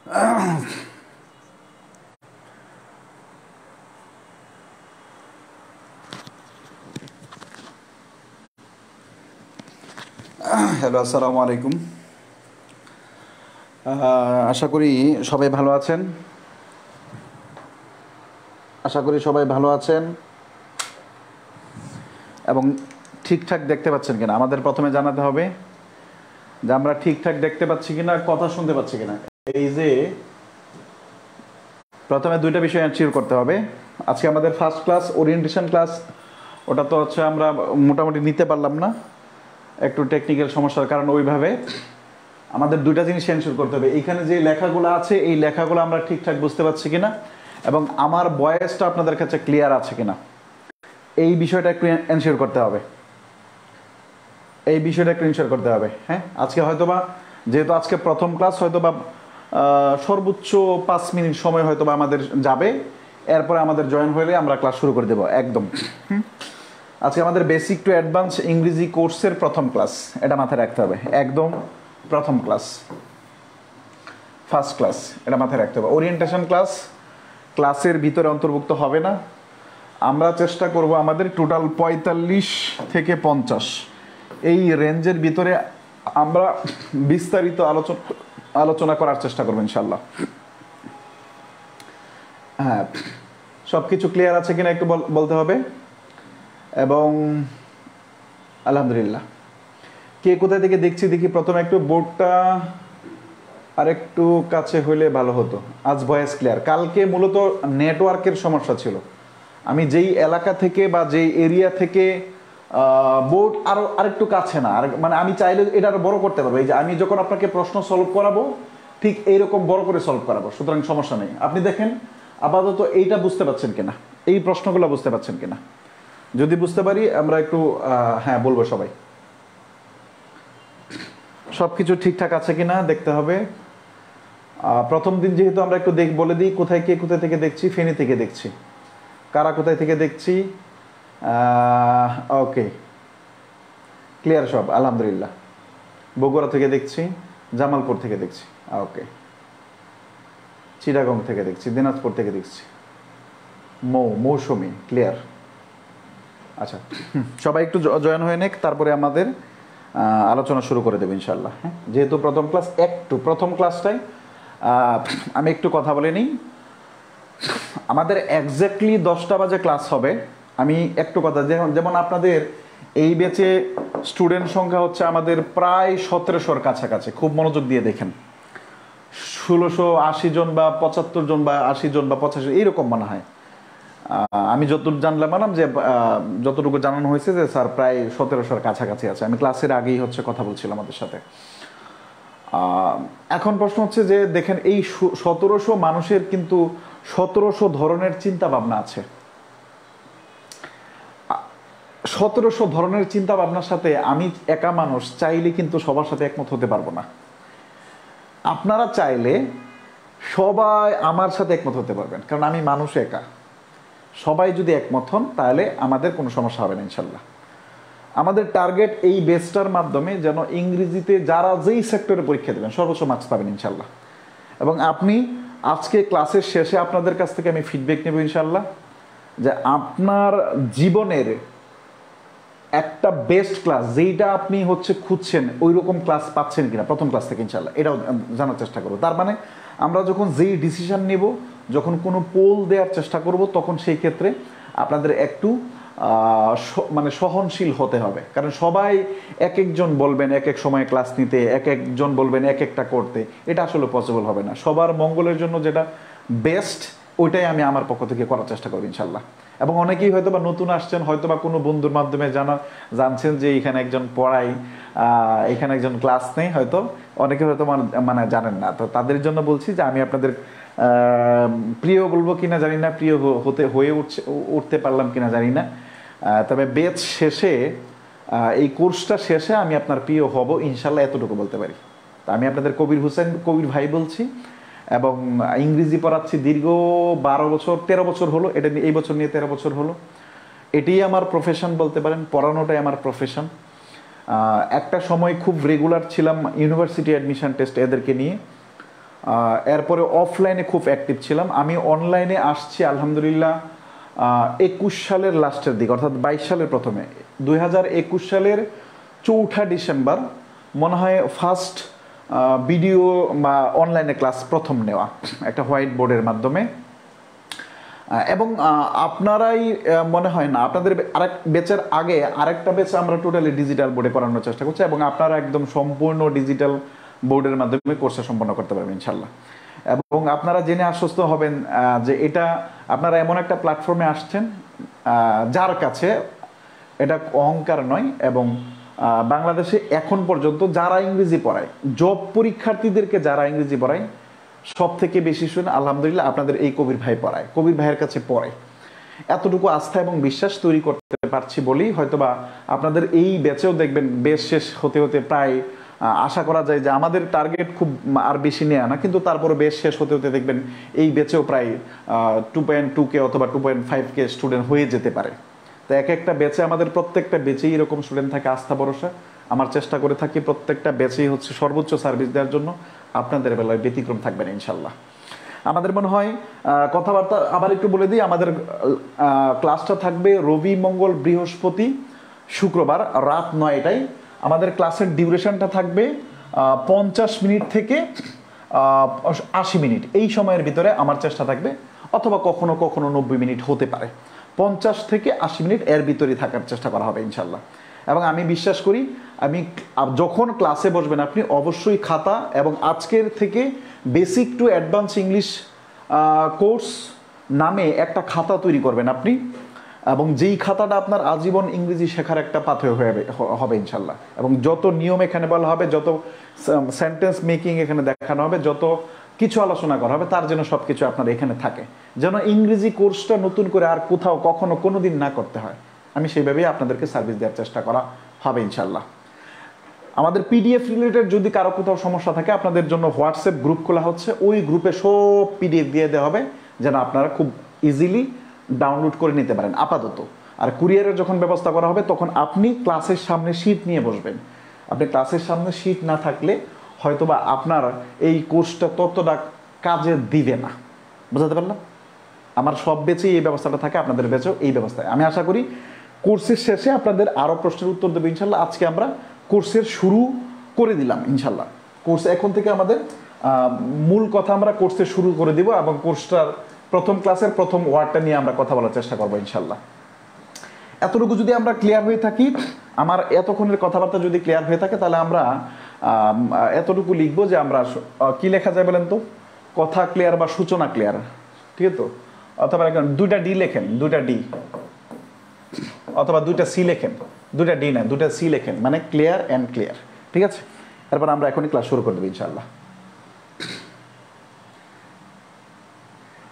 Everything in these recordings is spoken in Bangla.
হ্যালো, আসসালামু আলাইকুম। আশা করি সবাই ভালো আছেন। এবং ঠিকঠাক দেখতে পাচ্ছেন কিনা আমাদের প্রথমে জানাতে হবে যে আমরা ঠিকঠাক দেখতে পাচ্ছি কিনা, কথা শুনতে পাচ্ছি কিনা। এই যে প্রথমে দুইটা বিষয় এনশিওর করতে হবে। আজকে আমাদের ফার্স্ট ক্লাস ওরিয়েন্টেশন ক্লাস, ওটা তো হচ্ছে আমরা মোটামুটি নিতে পারলাম না, একটু টেকনিক্যাল সমস্যার কারণে। ওইভাবে আমাদের দুইটা জিনিস এনশিওর করতে হবে, এইখানে যে লেখাগুলো আছে এই লেখাগুলো আমরা ঠিকঠাক বুঝতে পারছি কিনা এবং আমার ভয়েসটা আপনাদের কাছে ক্লিয়ার আছে কিনা, এই বিষয়টা একটু এনশিওর করতে হবে। হ্যাঁ, আজকে হয়তোবা যেহেতু আজকে প্রথম ক্লাস, হয়তোবা সর্বোচ্চ 5 মিনিট সময় হয়তোবা আমাদের যাবে, এরপরে আমাদের জয়েন হলে আমরা ক্লাস শুরু করে দেবো একদম। আজকে আমাদের বেসিক টু অ্যাডভান্স ইংরেজি কোর্সের প্রথম ক্লাস, এটা মাথায় রাখতে হবে। একদম প্রথম ক্লাস, ফার্স্ট ক্লাস, এটা মাথায় রাখতে হবে। ওরিয়েন্টেশন ক্লাসের ভিতরে অন্তর্ভুক্ত হবে না। আমরা চেষ্টা করব আমাদের টোটাল 45 থেকে 50 এই রেঞ্জের ভিতরে আমরা বিস্তারিত আলোচনা করার চেষ্টা করবো ইনশাল্লাহ। হ্যাঁ, সব কিছু ক্লিয়ার আছে কিনা একটু বলতে হবে। এবং আলহামদুলিল্লাহ, কে কোথায় থেকে দেখছি দেখি। প্রথমে একটু বোর্ডটা আর একটু কাছে হইলে ভালো হতো। আজ ভয়েস ক্লিয়ার। কালকে মূলত নেটওয়ার্কের সমস্যা ছিল। আমি যেই এলাকা থেকে বা যেই এরিয়া থেকে বোর্ড আরেকটু কাছে না, আর মানে আমি চাইলে এটা আরো বড় করতে পারবো। এই যে আমি যখন আপনাকে প্রশ্ন সলভ করাবো ঠিক এইরকম বড় করে সলভ করাবো, সুতরাং সমস্যা নেই। আপনি দেখেন আপাতত এইটা বুঝতে পারছেন কিনা, এই প্রশ্নগুলো বুঝতে পারছেন কিনা। যদি বুঝতে পারি আমরা একটু হ্যাঁ বলবো। সবাই সব কিছু ঠিকঠাক আছে কিনা দেখতে হবে। প্রথম দিন যেহেতু আমরা একটু বলে দিই কোথায় কে কোথায় থেকে দেখছি। ফেনী থেকে দেখছি, কারা কোথায় থেকে দেখছি। ওকে, ক্লিয়ার সব, আলহামদুলিল্লাহ। বগুড়া থেকে দেখছি, জামালপুর থেকে দেখছি, ওকে। চিটাগং থেকে দেখছি, দিনাজপুর থেকে দেখছি, মৌসুমী, ক্লিয়ার। আচ্ছা, সবাই একটু জয়েন হয়ে নেক, তারপরে আমাদের আলোচনা শুরু করে দেবো ইনশাল্লাহ। হ্যাঁ, যেহেতু প্রথম ক্লাস, প্রথম ক্লাসটাই আমি একটু কথা বলে নিই। আমাদের এক্স্যাক্টলি 10টা বাজে ক্লাস হবে। আমি একটু কথা, যেমন আপনাদের এই ব্যাচে স্টুডেন্ট সংখ্যা হচ্ছে আমাদের প্রায় 1700-র কাছাকাছি। খুব মনোযোগ দিয়ে দেখেন, 1680 জন বা 75 জন বা 80 জন বা 85 এইরকম মনে হয়। আমি যতটুকু জানলাম যে যতটুকু জানানো হয়েছে যে স্যার প্রায় 1700-র কাছাকাছি আছে। আমি ক্লাসের আগেই হচ্ছে কথা বলছিলাম আমাদের সাথে। এখন প্রশ্ন হচ্ছে যে দেখেন, এই 1700 মানুষের কিন্তু 1700 ধরনের চিন্তা ভাবনা আছে। 1700 ধরনের চিন্তা ভাবনার সাথে আমি একা মানুষ চাইলে কিন্তু সবার সাথে একমত হতে পারবো না। আপনারা চাইলে সবাই আমার সাথে একমত হতে পারবেন, কারণ আমি মানুষ একা। সবাই যদি একমত হন তাহলে আমাদের কোনো সমস্যা হবে না ইনশাল্লাহ। আমাদের টার্গেট এই বেসটার মাধ্যমে যেন ইংরেজিতে যারা যেই সেক্টরে পরীক্ষা দেবেন সর্বোচ্চ মার্কস পাবেন ইনশাল্লাহ। এবং আপনি আজকে ক্লাসের শেষে আপনাদের কাছ থেকে আমি ফিডব্যাক নেব ইনশাল্লাহ, যে আপনার জীবনের একটা বেস্ট ক্লাস যেইটা আপনি হচ্ছে খুঁজছেন ওই রকম ক্লাস পাচ্ছেন কিনা প্রথম ক্লাস থেকে ইনশাল্লাহ, এটাও জানার চেষ্টা করবো। তার মানে আমরা যখন যেই ডিসিশন নেব, যখন কোনো পোল দেওয়ার চেষ্টা করব, তখন সেই ক্ষেত্রে আপনাদের একটু মানে সহনশীল হতে হবে। কারণ সবাই এক একজন বলবেন এক এক সময় ক্লাস নিতে, এক একজন বলবেন এক একটা করতে, এটা আসলে পসিবল হবে না। সবার মঙ্গলের জন্য যেটা বেস্ট ওইটাই আমি আমার পক্ষ থেকে করার চেষ্টা করব ইনশাল্লাহ। এবং অনেকেই হয়তো বা নতুন আসছেন, হয়তো বা কোনো বন্ধুর মাধ্যমে জানছেন যে এখানে একজন পড়াই, এখানে একজন ক্লাস নেই, হয়তো অনেকে হয়তো মানে জানেন না। তো তাদের জন্য বলছি যে আমি আপনাদের প্রিয় বলবো কিনা জানি না, প্রিয় হয়ে উঠতে পারলাম কিনা জানি না, তবে বেচ শেষে এই কোর্সটা শেষে আমি আপনার প্রিয় হব ইনশাল্লাহ, এতটুকু বলতে পারি। তা আমি আপনাদের কবির ভাই বলছি, এবং ইংরেজি পড়াচ্ছি দীর্ঘ 13 বছর হলো। এটা এই বছর নিয়ে 13 বছর হলো। এটাই আমার প্রফেশন বলতে পারেন, পড়ানোটাই আমার প্রফেশন। একটা সময় খুব রেগুলার ছিলাম ইউনিভার্সিটি অ্যাডমিশন টেস্ট এদেরকে নিয়ে। এরপরে অফলাইনে খুব অ্যাক্টিভ ছিলাম। আমি অনলাইনে আসছি আলহামদুলিল্লাহ 21 সালের লাস্টের দিকে, অর্থাৎ 22 সালের প্রথমে। 2021 সালের 4 ডিসেম্বর মনে হয় ফার্স্ট ভিডিও বা অনলাইনে ক্লাস প্রথম নেওয়া একটা হোয়াইট বোর্ডের মাধ্যমে। এবং আপনারাই মনে হয় না আপনাদের আরেক ব্যাচের আগে আরেকটা ব্যাচ আমরা টোটালি ডিজিটাল বোর্ডে করানোর চেষ্টা করছি, এবং আপনারা একদম সম্পূর্ণ ডিজিটাল বোর্ডের মাধ্যমে কোর্সে সম্পন্ন করতে পারবেন ইনশাল্লাহ। এবং আপনারা জেনে আশ্বস্ত হবেন যে এটা আপনারা এমন একটা প্ল্যাটফর্মে আসছেন যার কাছে এটা অহংকার নয়, এবং বাংলাদেশে এখন পর্যন্ত যারা ইংরেজি পড়ায়, জব পরীক্ষার্থীদেরকে যারা ইংরেজি পড়ায়, সব থেকে বেশি শুনে আলহামদুলিল্লাহ আপনাদের এই কবির ভাই পড়ায়, কবির ভাইয়ের কাছে পড়ে। এতটুকু আস্থা এবং বিশ্বাস তৈরি করতে পারছি বলেই হয়তোবা আপনাদের এই ব্যাচেও দেখবেন বেশ শেষ হতে হতে প্রায় আশা করা যায় যে আমাদের টার্গেট খুব আর বেশি নেওয়া না, কিন্তু তারপরে বেশ শেষ হতে হতে দেখবেন এই ব্যাচেও প্রায় 2.2K অথবা 2.5K স্টুডেন্ট হয়ে যেতে পারে। তো এক একটা ব্যাচে আমাদের প্রত্যেকটা ব্যাচেই এরকম স্টুডেন্ট থাকে আস্থা ভরসা। আমার চেষ্টা করে থাকি প্রত্যেকটা ব্যাচেই হচ্ছে সর্বোচ্চ সার্ভিস দেওয়ার জন্য, আপনাদের বেলায় ব্যতিক্রম থাকবে না ইনশাল্লাহ। আমাদের মনে হয় কথাবার্তা আবার একটু বলে দিই, আমাদের ক্লাসটা থাকবে রবি, মঙ্গল, বৃহস্পতি, শুক্রবার রাত 9টায়। আমাদের ক্লাসের ডিউরেশনটা থাকবে 50 মিনিট থেকে 80 মিনিট, এই সময়ের ভিতরে আমার চেষ্টা থাকবে, অথবা কখনো কখনো 90 মিনিট হতে পারে। 50 থেকে 80 মিনিট এর ভিতরেই থাকার চেষ্টা করা হবে ইনশাল্লাহ। এবং আমি বিশ্বাস করি যখন ক্লাসে বসবেন আপনি অবশ্যই খাতা, এবং আজকের থেকে basic to advance English course নামে একটা খাতা তৈরি করবেন আপনি, এবং যেই খাতাটা আপনার আজীবন ইংরেজি শেখার একটা পাথেয় হবে ইনশাল্লাহ। এবং যত নিয়ম এখানে বলা হবে, যত সেন্টেন্স মেকিং এখানে দেখানো হবে, যত কিছু আলোচনা করা হবে, তার জন্য সব কিছু আপনার এখানে থাকে, যেন ইংরেজি কোর্সটা নতুন করে আর কোথাও কখনো কোনো দিন না করতে হয়। আমি সেইভাবেই আপনাদেরকে সার্ভিস দেওয়ার চেষ্টা করা হবে ইনশাল্লাহ। আমাদের পিডিএফ রিলেটেড যদি কারো কোথাও সমস্যা থাকে, আপনাদের জন্য হোয়াটসঅ্যাপ গ্রুপ খোলা হচ্ছে, ওই গ্রুপে সব পিডিএফ দিয়ে দেওয়া হবে, যেন আপনারা খুব ইজিলি ডাউনলোড করে নিতে পারেন আপাতত। আর কুরিয়ারের যখন ব্যবস্থা করা হবে, তখন আপনি ক্লাসের সামনে শীট নিয়ে বসবেন। আপনি ক্লাসের সামনে শীট না থাকলে হয়তোবা আপনার এই কোর্সটা ততটা কাজে দিবে না। বুঝাতে পারলাম? আমার সব ব্যাচেই এই ব্যবস্থাটা থাকে, আপনাদের ব্যাচেও এই ব্যবস্থায়। আমি আশা করি কোর্সের শেষে আপনাদের আরও প্রশ্নের উত্তর দেবো ইনশাল্লাহ। আজকে আমরা কোর্সের শুরু করে দিলাম ইনশাল্লাহ। কোর্স এখন থেকে আমাদের মূল কথা আমরা কোর্সে শুরু করে দিব, এবং কোর্সটার প্রথম ক্লাসের প্রথম ওয়ার্ডটা নিয়ে আমরা কথা বলার চেষ্টা করবো ইনশাল্লাহ। এতটুকু যদি আমরা ক্লিয়ার হয়ে থাকি, আমার এতক্ষণের কথাবার্তা যদি ক্লিয়ার হয়ে থাকে, তাহলে আমরা এতটুকু লিখবো যে আমরা কি লেখা যায় বলেন তো? কথা ক্লিয়ার বা সূচনা ক্লিয়ার, ঠিক আছে তো? অথবা 2টা ডি লেখেন, 2টা ডি, অথবা 2টা সি লেখেন, 2টা ডি না 2টা সি লেখেন, মানে ক্লিয়ার অ্যান্ড ক্লিয়ার, ঠিক আছে? এরপর আমরা এখনই ক্লাস শুরু করে দেবো ইনশাল্লাহ।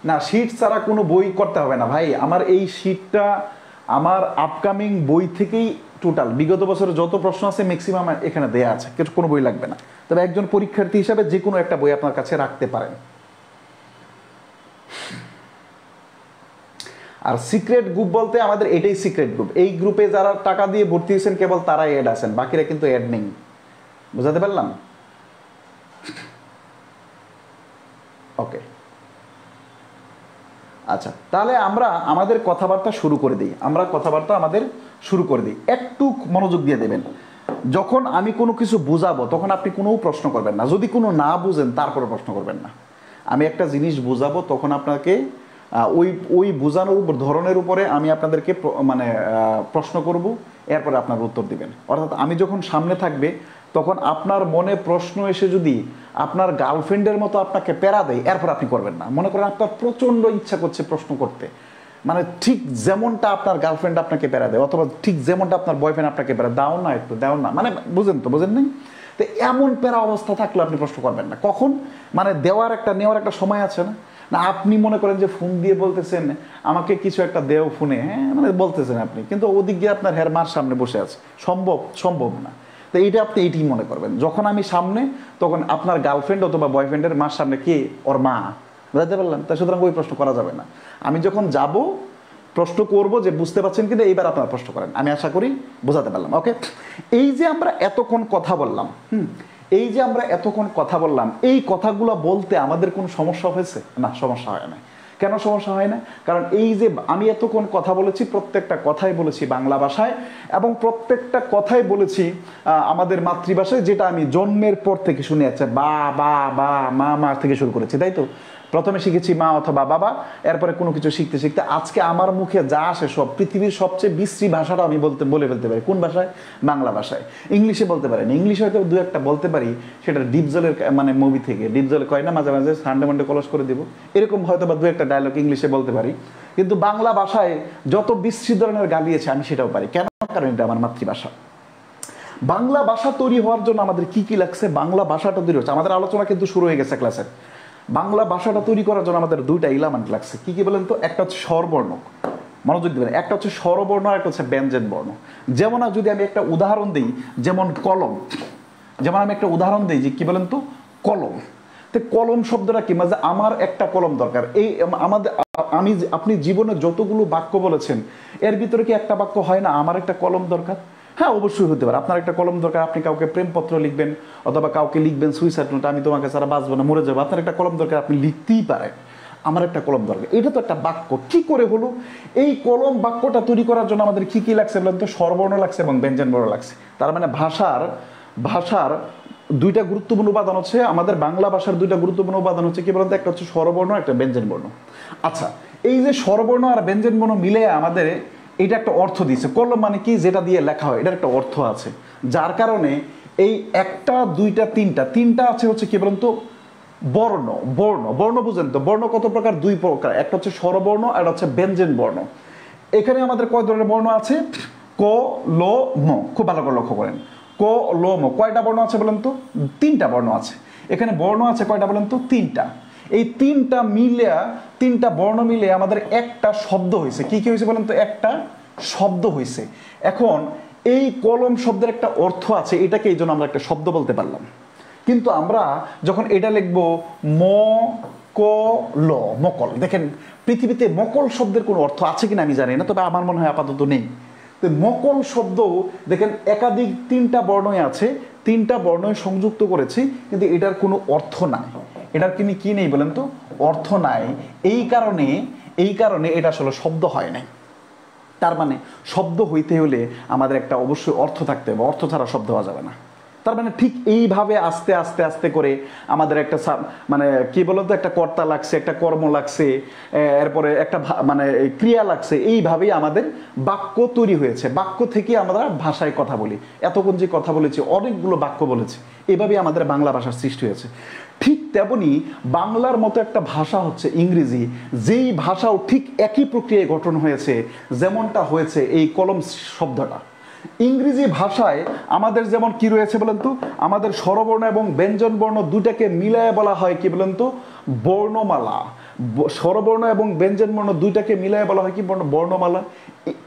না, শীট ছাড়া কোনো বই করতে হবে না ভাই। আমার এই শীটটা আমার আপকামিং বই থেকেই টোটাল বিগত বছরে যত প্রশ্ন আছে ম্যাক্সিমাম এখানে দেয়া আছে, কিছু কোনো বই লাগবে না। তবে একজন পরীক্ষার্থী হিসাবে যে কোনো একটা বই আপনার কাছে রাখতে পারেন। আর সিক্রেট গ্রুপ বলতে আমাদের এটাই সিক্রেট গ্রুপ। এই গ্রুপে যারা টাকা দিয়ে ভর্তি হয়েছেন কেবল তারাই অ্যাড আছেন, বাকিরা কিন্তু অ্যাড নেই। বুঝাতে পারলাম? ওকে, আচ্ছা, তাহলে আমরা আমাদের কথাবার্তা শুরু করে দিই। একটু মনোযোগ দিয়ে দেবেন। যখন আমি কোনো কিছু বুঝাবো তখন আপনি কোনো প্রশ্ন করবেন না। যদি কোনো না বুঝেন তারপরে প্রশ্ন করবেন না। আমি একটা জিনিস বুঝাবো, তখন আপনাকে ওই বোঝানোর ধরনের উপরে আমি আপনাদেরকে প্রশ্ন করব, এরপরে আপনার উত্তর দিবেন। অর্থাৎ আমি যখন সামনে থাকবে, তখন আপনার মনে প্রশ্ন এসে যদি আপনার গার্লফ্রেন্ডের মতো আপনাকে প্যারা দেয়, এরপর আপনি করবেন না। মনে করেন আপনার প্রচণ্ড ইচ্ছা করছে প্রশ্ন করতে, মানে ঠিক যেমনটা আপনার গার্লফ্রেন্ড আপনাকে প্যারা দেয়, অথবা ঠিক যেমনটা আপনার বয়ফ্রেন্ড আপনাকে প্যারা দাও না, একটু দাও না, মানে বুঝেন নেই তো, এমন প্যারা অবস্থা থাকলে আপনি প্রশ্ন করবেন না। কখন? মানে নেওয়ার একটা সময় আছে না? না, আপনি মনে করেন যে ফোন দিয়ে বলতেছেন আমাকে কিছু একটা দেও ফোনে, হ্যাঁ মানে বলতেছেন আপনি, কিন্তু ওদিক দিয়ে আপনার মার সামনে বসে আছে, সম্ভব না। তো এইটা আপনি এইটাই মনে করবেন। যখন আমি সামনে, তখন আপনার গার্লফ্রেন্ড অথবা বয়ফ্রেন্ডের মার সামনে কে? ওর মা। বুঝতে পারলাম? তাই সুতরাং ওই প্রশ্ন করা যাবে না। আমি যখন যাব প্রশ্ন করব যে বুঝতে পারছেন কিন্তু, এইবার আপনারা প্রশ্ন করেন। আমি আশা করি বোঝাতে পারলাম। ওকে, এই যে আমরা এতক্ষণ কথা বললাম, এই যে আমরা এতক্ষণ কথা বললাম, এই কথাগুলো বলতে আমাদের কোনো সমস্যা হয়েছে? না, সমস্যা হয় না। কেন সমস্যা হয় না? কারণ এই যে আমি এতক্ষণ কথা বলেছি, প্রত্যেকটা কথাই বলেছি বাংলা ভাষায়, এবং প্রত্যেকটা কথাই বলেছি আমাদের মাতৃভাষায়, যেটা আমি জন্মের পর থেকে শুনে যাচ্ছে, বা বা বা মা মা থেকে শুরু করেছি, তাই তো? প্রথমে শিখেছি মা অথবা বাবা, এরপরে কোনো কিছু শিখতে শিখতে আজকে আমার মুখে যা আসে সব, পৃথিবীর সবচেয়ে বিশ্রী ভাষাটা আমি বলে ফেলতে পারি। কোন ভাষায়? বাংলা ভাষায়। ইংলিশে বলতে পারি না, ইংলিশে হয়তো দু একটা বলতে পারি, সেটা ডিপ জলের মানে মুভি থেকে, ডিপ জলে কয় না মাঝে মাঝে সানডে মানডে কলস করে দিব, এরকম হয়তো বা দু একটা ডায়লগ ইংলিশে বলতে পারি। কিন্তু বাংলা ভাষায় যত বিশ্রী ধরনের গালিয়েছে আমি সেটাও পারি। কেন? কারণ এটা আমার মাতৃভাষা। বাংলা ভাষা তৈরি হওয়ার জন্য আমাদের কি কি লাগছে? বাংলা ভাষাটা তৈরি হচ্ছে, আমাদের আলোচনা কিন্তু শুরু হয়ে গেছে ক্লাসে। বাংলা ভাষাটা তৈরি করার জন্য আমাদের দুইটা এলিমেন্ট লাগছে। কি কি বলেন তো? একটা হচ্ছে স্বরবর্ণ, মনোযোগ দিবেন, একটা হচ্ছে স্বরবর্ণ আর একটা হচ্ছে ব্যঞ্জন বর্ণ। যেমন যদি আমি একটা উদাহরণ দিই, যেমন কলম, যেমন আমি একটা উদাহরণ দিই যে কি বলেন তো, কলম। তো কলম শব্দটা কি? মানে আমার একটা কলম দরকার। এই আমাদের আপনি জীবনে যতগুলো বাক্য বলেছেন, এর ভিতরে কি একটা বাক্য হয় না আমার একটা কলম দরকার? হ্যাঁ, অবশ্যই হতে পারে। আপনার একটা কলম দরকার, আপনি কাউকে প্রেমপত্র লিখবেন অথবা কাউকে লিখবেন সুইসাইড নোট, আমি তোমাকে ছাড়া বাঁচবো না, মরে যাবো, আপনার একটা কলম দরকার, আপনি লিখতেই পারেন আমার একটা কলম দরকার। এটা তো একটা বাক্য। কি করে হলো? এই কলম বাক্যটা তৈরি করার জন্য আমাদের কি কি লাগছে বলেন তো? স্বরবর্ণ লাগছে এবং ব্যঞ্জন বর্ণ লাগছে। তার মানে ভাষার দুইটা গুরুত্বপূর্ণ উপাদান হচ্ছে, আমাদের বাংলা ভাষার দুইটা গুরুত্বপূর্ণ উপাদান হচ্ছে কি বলতো? একটা হচ্ছে স্বরবর্ণ, একটা ব্যঞ্জন বর্ণ। আচ্ছা, এই যে স্বরবর্ণ আর ব্যঞ্জন বর্ণ মিলে আমাদের এটা একটা অর্থ দিচ্ছে। কলম মানে কি? যেটা দিয়ে লেখা হয়, এটার একটা অর্থ আছে, যার কারণে এই একটা দুইটা তিনটা আছে হচ্ছে কি বলতো? বর্ণ। বর্ণ বুঝেন তো? বর্ণ কত প্রকার? দুই প্রকার। একটা হচ্ছে স্বরবর্ণ আর হচ্ছে ব্যঞ্জন বর্ণ। এখানে আমাদের কয় ধরনের বর্ণ আছে? ক, ল, ম। খুব ভালো করে লক্ষ্য করেন, ক, ল, ম। কয়টা বর্ণ আছে বলেন তো? তিনটা বর্ণ আছে। এখানে বর্ণ আছে কয়টা বলেন তো? তিনটা। এই তিনটা বর্ণ মিলে আমাদের একটা শব্দ হয়েছে। কি কি হয়েছে বলেন তো? একটা শব্দ হয়েছে। এখন এই কলম শব্দের একটা অর্থ আছে, এটাকে এই জন্য আমরা একটা শব্দ বলতে পারলাম। কিন্তু আমরা যখন এটা লিখবো ম ক ল, মকল, দেখেন পৃথিবীতে মকল শব্দের কোনো অর্থ আছে কিনা আমি জানি না, তবে আমার মনে হয় আপাতত নেই। তো মকল শব্দ দেখেন একাধিক তিনটা বর্ণই আছে, তিনটা বর্ণই সংযুক্ত করেছি, কিন্তু এটার কোনো অর্থ নাই। এটার কি নেই বলেন তো? অর্থ নাই। এই কারণে এটা আসলে শব্দ হয় নাই। তার মানে শব্দ হইতে হলে আমাদের একটা অবশ্যই অর্থ থাকতে হবে, অর্থ ছাড়া শব্দ হওয়া যাবে না। তার মানে ঠিক এইভাবে আস্তে আস্তে আস্তে করে আমাদের একটা মানে কি বলতো, একটা কর্তা লাগছে, একটা কর্ম লাগছে, এরপরে একটা মানে ক্রিয়া লাগছে। এইভাবেই আমাদের বাক্য তৈরি হয়েছে। বাক্য থেকে আমরা ভাষায় কথা বলি। এতক্ষণ যে কথা বলেছি, অনেকগুলো বাক্য বলেছি, এভাবেই আমাদের বাংলা ভাষার সৃষ্টি হয়েছে। ঠিক তেমনি বাংলার মতো একটা ভাষা হচ্ছে ইংরেজি, যেই ভাষাও ঠিক একই প্রক্রিয়ায় গঠন হয়েছে, যেমনটা হয়েছে এই কলম শব্দটা। ইংরেজি ভাষায় আমাদের যেমন কি রয়েছে বলেন তো? আমাদের স্বরবর্ণ এবং ব্যঞ্জন বর্ণ দুটাকে মিলায় বলা হয় কি বলেন তো? বর্ণমালা। স্বরবর্ণ এবং ব্যঞ্জন বর্ণ দুইটাকে মিলায় বলা হয় কি? বর্ণমালা।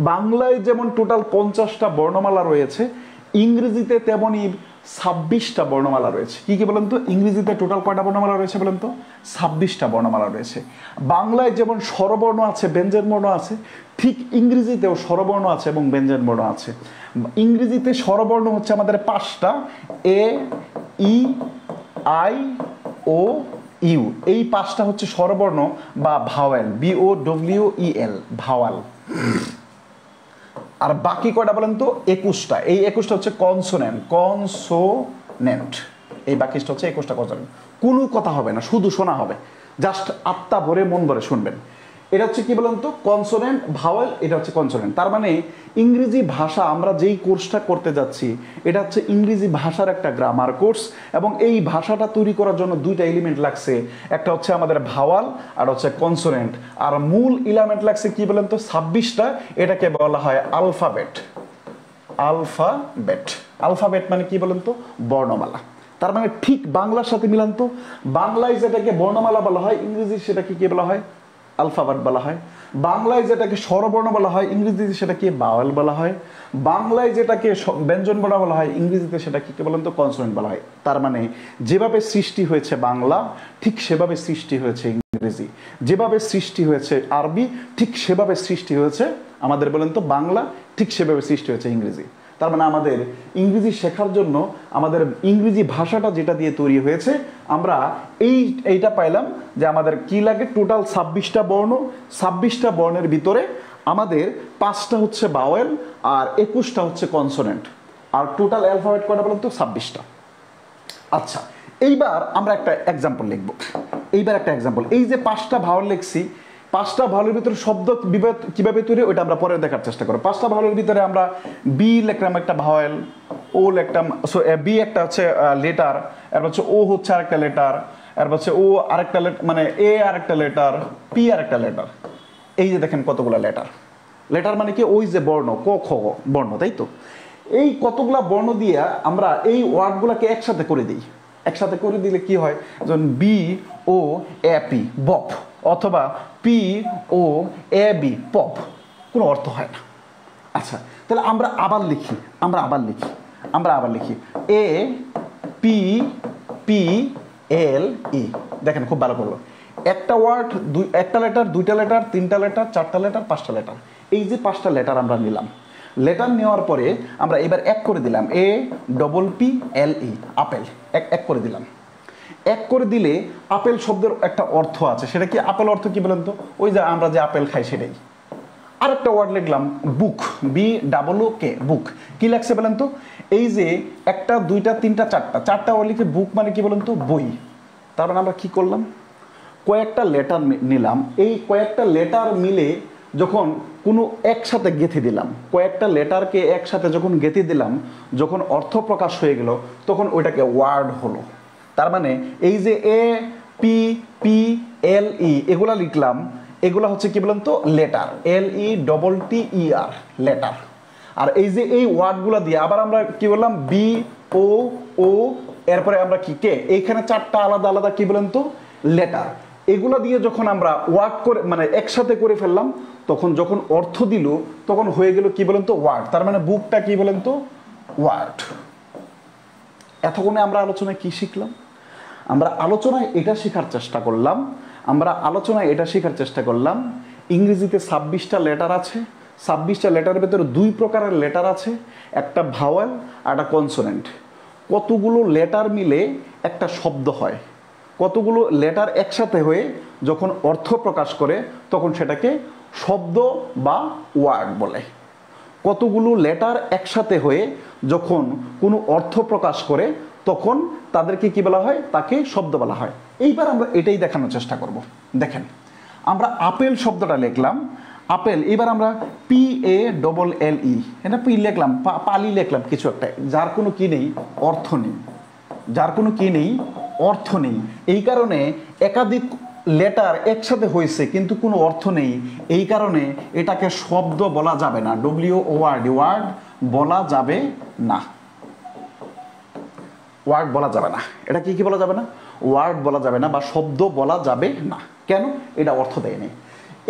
বাংলায় যেমন টোটাল 50টা বর্ণমালা রয়েছে, ইংরেজিতে তেমনই 26টা বর্ণমালা রয়েছে। কি কি বলেন তো? ইংরেজিতে টোটাল কয়টা বর্ণমালা রয়েছে বলেন তো? 26টা বর্ণমালা রয়েছে। বাংলায় যেমন স্বরবর্ণ আছে, ব্যঞ্জন বর্ণ আছে, ঠিক ইংরেজিতেও স্বরবর্ণ আছে এবং ব্যঞ্জন বর্ণ আছে। ইংরেজিতে স্বরবর্ণ হচ্ছে আমাদের 5টা, এ, ই, আই, ও, ইউ। এই 5টা হচ্ছে স্বরবর্ণ বা ভাওয়েল, BOWEL, ভাওয়াল। আর বাকি কয়টা বলেন তো? 21টা। এই 21টা হচ্ছে কনসোনেন্ট। এই বাকিটা হচ্ছে 21টা কনসোনেন্ট। কোনো কথা হবে না, শুধু শোনা হবে, জাস্ট আত্মা ভরে মন ভরে শুনবেন। এটা হচ্ছে কি বলেন তো? কনসোনেন্ট, ভাওয়েল, এটা হচ্ছে কনসোনেন্ট। তার মানে ইংরেজি ভাষা আমরা যেই কোর্সটা করতে যাচ্ছি, এটা হচ্ছে ইংরেজি ভাষার একটা গ্রামার কোর্স, এবং এই ভাষাটা তৈরি করার জন্য দুইটা এলিমেন্ট লাগছে। একটা হচ্ছে আমাদের ভাওয়াল আর হচ্ছে কনসোনেন্ট। আর মূল এলিমেন্ট লাগছে কি বলেন তো? 26টা। এটাকে বলা হয় আলফাবেট। আলফাবেট মানে কি বলেন তো? বর্ণমালা। তার মানে ঠিক বাংলার সাথে মিলান তো। বাংলায় যেটাকে বর্ণমালা বলা হয়, ইংরেজি সেটাকে কি বলা হয়? আলফাবেট বলা হয়। বাংলায় যেটাকে স্বরবর্ণ বলা হয়, ইংরেজিতে সেটাকে ভাওয়েল বলা হয়। বাংলায় যেটাকে ব্যঞ্জন বর্ণ বলা হয়, ইংরেজিতে সেটাকে কি বলেন তো? কনসোনেন্ট বলা হয়। তার মানে যেভাবে সৃষ্টি হয়েছে বাংলা, ঠিক সেভাবে সৃষ্টি হয়েছে ইংরেজি। যেভাবে সৃষ্টি হয়েছে আরবি, ঠিক সেভাবে সৃষ্টি হয়েছে আমাদের বলেন তো বাংলা, ঠিক সেভাবে সৃষ্টি হয়েছে ইংরেজি। তার মানে আমাদের ইংরেজি শেখার জন্য আমাদের ইংরেজি ভাষাটা যেটা দিয়ে তৈরি হয়েছে, আমরা এইটা পাইলাম যে আমাদের কি লাগে, টোটাল 26টা বর্ণ, 26টা বর্ণের ভিতরে আমাদের 5টা হচ্ছে ভাওয়েল আর 21টা হচ্ছে কনসোনেন্ট। আর টোটাল অ্যালফাবেট কয়টা বলুন তো? 26টা। আচ্ছা, এইবার আমরা একটা এক্সাম্পল লিখব। এইবার একটা এক্সাম্পল, এই যে 5টা ভাওয়েল লিখছি, 5টা ভাওয়েলের ভিতরে শব্দ কিভাবে তৈরি, ওইটা আমরা পরে দেখার চেষ্টা করব। 5টা ভাওয়েলের ভিতরে আমরা বি লিখলাম একটা ভাওয়েল, ও লিখলাম, বি একটা হচ্ছে লেটার, এর হচ্ছে ও হচ্ছে আরেকটা লেটার, এর হচ্ছে ও আরেকটা মানে এ আরেকটা লেটার, পি আরেকটা লেটার। এই যে দেখেন কতগুলো লেটার। লেটার মানে কি? ওই যে বর্ণ, ক খ বর্ণ, তাই তো? এই কতগুলা বর্ণ দিয়ে আমরা এই ওয়ার্ডগুলোকে একসাথে করে দিই। একসাথে করে দিলে কি হয়? যেমন বি ও এ পি, বপ, অথবা পি ও এ বি, পপ, কোনো অর্থ হয় না। আচ্ছা, তাহলে আমরা আবার লিখি এ পি পি এল ই। দেখেন খুব ভালো করলো, একটা ওয়ার্ড, একটা লেটার, দুইটা লেটার, তিনটা লেটার, চারটা লেটার, 5টা লেটার। এই যে 5টা লেটার আমরা নিলাম, লেটার নেওয়ার পরে আমরা এবার এক করে দিলাম, এ ডবল পি এল ই, আপেল। এক করে দিলাম। এক করে দিলে আপেল শব্দের একটা অর্থ আছে, সেটা কি? আপেল অর্থ কি বলেন তো? ওই যে আমরা যে আপেল খাই সেটাই। আরেকটা ওয়ার্ড লিখলাম বুক, বি ডাবল ও কে, বুক। কি লাগছে বলেন তো? এই যে একটা, দুইটা, তিনটা, চারটা ওয়ার্ড লিখে বুক মানে কি বলেন তো? বই। তার মানে আমরা কি করলাম? কয়েকটা লেটার নিলাম, এই কয়েকটা লেটার মিলে যখন কোনো একসাথে গেঁথে দিলাম, কয়েকটা লেটারকে একসাথে যখন গেঁথে দিলাম, যখন অর্থ প্রকাশ হয়ে গেল, তখন ওইটাকে ওয়ার্ড হলো। তার মানে এই যে এ পি পি এল ই এগুলা লিখলাম, এগুলা হচ্ছে কি বলেন তো? লেটার, এল ই ডবল টি ই আর, লেটার। আর এই যে এই ওয়ার্ডগুলো দিয়ে আবার আমরা কি বললাম? বি ও ও, এরপরে আমরা কি কে, এইখানে 4টা আলাদা আলাদা কি বলেন তো? লেটার। এগুলা দিয়ে যখন আমরা ওয়ার্ড করে মানে একসাথে করে ফেললাম, তখন যখন অর্থ দিল তখন হয়ে গেল কি বলেন তো? ওয়ার্ড। তার মানে বুকটা কি বলেন তো? ওয়ার্ড। এতক্ষণে আমরা আলোচনায় কি শিখলাম? আমরা আলোচনায় এটা শেখার চেষ্টা করলাম ইংরেজিতে 26টা লেটার আছে, 26টা লেটারের ভেতরে 2 প্রকারের লেটার আছে, একটা ভাওয়েল আর একটা কনসোনেন্ট। কতগুলো লেটার মিলে একটা শব্দ হয়, কতগুলো লেটার একসাথে হয়ে যখন অর্থ প্রকাশ করে তখন সেটাকে শব্দ বা ওয়ার্ড বলে। কতগুলো লেটার একসাথে হয়ে যখন কোনো অর্থ প্রকাশ করে তখন তাদেরকে কি বলা হয়? তাকে শব্দ বলা হয়। এইবার আমরা এটাই দেখানোর চেষ্টা করব। দেখেন, আমরা আপেল শব্দটা লিখলাম, আপেল। এবার আমরা পি এ ডবল এল ই, এটা পি লিখলাম, পালি লিখলাম, কিছু একটা যার কোনো কি নেই, অর্থ নেই, অর্থ নেই। এই কারণে একাধিক লেটার একসাথে হয়েছে কিন্তু কোনো অর্থ নেই, এই কারণে এটাকে শব্দ বলা যাবে না, ওয়ার্ড বলা যাবে না, ওয়ার্ড বলা যাবে না। এটা কি বলা যাবে না? ওয়ার্ড বলা যাবে না বা শব্দ বলা যাবে না। কেন? এটা অর্থ দেয়নি।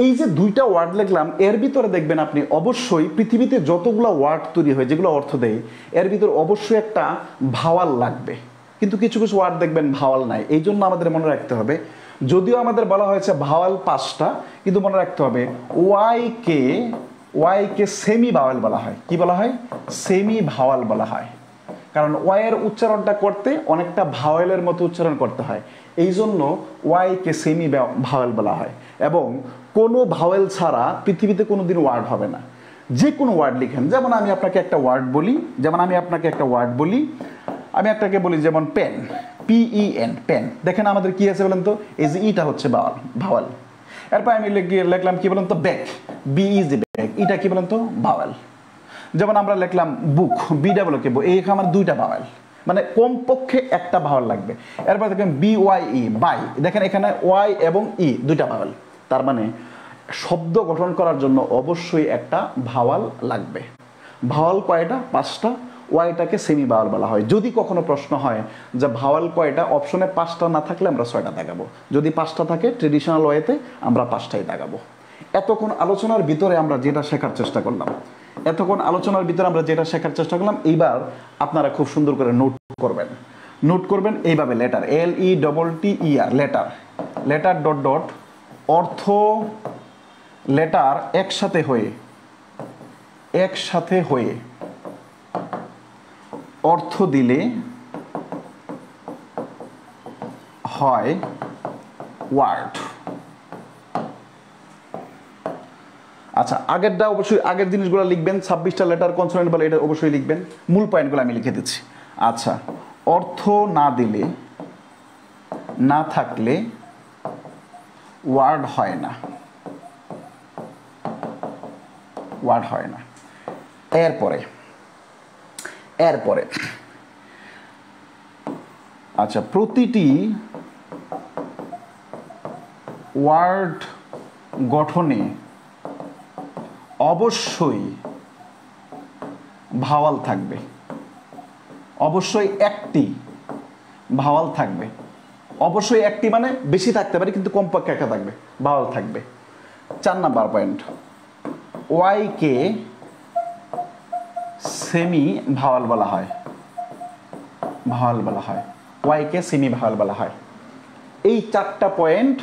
এই যে 2টা ওয়ার্ড লিখলাম, এর ভিতরে দেখবেন আপনি অবশ্যই পৃথিবীতে যতগুলো ওয়ার্ড তৈরি হয় যেগুলো অর্থ দেয়, এর ভিতরে অবশ্যই একটা ভাওয়াল লাগবে, কিন্তু কিছু কিছু ওয়ার্ড দেখবেন ভাওয়াল নাই। এই জন্য আমাদের মনে রাখতে হবে, যদিও আমাদের বলা হয়েছে ভাওয়াল 5টা, কিন্তু মনে রাখতে হবে ওয়াই কে সেমি ভাওয়াল বলা হয়। কি বলা হয়? সেমি ভাওয়াল বলা হয়। কারণ ওয়াইয়ের উচ্চারণটা করতে অনেকটা ভাওয়েলের মতো উচ্চারণ করতে হয়, এই জন্য ওয়াইকে সেমি ভাওয়েল বলা হয়। এবং কোনো ভাওয়েল ছাড়া পৃথিবীতে কোনোদিন ওয়ার্ড হবে না। যে কোনো ওয়ার্ড লিখেন, যেমন আমি আপনাকে একটা ওয়ার্ড বলি, আমি আপনাকে বলি যেমন পেন, PEN, পেন। দেখেন আমাদের কি আছে বলেন তো? এই যে ইটা হচ্ছে ভাওয়েল। এরপর আমি লিখলাম কি বলেন তো? Bag, BEG, bag. এটা কি বলেন তো? ভাওয়েল। যেমন আমরা লিখলাম বুক, BWK, এই আমার 2টা ভাওয়েল, মানে কমপক্ষে একটা ভাওয়েল লাগবে। এরপর দেখেন BYE, বাই। দেখেন এখানে ওয়াই এবং ই 2টা ভাওয়েল। তার মানে শব্দ গঠন করার জন্য অবশ্যই একটা ভাওয়াল লাগবে। ভাওয়াল কয়টা? 5টা। ওয়াইটাকে সেমি ভাওয়াল বলা হয়। যদি কখনো প্রশ্ন হয় যে ভাওয়াল কয়টা, অপশনে 5টা না থাকলে আমরা 6টা দেখাবো, যদি 5টা থাকে ট্রেডিশনাল ওয়েতে আমরা 5টাই দেখাবো। এতক্ষণ আলোচনার ভিতরে আমরা যেটা শেখার চেষ্টা করলাম, এইবার আপনারা খুব সুন্দর করে নোট করবেন এইভাবে। Letter, LETTER, letter dot dot, অর্থ লেটার একসাথে হয়ে অর্থ দিলে হয় ওয়ার্ড। আচ্ছা, আগেরটা অবশ্যই, আগের জিনিসগুলো লিখবেন, 26টা লেটার কনসোনেন্ট বলে, এটা অবশ্যই লিখবেন। মূল পয়েন্টগুলো আমি লিখে দিচ্ছি। আচ্ছা, অর্থ না দিলে, না থাকলে ওয়ার্ড হয় না, ওয়ার্ড হয় না। এরপরে আচ্ছা, প্রতিটি ওয়ার্ড গঠনে অবশ্যই ভাওয়াল থাকবে, অবশ্যই একটি ভাওয়াল থাকবে। অবশ্যই একটি মানে বেশি থাকতে পারে, কিন্তু কমপক্ষে একটা থাকবে, ভাওয়াল থাকবে। 4 নাম্বার পয়েন্ট, ওয়াই কে সেমি ভাওয়াল বলা হয়, ভাওয়াল বলা হয়, ওয়াই কে সেমি ভাওয়াল বলা হয়। এই 4টা পয়েন্ট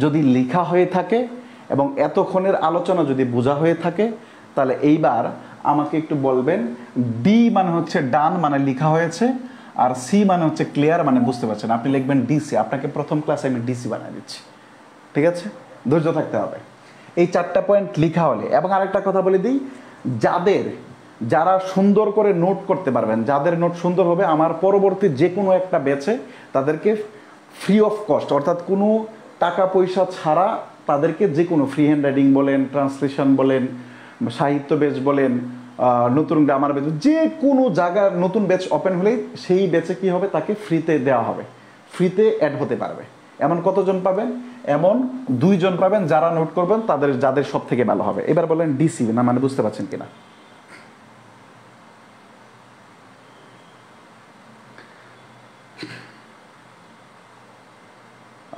যদি লেখা হয়ে থাকে এবং এতক্ষণের আলোচনা যদি বোঝা হয়ে থাকে, তাহলে এইবার আমাকে একটু বলবেন, ডি মানে হচ্ছে ডান, মানে লেখা হয়েছে, আর সি মানে হচ্ছে ক্লিয়ার, মানে বুঝতে পারছেন। আপনি লিখবেন ডিসি, আপনাকে প্রথম ক্লাসে আমি ডিসি বানিয়ে দিচ্ছি, ঠিক আছে? ধৈর্য থাকতে হবে। এই 4টা পয়েন্ট লেখা হলে, এবং আরেকটা কথা বলে দিই, যারা সুন্দর করে নোট করতে পারবেন, যাদের নোট সুন্দর হবে, আমার পরবর্তী যে কোনো একটা ব্যাচে তাদেরকে ফ্রি অফ কস্ট, অর্থাৎ কোনো টাকা পয়সা ছাড়া তাদেরকে যে কোনো ফ্রি হ্যান্ড রাইটিং বলেন, ট্রান্সলেশন বলেন, সাহিত্য ব্যাচ বলেন, নতুন গ্রামার ব্যাচ, যে কোনো জায়গার নতুন ব্যাচ ওপেন হলেই সেই ব্যাচে কী হবে, তাকে ফ্রিতে দেওয়া হবে, ফ্রিতে অ্যাড হতে পারবে। এমন কতজন পাবেন? এমন 2 জন পাবেন, যারা নোট করবেন, যাদের সব থেকে ভালো হবে। এবার বলেন ডিসি না, মানে বুঝতে পারছেন কিনা?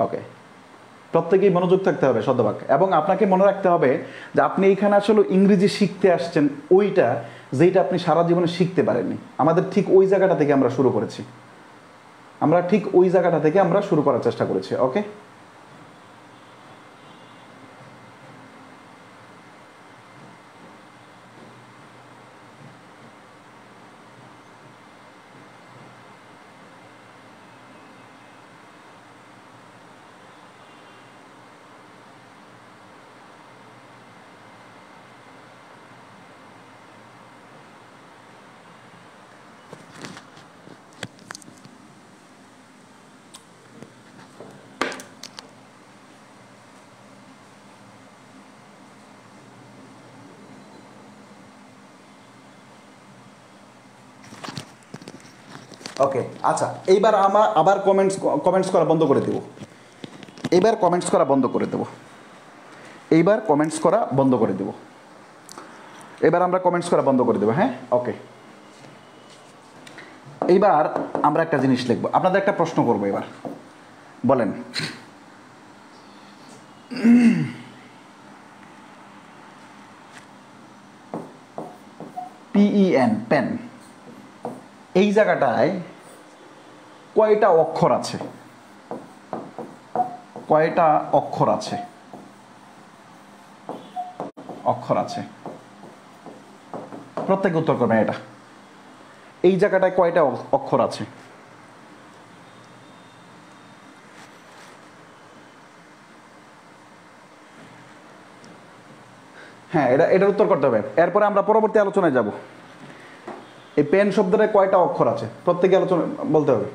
ওকে, প্রত্যেকেই মনোযোগ থাকতে হবে শতভাগ। এবং আপনাকে মনে রাখতে হবে যে আপনি এইখানে আসলে ইংরেজি শিখতে আসছেন, ওইটা যেটা আপনি সারা জীবনে শিখতে পারেননি। আমাদের ঠিক ওই জায়গাটা থেকে আমরা শুরু করেছি, শুরু করার চেষ্টা করেছি। ওকে, ওকে। আচ্ছা, এইবার আমরা আবার কমেন্টস করা বন্ধ করে দেব। এইবার কমেন্টস করা বন্ধ করে দেব। এবার আমরা কমেন্টস করা বন্ধ করে দেবো। হ্যাঁ, ওকে। এইবার আমরা একটা জিনিস লিখবো, আপনাদের একটা প্রশ্ন করবো। এবার বলেন, PEN, পেন, এই জায়গাটায় কয়টা অক্ষর আছে? কয়টা অক্ষর আছে? প্রত্যেকে উত্তর করবেন এটা। এই জায়গাটায় কয়টা অক্ষর আছে? হ্যাঁ, এটার উত্তর করতে হবে। এরপরে আমরা পরবর্তী আলোচনায় যাব। এই পেন শব্দটায় কয়টা অক্ষর আছে? প্রত্যেকে আলোচনা বলতে হবে।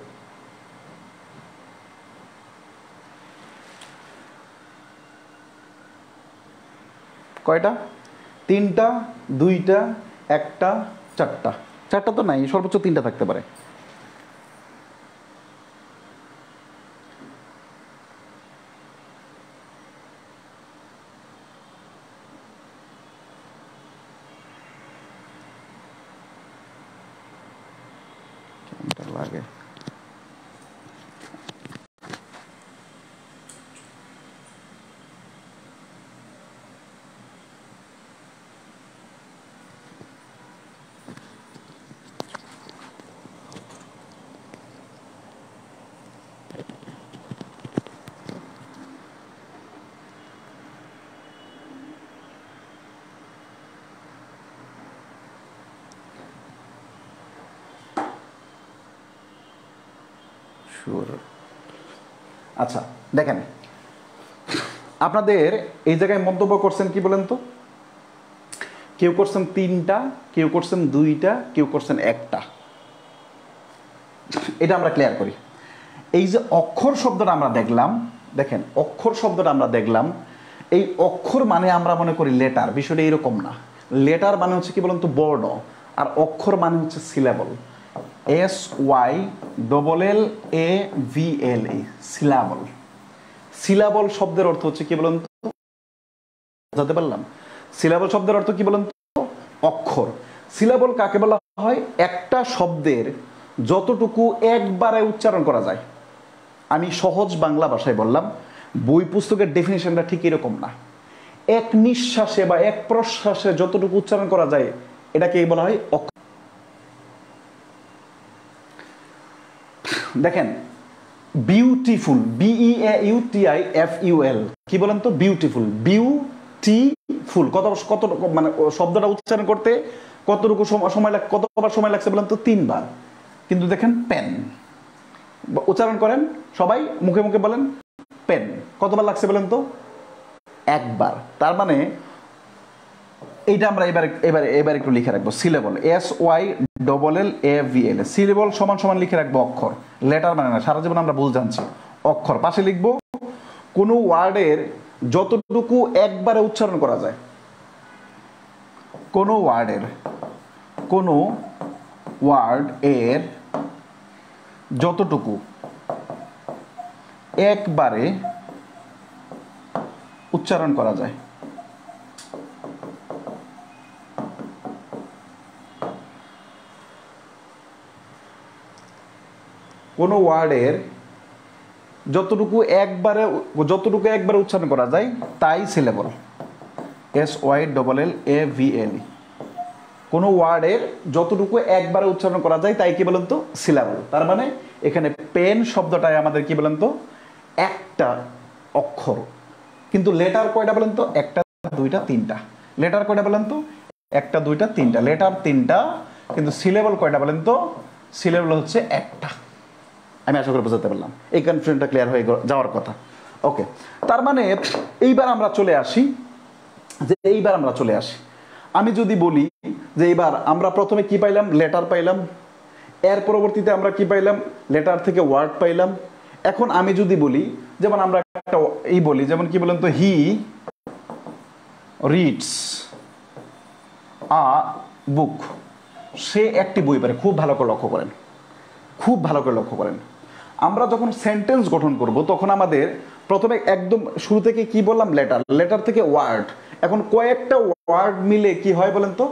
কয়টা? 3টা, 2টা, 1টা, 4টা। 4টা তো নাই, সর্বোচ্চ 3টা থাকতে পারে। লাগে শুর। আচ্ছা দেখেন, আপনাদের এই জায়গায় মন্তব্য করছেন কি বলেন তো? কেউ করছেন 3টা, কেউ করছেন 2টা, কেউ করছেন 1টা। এটা আমরা ক্লিয়ার করি। এই যে অক্ষর শব্দটা আমরা দেখলাম, দেখেন অক্ষর শব্দটা আমরা দেখলাম, এই অক্ষর মানে আমরা মনে করি লেটার, বিষয়টা এরকম না। লেটার মানে হচ্ছে কি বলেন তো বর্ণ, আর অক্ষর মানে হচ্ছে সিলেবল। SYLLAVLE, সিলাবল। সিলাবল শব্দের অর্থ হচ্ছে কি বলেন তো, বুঝাতে পারলাম? সিলাবল শব্দের অর্থ কি বলেন তো, অক্ষর। সিলাবল কাকে বলা হয়? একটা শব্দের যতটুকু একবারে উচ্চারণ করা যায়। আমি সহজ বাংলা ভাষায় বললাম, বই পুস্তকের ডেফিনিশনটা ঠিক এরকম না। এক নিঃশ্বাসে বা এক প্রশ্বাসে যতটুকু উচ্চারণ করা যায় এটাকে বলা হয় অক্ষর। দেখেন বিউটিফুল, BEAUTIFUL, কি বলেন তো? Beautiful, beautiful. কত মানে শব্দটা উচ্চারণ করতে কতটুকু সময় লাগে, কতবার সময় লাগছে বলেন তো? 3 বার। কিন্তু দেখেন পেন, উচ্চারণ করেন সবাই, মুখে মুখে বলেন পেন, কতবার লাগছে বলেন তো? 1 বার। তার মানে এইটা আমরা এবার একটু লিখে রাখবো, সিলেবল, SYLLAVL, সিলেবল সমান সমান লিখে রাখবো অক্ষর, লেটার মানে না। সারা জীবন আমরা ভুল জানছি। অক্ষর পাশে লিখবো কোন ওয়ার্ডের যতটুকু একবারে উচ্চারণ করা যায়, কোন ওয়ার্ড এর যতটুকু একবারে উচ্চারণ করা যায়। কোন ওয়ার্ডের যতটুকু একবারে উচ্চারণ করা যায় তাই সিলেবল, SYLLAVLE। কোন ওয়ার্ডের যতটুকু একবারে উচ্চারণ করা যায় তাই কি বলেন তো? সিলেবল। তার মানে এখানে পেন শব্দটাই আমাদের কি বলেন তো? একটা অক্ষর। কিন্তু লেটার কয়টা বলেন তো? 1টা 2টা 3টা। লেটার কয়টা বলেন তো? 1টা 2টা 3টা। লেটার 3টা, কিন্তু সিলেবল কয়টা বলেন তো? সিলেবল হচ্ছে 1টা। আমি আশা করি বুঝতে পারলাম, এই কনফিউশনটা ক্লিয়ার হয়ে যাওয়ার কথা। ওকে, তার মানে এইবার আমরা চলে আসি আমি যদি বলি যে এইবার আমরা প্রথমে কি পাইলাম? লেটার পাইলাম। এর পরবর্তীতে আমরা কি পাইলাম? লেটার থেকে ওয়ার্ড পাইলাম। এখন আমি যদি বলি, যেমন আমরা একটা বলি, যেমন কি বলেন তো? হি রিডস আ বুক, সে একটি বই পড়ে। খুব ভালো করে লক্ষ্য করেন। আমরা যখন সেন্টেন্স গঠন করব তখন আমাদের প্রথমে একদম শুরু থেকে কি বললাম? লেটার থেকে ওয়ার্ড। এখন কয়েকটা ওয়ার্ড মিলে কি হয় বলেন তো?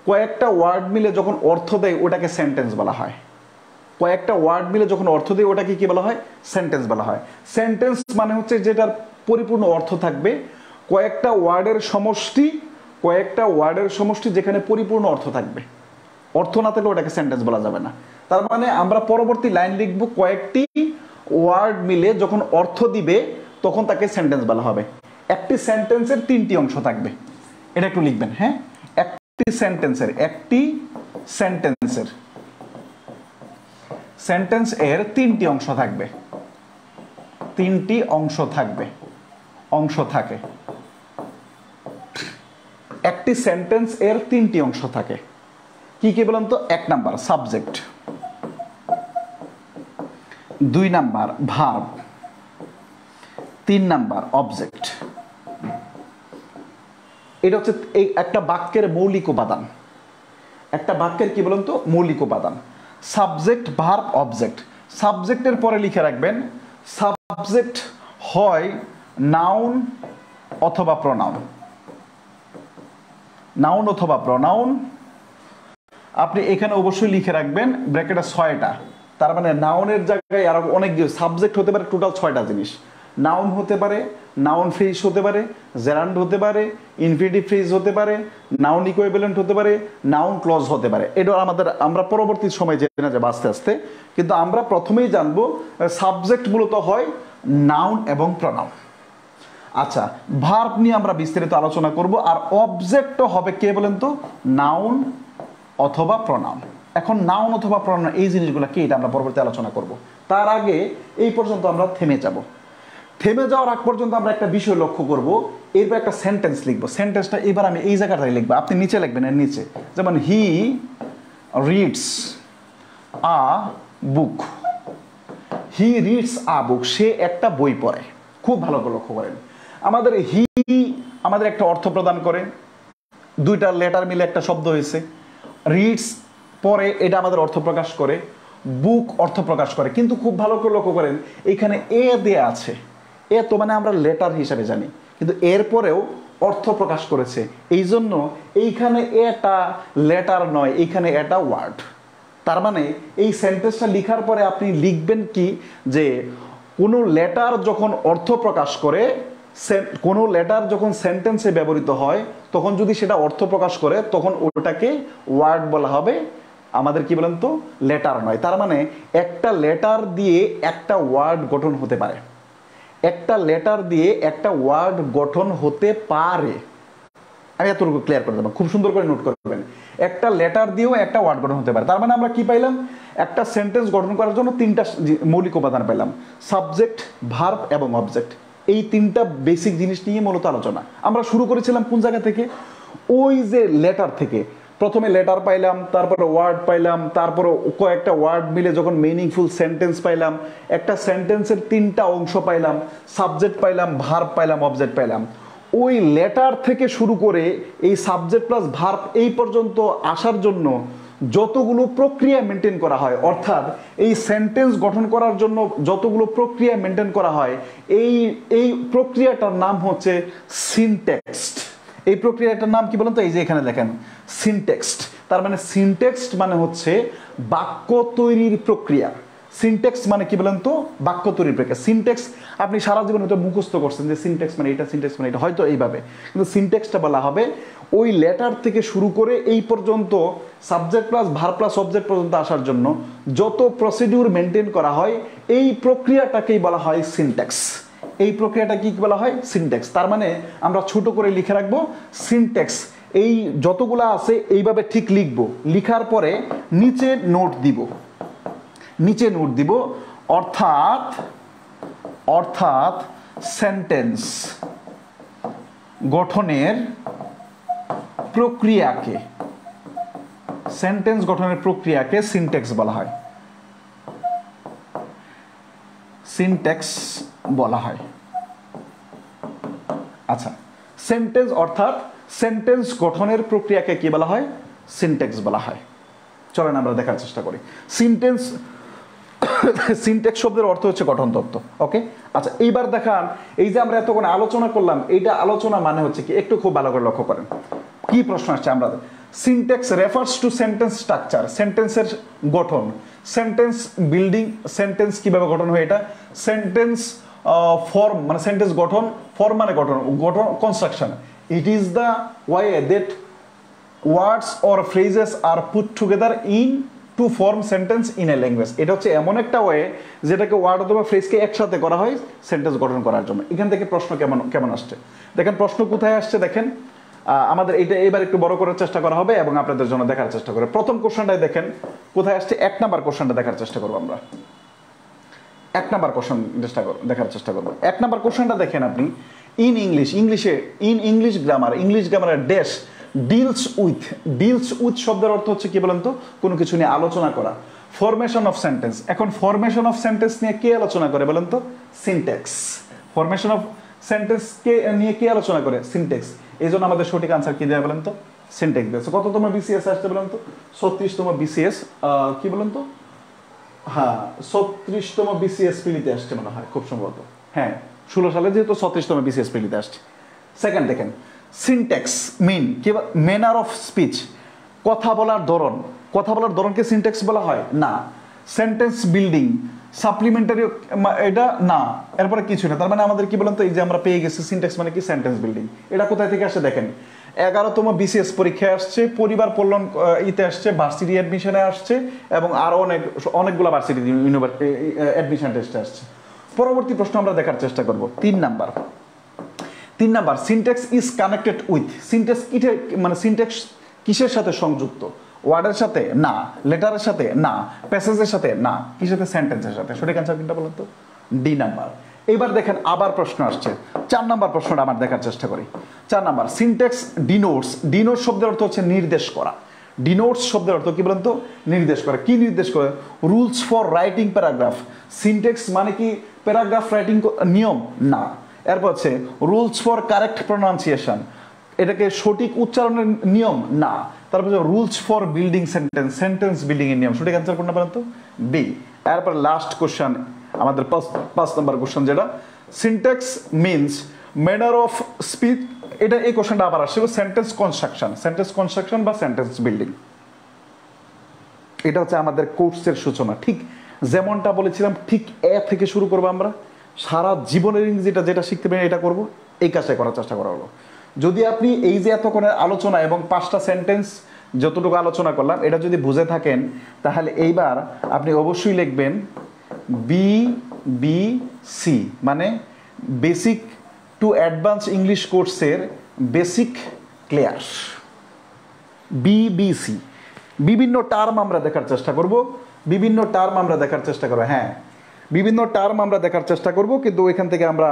কয়েকটা ওয়ার্ড মিলে যখন অর্থ দেয় ওটাকে সেন্টেন্স বলা হয়। কয়েকটা ওয়ার্ড মিলে যখন অর্থ দেয় ওটাকে কি বলা হয়? সেন্টেন্স বলা হয়। সেন্টেন্স মানে হচ্ছে যেটার পরিপূর্ণ অর্থ থাকবে। কয়েকটা ওয়ার্ডের সমষ্টি যেখানে পরিপূর্ণ অর্থ থাকবে। অর্থ না থাকলে ওটাকে সেন্টেন্স বলা যাবে না। তার মানে আমরা পরবর্তী লাইন লিখব, কয়েকটি ওয়ার্ড মিলে যখন অর্থ দিবে তখন তাকে সেন্টেন্স বলা হবে। একটি সেন্টেন্সের 3টি অংশ থাকবে, এটা একটু লিখবেন। হ্যাঁ, একটি সেন্টেন্সের 3টি অংশ থাকবে, 3টি অংশ থাকে। একটি সেন্টেন্স এর 3টি অংশ থাকে। কি কি বলেন তো? 1 number subject, 2 number verb, 3 number object. এটা হচ্ছে এই একটা বাক্যের মৌলিক উপাদান। একটা বাক্যের কি বলেন তো? মৌলিক উপাদান। Subject, verb, object. সাবজেক্টের পরে লিখে রাখবেন, সাবজেক্ট হয় নাউন অথবা প্রনাউন। আপনি এখানে অবশ্যই লিখে রাখবেন ব্র্যাকেটে 6টা। তার মানে নাউনের জায়গায় আরো অনেক সাবজেক্ট হতে পারে, টোটাল 6টা জিনিস। নাউন হতে পারে, নাউন ফ্রেজ হতে পারে, জেরান্ড হতে পারে, ইনফিনিটিভ ফ্রেজ হতে পারে, নাউন ইকুইভ্যালেন্ট হতে পারে, নাউন ক্লজ হতে পারে। এটা আমরা পরবর্তী সময় জেনে যাব আস্তে আস্তে। কিন্তু আমরা প্রথমেই জানবো সাবজেক্ট মূলত হয় নাউন এবং প্রনাউন। আচ্ছা, ভার্ব নিয়ে আমরা বিস্তারিত আলোচনা করব। আর অবজেক্টও হবে কে বলেন তো? নাউন অথবা প্রনাউন। এখন নাউন অথবা প্রনাউন এই জিনিসগুলো কি, এটা আমরা পরবর্তী আলোচনা করব। তার আগে এই পর্যন্ত আমরা থেমে যাব। থেমে যাওয়ার আগ পর্যন্ত আমরা একটা বিষয় লক্ষ্য করব, এরপর একটা সেন্টেন্স লিখবো। সেন্টেন্সটা এবার আমি এই জায়গাটায় লিখবো, আপনি নিচে লিখবেন, এর নিচে। যেমন he reads a book. He reads আ বুক, সে একটা বই পড়ে। খুব ভালো করে লক্ষ্য করেন, আমাদের হি আমাদের একটা অর্থ প্রদান করে, দুইটা লেটার মিলে একটা শব্দ হয়েছে। রিডস পরে এটা আমাদের অর্থ প্রকাশ করে, বুক অর্থ প্রকাশ করে। কিন্তু খুব ভালো করে লক্ষ্য করেন, এইখানে এ দেয়া আছে। এ তো মানে আমরা লেটার হিসাবে জানি, কিন্তু এরপরেও অর্থ প্রকাশ করেছে। এই জন্য এইখানে এটা লেটার নয়, এইখানে এটা ওয়ার্ড। তার মানে এই সেন্টেন্সটা লিখার পরে আপনি লিখবেন কি, যে কোনো লেটার যখন অর্থ প্রকাশ করে, কোনো লেটার যখন সেন্টেন্সে ব্যবহৃত হয়, তখন যদি সেটা অর্থ প্রকাশ করে, তখন ওটাকে ওয়ার্ড বলা হবে। আমাদের কি বলেন তো, লেটার নয়। তার মানে একটা লেটার দিয়ে একটা ওয়ার্ড গঠন হতে পারে, একটা লেটার দিয়ে একটা ওয়ার্ড গঠন হতে পারে। আমি এতটুকু ক্লিয়ার করে দেবো, খুব সুন্দর করে নোট করবেন। একটা লেটার দিয়েও একটা ওয়ার্ড গঠন হতে পারে। তার মানে আমরা কি পাইলাম, একটা সেন্টেন্স গঠন করার জন্য তিনটা মৌলিক উপাদান পেলাম, সাবজেক্ট, ভার্ব এবং অবজেক্ট। এই তিনটা বেসিক জিনিস নিয়ে মূলত আলোচনা। আমরা শুরু করেছিলাম কোন জায়গা থেকে, ওই যে লেটার থেকে। প্রথমে লেটার পাইলাম, তারপরে ওয়ার্ড পাইলাম, তারপরে কয়েকটা ওয়ার্ড মিলে যখন মিনিংফুল সেন্টেন্স পাইলাম, একটা সেন্টেন্সের তিনটা অংশ পাইলাম, সাবজেক্ট পাইলাম, ভার্ব পাইলাম, অবজেক্ট পাইলাম। ওই লেটার থেকে শুরু করে এই সাবজেক্ট প্লাস ভার্ব এই পর্যন্ত আসার জন্য যতগুলো প্রক্রিয়া মেনটেন করা হয়, অর্থাৎ এই সেন্টেন্স গঠন করার জন্য যতগুলো প্রক্রিয়া মেনটেন করা হয়, এই প্রক্রিয়াটার নাম হচ্ছে সিনট্যাক্স। এই প্রক্রিয়াটার নাম কি বলেন তো, এই যে এখানে দেখেন সিনট্যাক্স। তার মানে সিনট্যাক্স মানে হচ্ছে বাক্য তৈরির প্রক্রিয়া। সিনট্যাক্স মানে কি বলেন তো, বাক্য তৈরির প্রক্রিয়া। সিনট্যাক্স আপনি সারা জীবন হয়তো মুখস্থ করছেন যে সিনট্যাক্স মানে এটা, সিনট্যাক্স মানে এটা, হয়তো এইভাবে। কিন্তু সিনট্যাক্সটা বলা হবে ওই লেটার থেকে শুরু করে এই পর্যন্ত subject plus verb plus object পর্যন্ত আসার জন্য যত প্রসিডিউর মেনটেন করা হয়, এই প্রক্রিয়াটাকেই বলা হয় সিনট্যাক্স। এই প্রক্রিয়াটা কি বলা হয়, সিনট্যাক্স। তার মানে আমরা ছোট করে লিখে রাখবো সিনট্যাক্স। এই যতগুলা আছে এইভাবে ঠিক লিখবো, লিখার পরে নিচে নোট দিব, নিচে নোট দিব, অর্থাৎ সেন্টেন্স গঠনের প্রক্রিয়াকে, সেন্টেন্স গঠনের প্রক্রিয়াকে সিনট্যাক্স বলা হয়, সিনট্যাক্স বলা হয়। আচ্ছা, সেন্টেন্স অর্থাৎ সেন্টেন্স গঠনের প্রক্রিয়াকে কি বলা হয়, সিনট্যাক্স বলা হয়। চলেন আমরা দেখার চেষ্টা করি। সিনট্যাক্স শব্দের অর্থ হচ্ছে গঠন তত্ত্ব। ওকে, আচ্ছা এইবার দেখান, এই যে আমরা এতক্ষণ আলোচনা করলাম, এইটা আলোচনা মানে হচ্ছে কি, একটু খুব ভালো করে লক্ষ্য করেন কি প্রশ্ন আসছে আমাদের। Syntax refers to sentence structure, সেন্টেন্সের গঠন, সেন্টেন্স বিল্ডিং, সেন্টেন্স কিভাবে গঠন হয় এটা, সেন্টেন্স ফর্ম মানে সেন্টেন্স গঠন, ফর্ম মানে গঠন, গঠন construction. It is the way that words or phrases are put together in to form sentence in a language. এটা হচ্ছে এমন একটা ওয়ে যেটাকে ওয়ার্ড অথবা ফ্রেজকে একসাথে করা হয় সেন্টেন্স গঠন করার জন্য। এখান থেকে প্রশ্ন কেমন আসছে দেখেন, প্রশ্ন কোথায় আসছে দেখেন। আমাদের এইটা এবার একটু বড় করার চেষ্টা করা হবে এবং আপনাদের জন্য দেখার চেষ্টা করবো। প্রথম কোশ্চেনটাই দেখেন কোথায় আসছে, 1 নাম্বার কোশ্চেনটা দেখার চেষ্টা করবো আমরা। 1 নাম্বার কোশ্চেন দেখার চেষ্টা করবো। 1 নাম্বার কোশ্চেনটা দেখেন আপনি, in English grammar dash deals with শব্দের অর্থ হচ্ছে কি বলেন তো, কোনো কিছু নিয়ে আলোচনা করা। ফরমেশন অফ সেন্টেন্স, এখন ফরমেশন অফ সেন্টেন্স নিয়ে কে আলোচনা করে বলেন তো, সিনট্যাক্স। ফরমেশন অফ সেন্টেন্স কে নিয়ে কে আলোচনা করে, সিনট্যাক্স। এই জন্য আমাদের সঠিক আনসার কি দেয় বলেন তো, সিনট্যাক্স দিয়েছে। কততম বিসিএস আসছে বলেন তো, 36তম বিসিএস। কি বলেন তো, হ্যাঁ 36তম বিসিএস পিলিতে আসছে মনে হয় খুব সম্ভবত, হ্যাঁ 16 সালে যেহেতু 36তম বিসিএস পিলিতে আসছে। সেকেন্ড দেখেন, সিনট্যাক্স মিন কি, ম্যানার অফ স্পিচ, কথা বলার ধরনকে সিনট্যাক্স বলা হয় না। সেন্টেন্স বিল্ডিং, সাপ্লিমেন্টারি, এটা না, এরপরে কিছু না। তার মানে আমাদের কি বলেন তো, এই যে আমরা পেয়ে গেছি সিনট্যাক্স মানে কি, সেন্টেন্স বিল্ডিং। এটা কোথায় থেকে আসে দেখেন, 11তম বিসিএস পরীক্ষায় আসছে, পরিবার কল্যাণ ইতে আসছে, ভার্সিটি অ্যাডমিশনে আসছে এবং আরো অনেকগুলো ভার্সিটি অ্যাডমিশন টেস্টে আসছে। পরবর্তী প্রশ্ন আমরা দেখার চেষ্টা করব। 3 number, syntax is connected with, syntax মানে সিনট্যাক্স কিসের সাথে সংযুক্ত, ওয়ার্ডের সাথে না, লেটারের সাথে না, প্যাসেজের সাথে না, কি সাথে? সেন্টেন্সের সাথে। সঠিক অ্যান্সার কোনটা বলেন তো? D number. এবার দেখেন আবার প্রশ্ন আসছে, 4 নাম্বার প্রশ্নটা আমার দেখার চেষ্টা করি। 4 নাম্বার, সিনট্যাক্স ডিনোটস। ডিনোটস শব্দের অর্থ হচ্ছে নির্দেশ করা। ডিনোটস শব্দের অর্থ কি বলেন তো? নির্দেশ করে। কি নির্দেশ করে? Rules for writing paragraph. Syntax মানে কি প্যারাগ্রাফ রাইটিং নিয়ম? না। এরপর হচ্ছে রুলস ফর কারেক্ট প্রনাউন্সিয়েশন, এটাকে সঠিক উচ্চারণের নিয়ম? না। তারপর rules for building sentence, sentence building এর নিয়ম। সঠিক অ্যান্সার কোনটা বলেন তো? বি। এরপর লাস্ট কোশ্চেন, আমাদের 5 নাম্বার কোশ্চেন, যেটা syntax means manner of speech. এটা এই কোশ্চেনটা আবার আসছে, সেন্টেন্স কনস্ট্রাকশন, সেন্টেন্স কনস্ট্রাকশন বা সেন্টেন্স বিল্ডিং। এটা হচ্ছে আমাদের কোর্সের সূচনা। ঠিক যেমনটা বলেছিলাম, ঠিক এ থেকে শুরু করবো আমরা। সারা জীবনের ইংরেজিটা যেটা শিখতে পারি এটা করব, এই কাজটা করার চেষ্টা করা হলো। যদি আপনি এই যে এতক্ষণের আলোচনা এবং 5টা সেন্টেন্স যতটুকু আলোচনা করলাম এটা যদি বুঝে থাকেন, তাহলে এইবার আপনি অবশ্যই লিখবেন BBC, মানে বেসিক টু অ্যাডভান্স ইংলিশ কোর্সের বেসিক ক্লিয়ার। BBC। বিভিন্ন টার্ম আমরা দেখার চেষ্টা করব, বিভিন্ন টার্ম আমরা দেখার চেষ্টা করব। হ্যাঁ, বিভিন্ন টার্ম আমরা দেখার চেষ্টা করব, কিন্তু ওইখান থেকে আমরা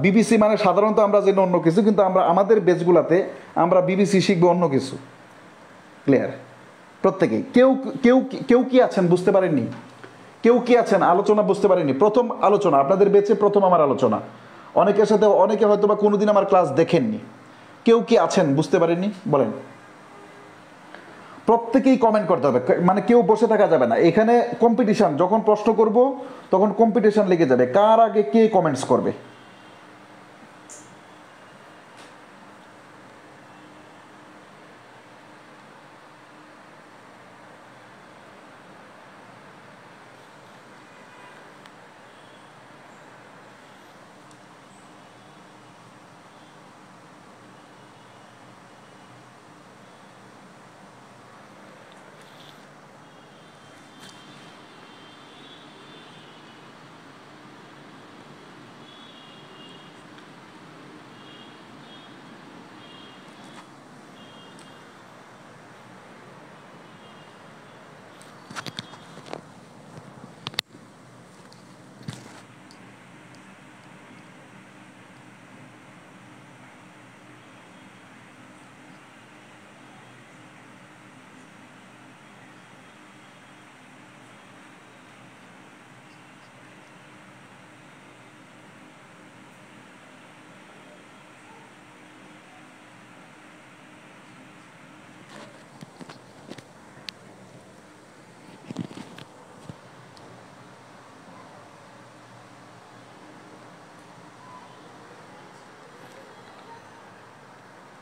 BBC মানে সাধারণত আমরা জানি অন্য কিছু, কিন্তু আমরা আমাদের বেসগুলাতে আমরা BBC শিখবো অন্য কিছু। ক্লিয়ার প্রত্যেকেই? কেউ কেউ কেউ কি আছেন বুঝতে পারেননি? কেউ কি আছেন আলোচনা বুঝতে পারেননি? প্রথম আলোচনা আপনাদের বেঁচে, প্রথম আমার আলোচনা। অনেকের সাথে অনেকে হয়তো বা কোনোদিন আমার ক্লাস দেখেননি। কেউ কি আছেন বুঝতে পারেননি? বলেন। প্রত্যেকেই কমেন্ট করতে হবে, মানে কেউ বসে থাকা যাবে না। এখানে কম্পিটিশন, যখন প্রশ্ন করব তখন কম্পিটিশন লেগে যাবে, কার আগে কে কমেন্টস করবে।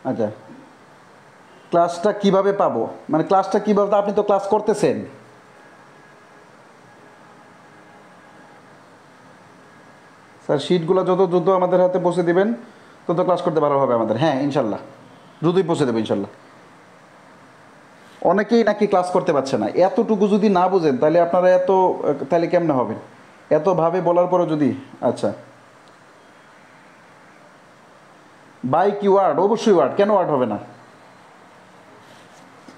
আচ্ছা, ক্লাসটা কিভাবে পাবো? মানে ক্লাসটা কিভাবে? আপনি তো ক্লাস করতেছেন। স্যার শিটগুলো যত দ্রুত আমাদের হাতে পৌঁছে দিবেন তত ক্লাস করতে ভালো হবে আমাদের। হ্যাঁ ইনশাল্লাহ, দ্রুতই পৌঁছে দেবো ইনশাল্লাহ। অনেকেই নাকি ক্লাস করতে পারছে না। এতটুকু যদি না বুঝেন তাহলে আপনারা তাহলে কেমনে হবেন? এতভাবে বলার পরও যদি। আচ্ছা, বাই কি ওয়ার্ড? অবশ্যই ওয়ার্ড, কেন ওয়ার্ড হবে না?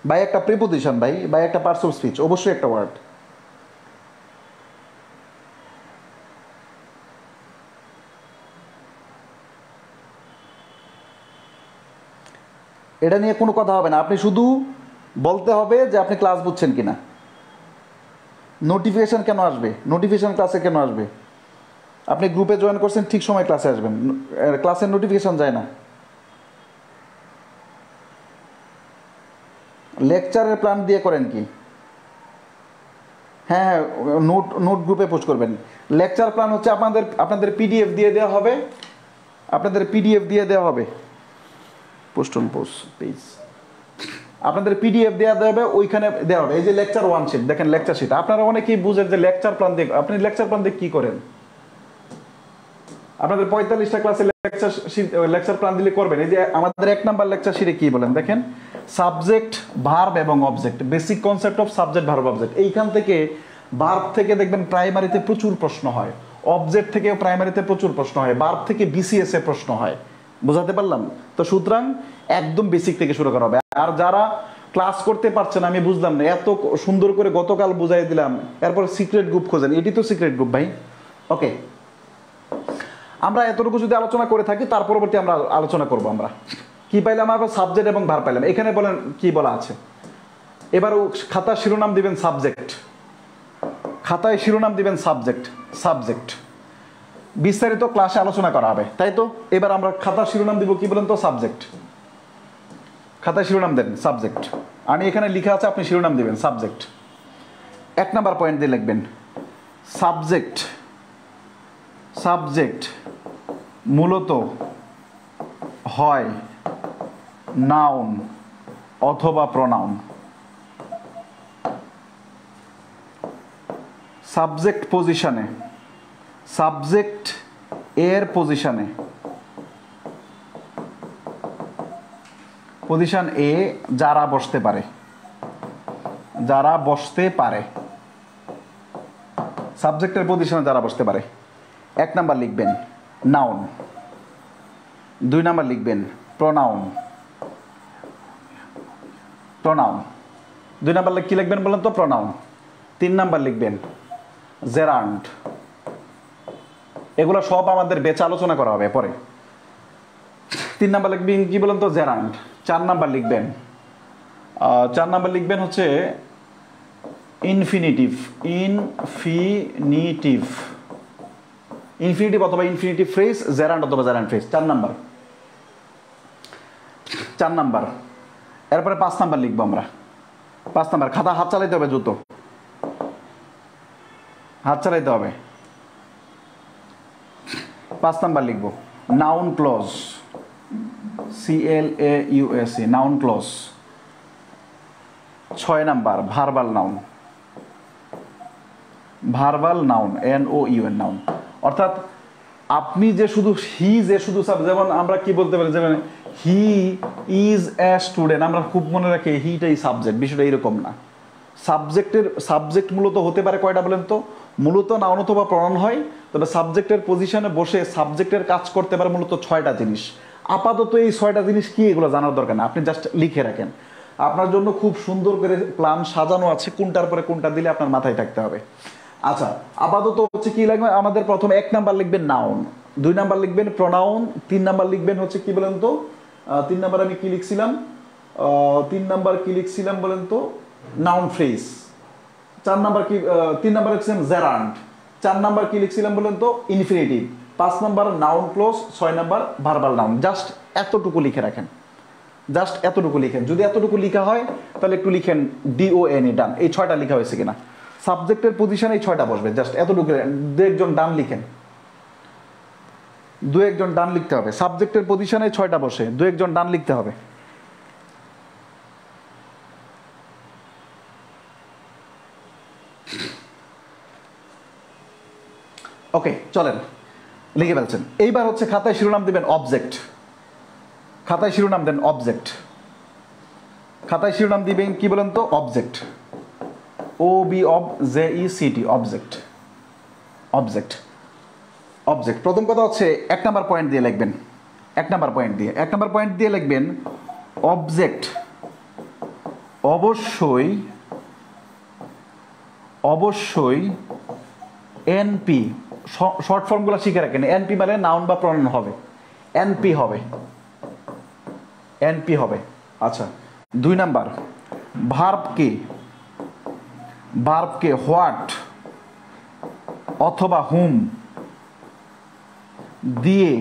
বাই একটা প্রিপোজিশন, বাই একটা পার্টস অফ স্পিচ, অবশ্যই একটা ওয়ার্ড। এটা নিয়ে কোনো কথা হবে না, আপনি শুধু বলতে হবে যে আপনি ক্লাস বুঝছেন কিনা। নোটিফিকেশান কেন আসবে? নোটিফিকেশান ক্লাসে কেন আসবে? আপনি গ্রুপে জয়েন করছেন, ঠিক সময় ক্লাসে আসবেন, ক্লাসের নোটিফিকেশান যায় না। লেকচারের প্ল্যান দিয়ে করেন কি? হ্যাঁ হ্যাঁ, নোট গ্রুপে পোস্ট করবেন। লেকচার প্ল্যান হচ্ছে আপনাদের পিডিএফ দিয়ে দেওয়া হবে, আপনাদের পিডিএফ দিয়ে দেওয়া হবে। পোস্ট অন পোস্ট পেজ, আপনাদের পিডিএফ দেওয়া হবে, ওইখানে দেওয়া হবে। এই যে লেকচার 1 শিট দেখেন, লেকচার শিট। আপনারা অনেকেই বুঝেন যে লেকচার প্ল্যান দিয়ে, আপনি লেকচার প্ল্যান দিয়ে কী করেন? আপনাদের 45টা ক্লাসে লেকচার প্ল্যান দিলে করবেন। এই যে আমাদের 1 নাম্বার লেকচার শিটে কী বলেন দেখেন, সাবজেক্ট, ভার্ব এবং object, basic concept of subject, verb, object. এইখান থেকে ভার্ব থেকে দেখবেন প্রাইমারিতে প্রচুর প্রশ্ন হয়, অবজেক্ট থেকেও প্রাইমারিতে প্রচুর প্রশ্ন হয়, ভার্ব থেকে BCS এ প্রশ্ন হয়। বোঝাতে পারলাম তো? সুতরাং একদম বেসিক থেকে শুরু করা হবে। আর যারা ক্লাস করতে পারছেন, আমি বুঝলাম না, এত সুন্দর করে গতকাল বুঝাই দিলাম, এরপর সিক্রেট গ্রুপ খোঁজেন, এটি তো সিক্রেট গ্রুপ ভাই। ওকে, আমরা এতটুকু যদি আলোচনা করে থাকি, তার পরবর্তী আমরা আলোচনা করব। আমরা কি পাইলাম? আমরা সাবজেক্ট এবং ভার পাইলাম। এখানে বলেন কি বলা আছে। এবার খাতার শিরোনাম দিবেন সাবজেক্ট, খাতায় শিরোনাম দিবেন সাবজেক্ট। সাবজেক্ট বিস্তারিত ক্লাসে আলোচনা করা হবে, তাই তো? এবার আমরা খাতার শিরোনাম দিব কি বলেন তো? সাবজেক্ট। খাতায় শিরোনাম দেন সাবজেক্ট। আমি এখানে লিখা আছে, আপনি শিরোনাম দিবেন সাবজেক্ট। 1 নাম্বার পয়েন্ট দিয়ে লিখবেন সাবজেক্ট। সাবজেক্ট মূলত হয় নাউন অথবা প্রনাউন। সাবজেক্ট পজিশনে, সাবজেক্ট এর পজিশনে, পজিশন এ যারা বসতে পারে, যারা বসতে পারে, সাবজেক্টের পজিশনে যারা বসতে পারে। 1 নাম্বার লিখবেন নাউন, 2 নাম্বার লিখবেন প্রনাউন। প্রনাউন 2 নাম্বার কি লিখবেন বলেন তো? প্রনাউন। 3 নাম্বার লিখবেন জেরান্ড। এগুলো সব আমাদের বেচে আলোচনা করা হবে পরে। 3 নাম্বার লিখবেন কি বলেন তো? জেরান্ড। 4 নাম্বার লিখবেন 4 নাম্বার লিখবেন হচ্ছে ইনফিনিটিভ। ইনফিনিটিভ, ইনফিনিটিভ অথবা ইনফিনিটিভ ফ্রেজ, জেরান্ড অথবা জেরান্ড ফ্রেজ। 4 number, 4 number. এরপরে 5 নাম্বার লিখবো আমরা। 5 নাম্বার, খাতা হাত চালাইতে হবে, জুতো হাত চালাইতে হবে। 5 নাম্বার লিখবো noun clause. CLAUS, noun clause. 6 number verbal noun. Verbal noun, NOUN noun. অর্থাৎ আপনি যে শুধু হি, যে শুধু যেমন আমরা কি বলতে পারি, যেমন হি ইজ এ স্টুডেন্ট, আমরা খুব মনে রাখি হিটাই সাবজেক্ট, বিষয়টা এরকম না। সাবজেক্ট মূলত হতে পারে কয়টা বলেন তো? মূলত নাউন অথবা প্রনাউন হয়, তবে সাবজেক্টের পজিশনে বসে সাবজেক্টের কাজ করতে পারে মূলত 6টা জিনিস। আপাতত এই 6টা জিনিস কি, এগুলো জানার দরকার না, আপনি জাস্ট লিখে রাখেন। আপনার জন্য খুব সুন্দর করে প্ল্যান সাজানো আছে, কোনটার পরে কোনটা দিলে আপনার মাথায় থাকতে হবে। আচ্ছা, আপাতত হচ্ছে কি লাগবে আমাদের? প্রথমে 1 নাম্বার লিখবেন নাউন, 2 নাম্বার লিখবেন প্রনাউন, 3 নাম্বার লিখবেন হচ্ছে কি বলেন তো? 3 নাম্বার আমি কি লিখছিলাম? 3 নাম্বার কি লিখছিলাম বলেন তো? Noun phrase. 4 নাম্বার কি? 3 নাম্বার লিখছিলাম জেরান্ড। 4 নাম্বার কি লিখছিলাম বলেন তো? Infinitive. 5 number noun clause. 6 number verbal noun. Just এতটুকু লিখে রাখেন, জাস্ট এতটুকু লিখেন। যদি এতটুকু লেখা হয় তাহলে একটু লিখেন DONE, ডান। এই 6টা লেখা হয়েছে কিনা? সাবজেক্টের পজিশনে এই 6টা বসবে, জাস্ট এতটুকু। 2-1 ডান লিখেন, 2-1 ডান লিখতে হবে। সাবজেক্টের পজিশনে 6টা বসে, 2-1 ডান লিখতে হবে। ওকে, চলেন, লিখে ফেলছেন। এইবার হচ্ছে খাতায় শিরোনাম দিবেন অবজেক্ট। খাতায় শিরোনাম দেন অবজেক্ট। খাতায় শিরোনাম দিবেন কি বলেন তো? Object. OBJECT, object. Object, object. প্রথম কথা হচ্ছে 1 নাম্বার পয়েন্ট দিয়ে লিখবেন। 1 নাম্বার পয়েন্ট দিয়ে, 1 নাম্বার পয়েন্ট দিয়ে লিখবেন অবজেক্ট অবশ্যই, অবশ্যই NP। শর্ট ফর্মগুলো শিখে রাখেন। NP মানে নাউন বা প্রনাউন হবে, NP হবে, NP হবে। আচ্ছা, 2 নাম্বার ভার্বকে, ভার্বকে হোয়াট অথবা হুম দিয়ে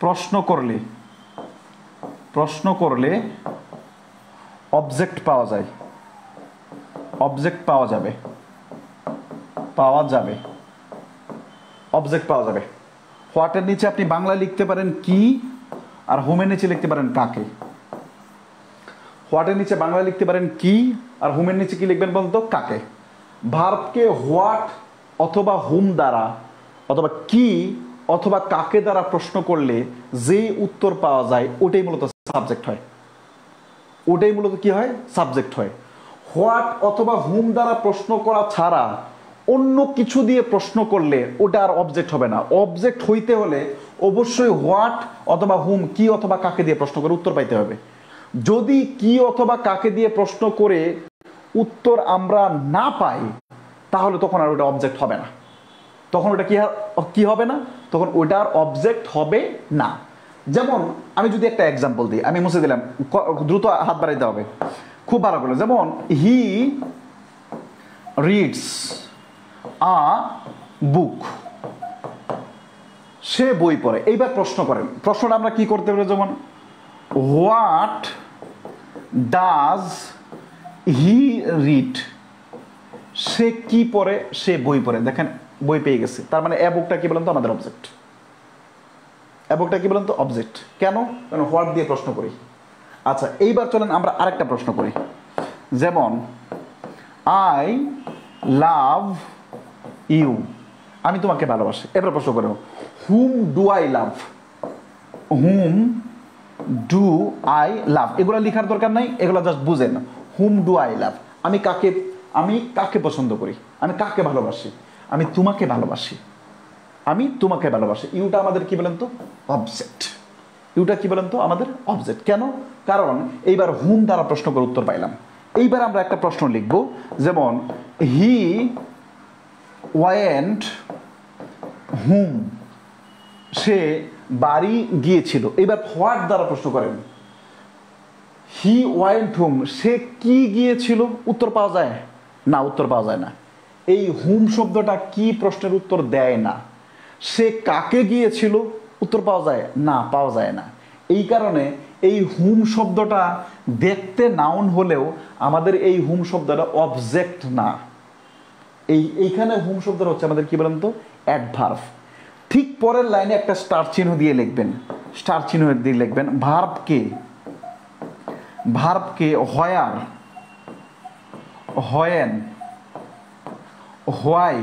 প্রশ্ন করলে, প্রশ্ন করলে অবজেক্ট পাওয়া যায়, অবজেক্ট পাওয়া যাবে, পাওয়া যাবে, অবজেক্ট পাওয়া যাবে। হোয়াটের নিচে আপনি বাংলায় লিখতে পারেন কি, আর হোমের নিচে লিখতে পারেন কাকে। হোয়াটের নিচে বাংলায় লিখতে পারেন কি, আর হোমের নিচে কি লিখবেন বলতো? কাকে। ভার্বকে হোয়াট অথবা হুম দ্বারা অথবা কি অথবা কাকে দ্বারা প্রশ্ন করলে যে উত্তর পাওয়া যায় ওটাই মূলত সাবজেক্ট হয়, ওটাই মূলত কি হয়? সাবজেক্ট হয়। হোয়াট অথবা হুম দ্বারা প্রশ্ন করা ছাড়া অন্য কিছু দিয়ে প্রশ্ন করলে ওটা আর অবজেক্ট হবে না। অবজেক্ট হইতে হলে অবশ্যই হোয়াট অথবা হুম, কি অথবা কাকে দিয়ে প্রশ্ন করে উত্তর পাইতে হবে। যদি কি অথবা কাকে দিয়ে প্রশ্ন করে উত্তর আমরা না পাই, তাহলে তখন আর ওটা অবজেক্ট হবে না। তখন ওটা কি হবে না? তখন ওটার অবজেক্ট হবে না। যেমন আমি যদি একটা এক্সাম্পল দিই, আমি মুছে দিলাম, দ্রুত হাত বাড়াইতে হবে, খুব ভালো করে। যেমন হি রিডস আ বুক, সে বই পড়ে। এইবার প্রশ্ন করেন, প্রশ্নটা আমরা কি করতে পারি? যেমন হোয়াট ডাজ হি রিড, সে কি পড়ে? সে বই পড়ে। দেখেন বই পেয়ে গেছে, তার মানে এ বুকটা কি বলেন তো আমাদের অবজেক্ট। এ বুকটা কি বলেন তো অবজেক্ট। কেন? কারণ হোয়াট দিয়ে প্রশ্ন করি। আচ্ছা, এইবার চলেন আমরা আরেকটা প্রশ্ন করি। যেমন আই লাভ ইউ, আমি তোমাকে ভালোবাসি। এবার প্রশ্ন করো whom do I love, whom do I love. এগুলো লেখার দরকার নাই, এগুলো জাস্ট বুঝেন। হুম ডু আই লাভ, আমি কাকে পছন্দ করি, আমি কাকে ভালোবাসি, আমি তোমাকে ভালোবাসি, আমি তোমাকে ভালোবাসি। ইউটা আমাদের কি বলেন তো অবজেক্ট। ইউটা কি বলেন তো আমাদের অবজেক্ট। কেন? কারণ এইবার হুম দ্বারা প্রশ্ন করে উত্তর পাইলাম। এইবার আমরা একটা প্রশ্ন লিখব, যেমন হি ওয়েন্ট হুম, সে বাড়ি গিয়েছিল। এবার হোয়াট দ্বারা প্রশ্ন করেন, হি ওয়েন্ট হুম, সে কি গিয়েছিল? উত্তর পাওয়া যায় না, উত্তর পাওয়া যায় না। এই হুম শব্দটা কি প্রশ্নের উত্তর দেয় না। সে কাকে গিয়েছিল? উত্তর পাওয়া যায় না, পাওয়া যায় না। এই কারণে এই হুম শব্দটা দেখতে নাউন হলেও আমাদের এই হুম শব্দটা অবজেক্ট না। এইখানে হুম শব্দটা হচ্ছে আমাদের কি বলেন তো অ্যাডভার্ব। ঠিক পরের লাইনে একটা স্টার চিহ্ন দিয়ে লিখবেন, স্টার চিহ্ন দিয়ে লিখবেন ভার্বকে হোয়ার, হোয়েন, হোয়াই,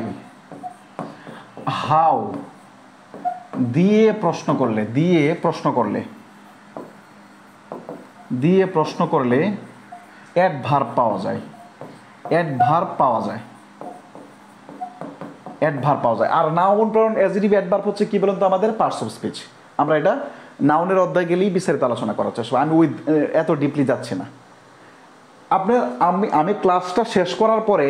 হাউ দিয়ে প্রশ্ন করলে অ্যাডভার্ব পাওয়া যায়। অ্যাডভার্ব পাওয়া যায়। আর নাউন প্রনাউন অ্যাডজেক্টিভ অ্যাডভার্ব হচ্ছে কি বলেন তো আমাদের পার্টস অফ স্পিচ। আমরা এটা নাউনের অধ্যায় গেলেই বিস্তারিত আলোচনা করার চেষ্টা, আমি এত ডিপলি যাচ্ছি না। আমি ক্লাসটা শেষ করার পরে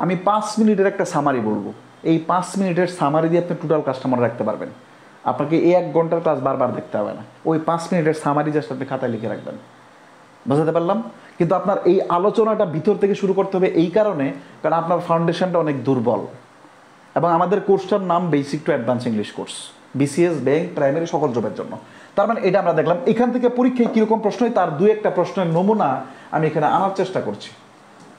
আমি 5 মিনিটের একটা সামারি বলবো। এই 5 মিনিটের সামারি দিয়ে আপনি টোটাল ক্লাসটা মনে রাখতে পারবেন। আপনাকে এই 1 ঘন্টার ক্লাস বারবার দেখতে হবে না, ওই 5 মিনিটের সামারি জাস্ট আপনি খাতায় লিখে রাখবেন। বুঝতে পারলাম? কিন্তু আপনার এই আলোচনাটা ভিতর থেকে শুরু করতে হবে, এই কারণে কারণ আপনার ফাউন্ডেশনটা অনেক দুর্বল। এবং আমাদের কোর্সটার নাম basic to advance English course, BCS, bank, primary সকল জবের জন্য। তার মানে এটা আমরা দেখলাম। এখান থেকে পরীক্ষায় কীরকম প্রশ্ন হয় তার 2-1টা প্রশ্নের নমুনা আমি এখানে আনার চেষ্টা করছি।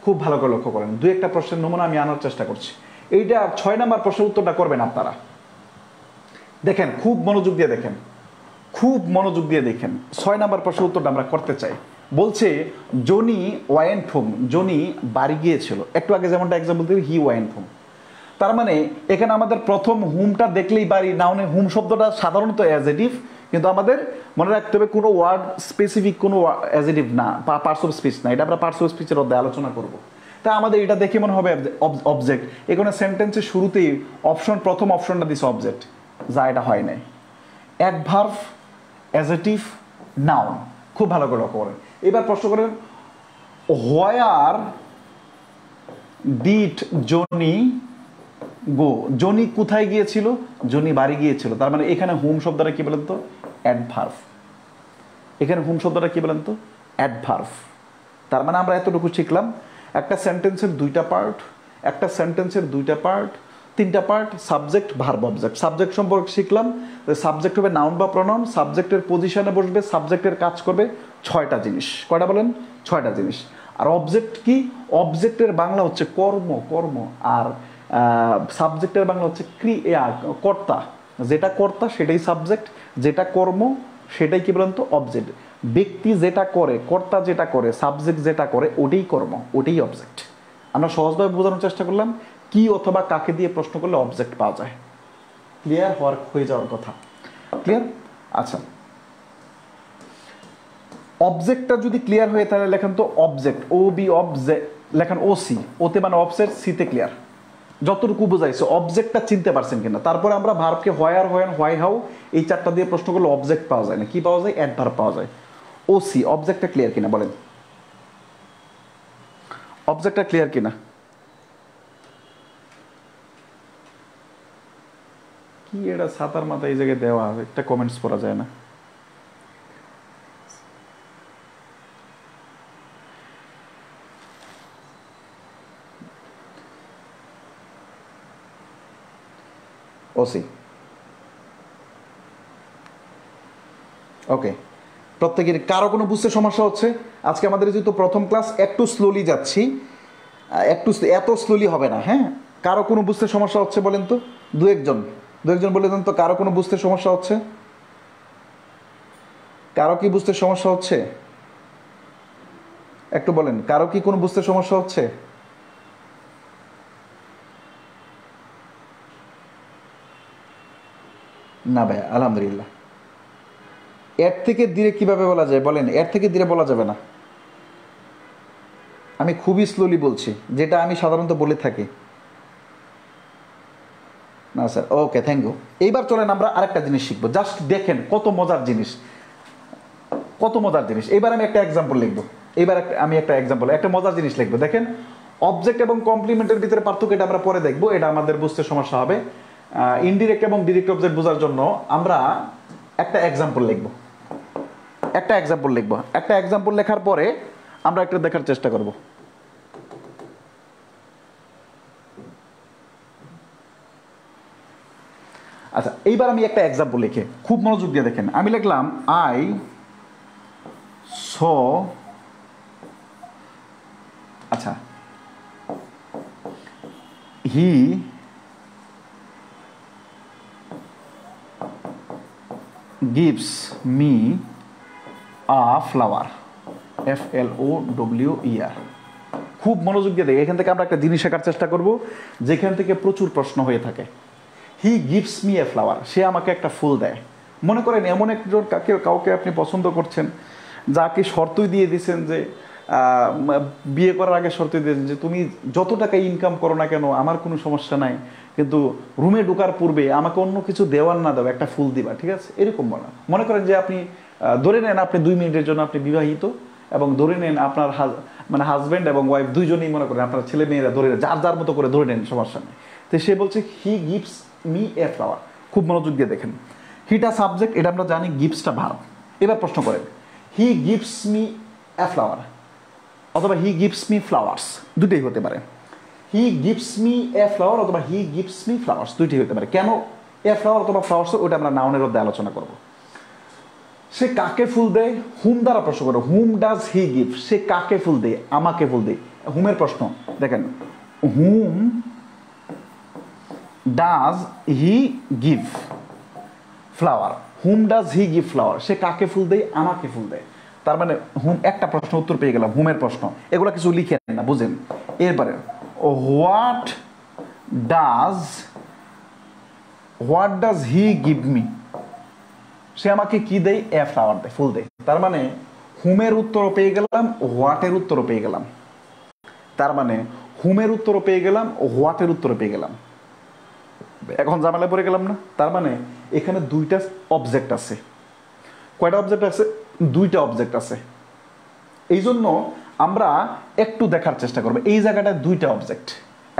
খুব ভালো করে লক্ষ্য করেন, 2-1টা প্রশ্নের নমুনা আমি আনার চেষ্টা করছি। এইটা 6 নম্বর প্রশ্নের উত্তরটা করবেন আপনারা। দেখেন খুব মনোযোগ দিয়ে দেখেন, 6 নম্বর প্রশ্নের উত্তরটা আমরা করতে চাই। বলছে জনি ওয়েন্ট হোম, জনি বাড়ি গিয়েছিল। একটু আগে যেমনটা এক্সাম্পল দিই হি ওয়েন্ট হোম। তার মানে এখানে আমাদের প্রথম হুমটা দেখলেই বাড়ি, নাউনে হুম শব্দটা সাধারণত অ্যাডজেক্টিভ, কিন্তু আমাদের মনে রাখতে হবে কোনো ওয়ার্ড স্পেসিফিক কোনো অ্যাডজেক্টিভ না, পার্টস অফ স্পিচ না। এটা আমরা পার্টস অফ স্পিচের অধ্যায়ে আলোচনা করব। তা আমাদের এটা দেখে মনে হবে অবজেক্ট। এখানে সেন্টেন্সের শুরুতেই প্রথম অপশনটা দিছে অবজেক্ট, যা এটা হয় নাই। Adverb, adjective, noun. খুব ভালো করে লক্ষ্য করেন। এবার প্রশ্ন করেন where did Johnny go, Johnny কোথায় গিয়েছিল? জনি বাড়ি গিয়েছিল। তার মানে এখানে হুম শব্দটা কি বলেন তো অ্যাডভার্ব। এখানে হুম শব্দটা কি বলেন তো অ্যাডভার্ব। তার মানে আমরা এতটুকু শিখলাম, একটা সেন্টেন্সের 2টা পার্ট, তিনটা part, subject, verb, object. Subject সম্পর্কে শিখলাম, সাবজেক্ট হবে নাউন বা প্রনাউন, সাবজেক্টের পজিশনে বসবে, সাবজেক্টের কাজ করবে 6টা জিনিস। কয়টা বলেন? 6টা জিনিস। আর অবজেক্ট কি? অবজেক্টের বাংলা হচ্ছে কর্ম, আর সাবজেক্টের বাংলা হচ্ছে কর্তা। যেটা কর্তা সেটাই সাবজেক্ট, যেটা কর্ম সেটাই কি বলেন তো অবজেক্ট। ব্যক্তি যেটা করে, কর্তা যেটা করে, সাবজেক্ট যেটা করে, ওটাই কর্ম, ওটাই অবজেক্ট। আমরা সহজভাবে বোঝানোর চেষ্টা করলাম কি অথবা কাকে দিয়ে প্রশ্ন করলে অবজেক্ট পাওয়া যায়। ক্লিয়ার হয়ে যাওয়ার কথা। ক্লিয়ার? আচ্ছা, অবজেক্টটা যদি ক্লিয়ার হয়ে তাহলে লেখেন তো অবজেক্ট, লেখেন ওসি, ওতে মানে অবজেক্ট, সিতে ক্লিয়ার। যতটুকু বোঝাইছে অবজেক্টটা চিনতে পারছেন কিনা। তারপরে আমরা ভার্বকে হোয়ার, হোয়েন, হোয়াই, হাউ এই 4টা দিয়ে প্রশ্ন করলে অবজেক্ট পাওয়া যায় না। কি পাওয়া যায়? অ্যাডভার্ব পাওয়া যায়। ওসি অবজেক্টটা ক্লিয়ার কিনা বলেন, অবজেক্টটা ক্লিয়ার কিনা? কি এটা ছাতার মাথা এই জায়গায় দেওয়া, একটা কমেন্টস পড়া যায় না। ওসি ওকে, প্রত্যেকের কারো কোনো বুঝতে সমস্যা হচ্ছে? আজকে আমাদের যেহেতু প্রথম ক্লাস, একটু স্লোলি যাচ্ছি, একটু এত স্লোলি হবে না, হ্যাঁ? কারো কোনো বুঝতে সমস্যা হচ্ছে বলেন তো? দু একজন বলে দেন তো, কারো কোনো বুঝতে সমস্যা হচ্ছে? কারো কি বুঝতে সমস্যা হচ্ছে একটু বলেন, কারো কি কোনো বুঝতে সমস্যা হচ্ছে? না ভাই, আলহামদুলিল্লাহ। এর থেকে ধীরে কিভাবে বলা যায় বলেন? এর থেকে ধীরে বলা যাবে না। আমি খুবই স্লোলি বলছি, যেটা আমি সাধারণত বলে থাকি। না স্যার, ওকে, থ্যাংক ইউ। এইবার চলেন আমরা আরেকটা জিনিস শিখবো, জাস্ট দেখেন কত মজার জিনিস, কত মজার জিনিস। এবার আমি একটা এক্সাম্পল লিখবো, আমি একটা এক্সাম্পল, একটা মজার জিনিস লিখবো। দেখেন, অবজেক্ট এবং কমপ্লিমেন্টের ভিতরে পার্থক্য, এটা আমরা পরে দেখবো, এটা আমাদের বুঝতে সমস্যা হবে। ইনডিরেক্ট এবং ডিরেক্ট অবজেক্ট বোঝার জন্য আমরা একটা এক্সাম্পল লিখবো, একটা এক্সাম্পল লেখার পরে আমরা একটা দেখার চেষ্টা করব। আচ্ছা, এইবার আমি একটা এক্সাম্পল লিখে খুব মনোযোগ দিয়ে দেখেন, আমি লিখলাম আই স, আচ্ছা, হি gives me a flower, FLOWER। খুব মনোযোগ দিয়ে দেখে, এখান থেকে আমরা একটা জিনিস শেখার চেষ্টা করব, যেখান থেকে প্রচুর প্রশ্ন হয়ে থাকে। He gives me a flower, সে আমাকে একটা ফুল দেয়। মনে করেন এমন একজন কাউকে আপনি পছন্দ করছেন, যাকে শর্তই দিয়ে দিয়েছেন যে বিয়ে করার আগে শর্তই দিয়েছেন যে তুমি যত টাকা ইনকাম করো না কেন আমার কোনো সমস্যা নাই, কিন্তু রুমে ঢোকার পূর্বে আমাকে অন্য কিছু দেওয়ার না দেওয়া একটা ফুল দিবা, ঠিক আছে? এরকম বলা। মনে করেন যে আপনি ধরে নেন আপনি 2 মিনিটের জন্য আপনি বিবাহিত, এবং ধরে নেন আপনার হাজব্যান্ড এবং ওয়াইফ দুইজনেই, মনে করেন আপনার ছেলে মেয়েরা ধরে নেন, যার যার মতো করে ধরে নেন, সমস্যা নেই। তো সে বলছে হি গিভস মি এ ফ্লাওয়ার। খুব মনোযোগ দিয়ে দেখেন, হিটা সাবজেক্ট, এটা আমরা জানি, গিভসটা ভার্ব। এবার প্রশ্ন করেন, হি গিভস মি এ ফ্লাওয়ার অথবা হি গিভস মি ফ্লাওয়ার্স, দুটোই হতে পারে। হি গিভস মি এ ফ্লাওয়ার অথবা হি গিভস মি ফ্লাওয়ার্স, দুইটাই হতে পারে। কেন এ ফ্লাওয়ার অথবা ফ্লাওয়ার্স, ওটা আমরা নাউনের মধ্যে আলোচনা করব। সে কাকে ফুল দেয়? হুম দ্বারা প্রশ্ন করো, হুম ডাজ হি গিভ, সে কাকে ফুল দেয়? আমাকে ফুল দেয়। হুমের প্রশ্ন দেখেন, whom does he give flower, whom does he give flower, সে কাকে ফুল দেয়? আমাকে ফুল দেয়। তার মানে হুম, একটা প্রশ্ন উত্তর পেয়ে গেলাম, হুমের প্রশ্ন। এগুলো কিছু লিখে না, বুঝেন? এরপরে what does he give me, সে আমাকে কি দেয়? এ ফ্লাওয়ার দেয়, ফুল দেয়। তার মানে হুমের উত্তরও পেয়ে গেলাম, হোয়াটের উত্তরও পেয়ে গেলাম। তার মানে হুমের উত্তরও পেয়ে গেলাম, হোয়াটের উত্তরও পেয়ে গেলাম। এখন ঝামেলায় পড়ে গেলাম না? তার মানে এখানে দুইটা অবজেক্ট আছে। কয়টা অবজেক্ট আছে? দুইটা অবজেক্ট আছে। এই জন্য আমরা একটু দেখার চেষ্টা করবো, এই জায়গাটায় দুইটা অবজেক্ট,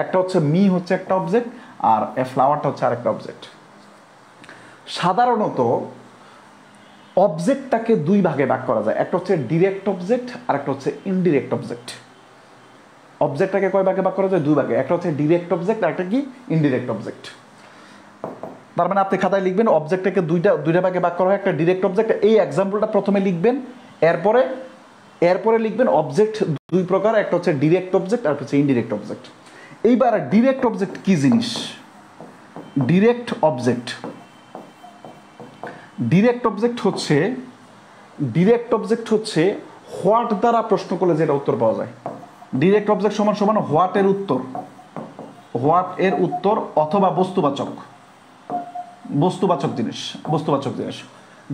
একটা হচ্ছে মি হচ্ছে একটা অবজেক্ট, আর এ ফ্লাওয়ারটা হচ্ছে আরেকটা অবজেক্ট। সাধারণত অবজেক্টটাকে দুই ভাগে ভাগ করা যায়, একটা হচ্ছে ডিরেক্ট অবজেক্ট আর একটা হচ্ছে ইনডিরেক্ট অবজেক্ট। অবজেক্টটাকে কয় ভাগে ভাগ করা যায়? দুই ভাগে, একটা হচ্ছে ডিরেক্ট অবজেক্ট আর একটা কি? Indirect object. তার মানে আপনি খাতায় লিখবেন অবজেক্টটাকে দুইটা ভাগে ভাগ করা হয়, একটা ডিরেক্ট অবজেক্ট, এই এক্সাম্পলটা প্রথমে লিখবেন, এরপরে লিখবেন অবজেক্ট দুই প্রকার, একটা হচ্ছে ডিরেক্ট অবজেক্ট আর একটা হচ্ছে ইনডিরেক্ট অবজেক্ট। এইবার ডিরেক্ট অবজেক্ট কি জিনিস? ডিরেক্ট অবজেক্ট হচ্ছে হোয়াট দ্বারা প্রশ্ন করলে যেটা উত্তর পাওয়া যায়। ডিরেক্ট অবজেক্ট সমান সমান হোয়াট এর উত্তর অথবা বস্তুবাচক জিনিস।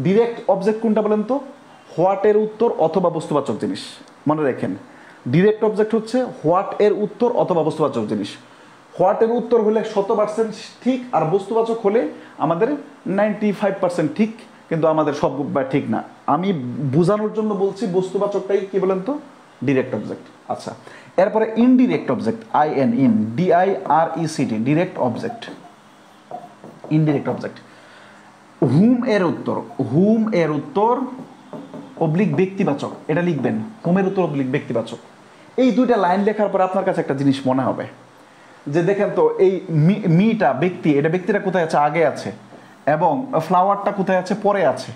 ডিরেক্ট অবজেক্ট কোনটা বলেন তো? হোয়াট এর উত্তর অথবা বস্তুবাচক জিনিস। মনে রাখেন, ডিরেক্ট অবজেক্ট হচ্ছে হোয়াট এর উত্তর অথবা বস্তুবাচক জিনিস। হোয়াট এর উত্তর হলে 100% ঠিক, আর বস্তুবাচক হলে আমাদের 95% ঠিক, কিন্তু আমাদের সব ঠিক না। আমি বোঝানোর জন্য বলছি বস্তুবাচকটাই কি বলেন তো, ডিরেক্ট অবজেক্ট। আচ্ছা, এরপরে indirect object, INDIRECT, direct object, indirect object. Whom এর উত্তর অবলিক ব্যক্তিবাচক, এটা লিখবেন, হুমের উত্তর অবলিক ব্যক্তিবাচক। এই দুইটা লাইন লেখার পর আপনার কাছে একটা জিনিস মনে হবে যে দেখেন তো এই মিটা ব্যক্তি, এটা ব্যক্তিটা কোথায় আছে, আগে আছে, এবং ফ্লাওয়ারটা কোথায় আছে, পরে আছে।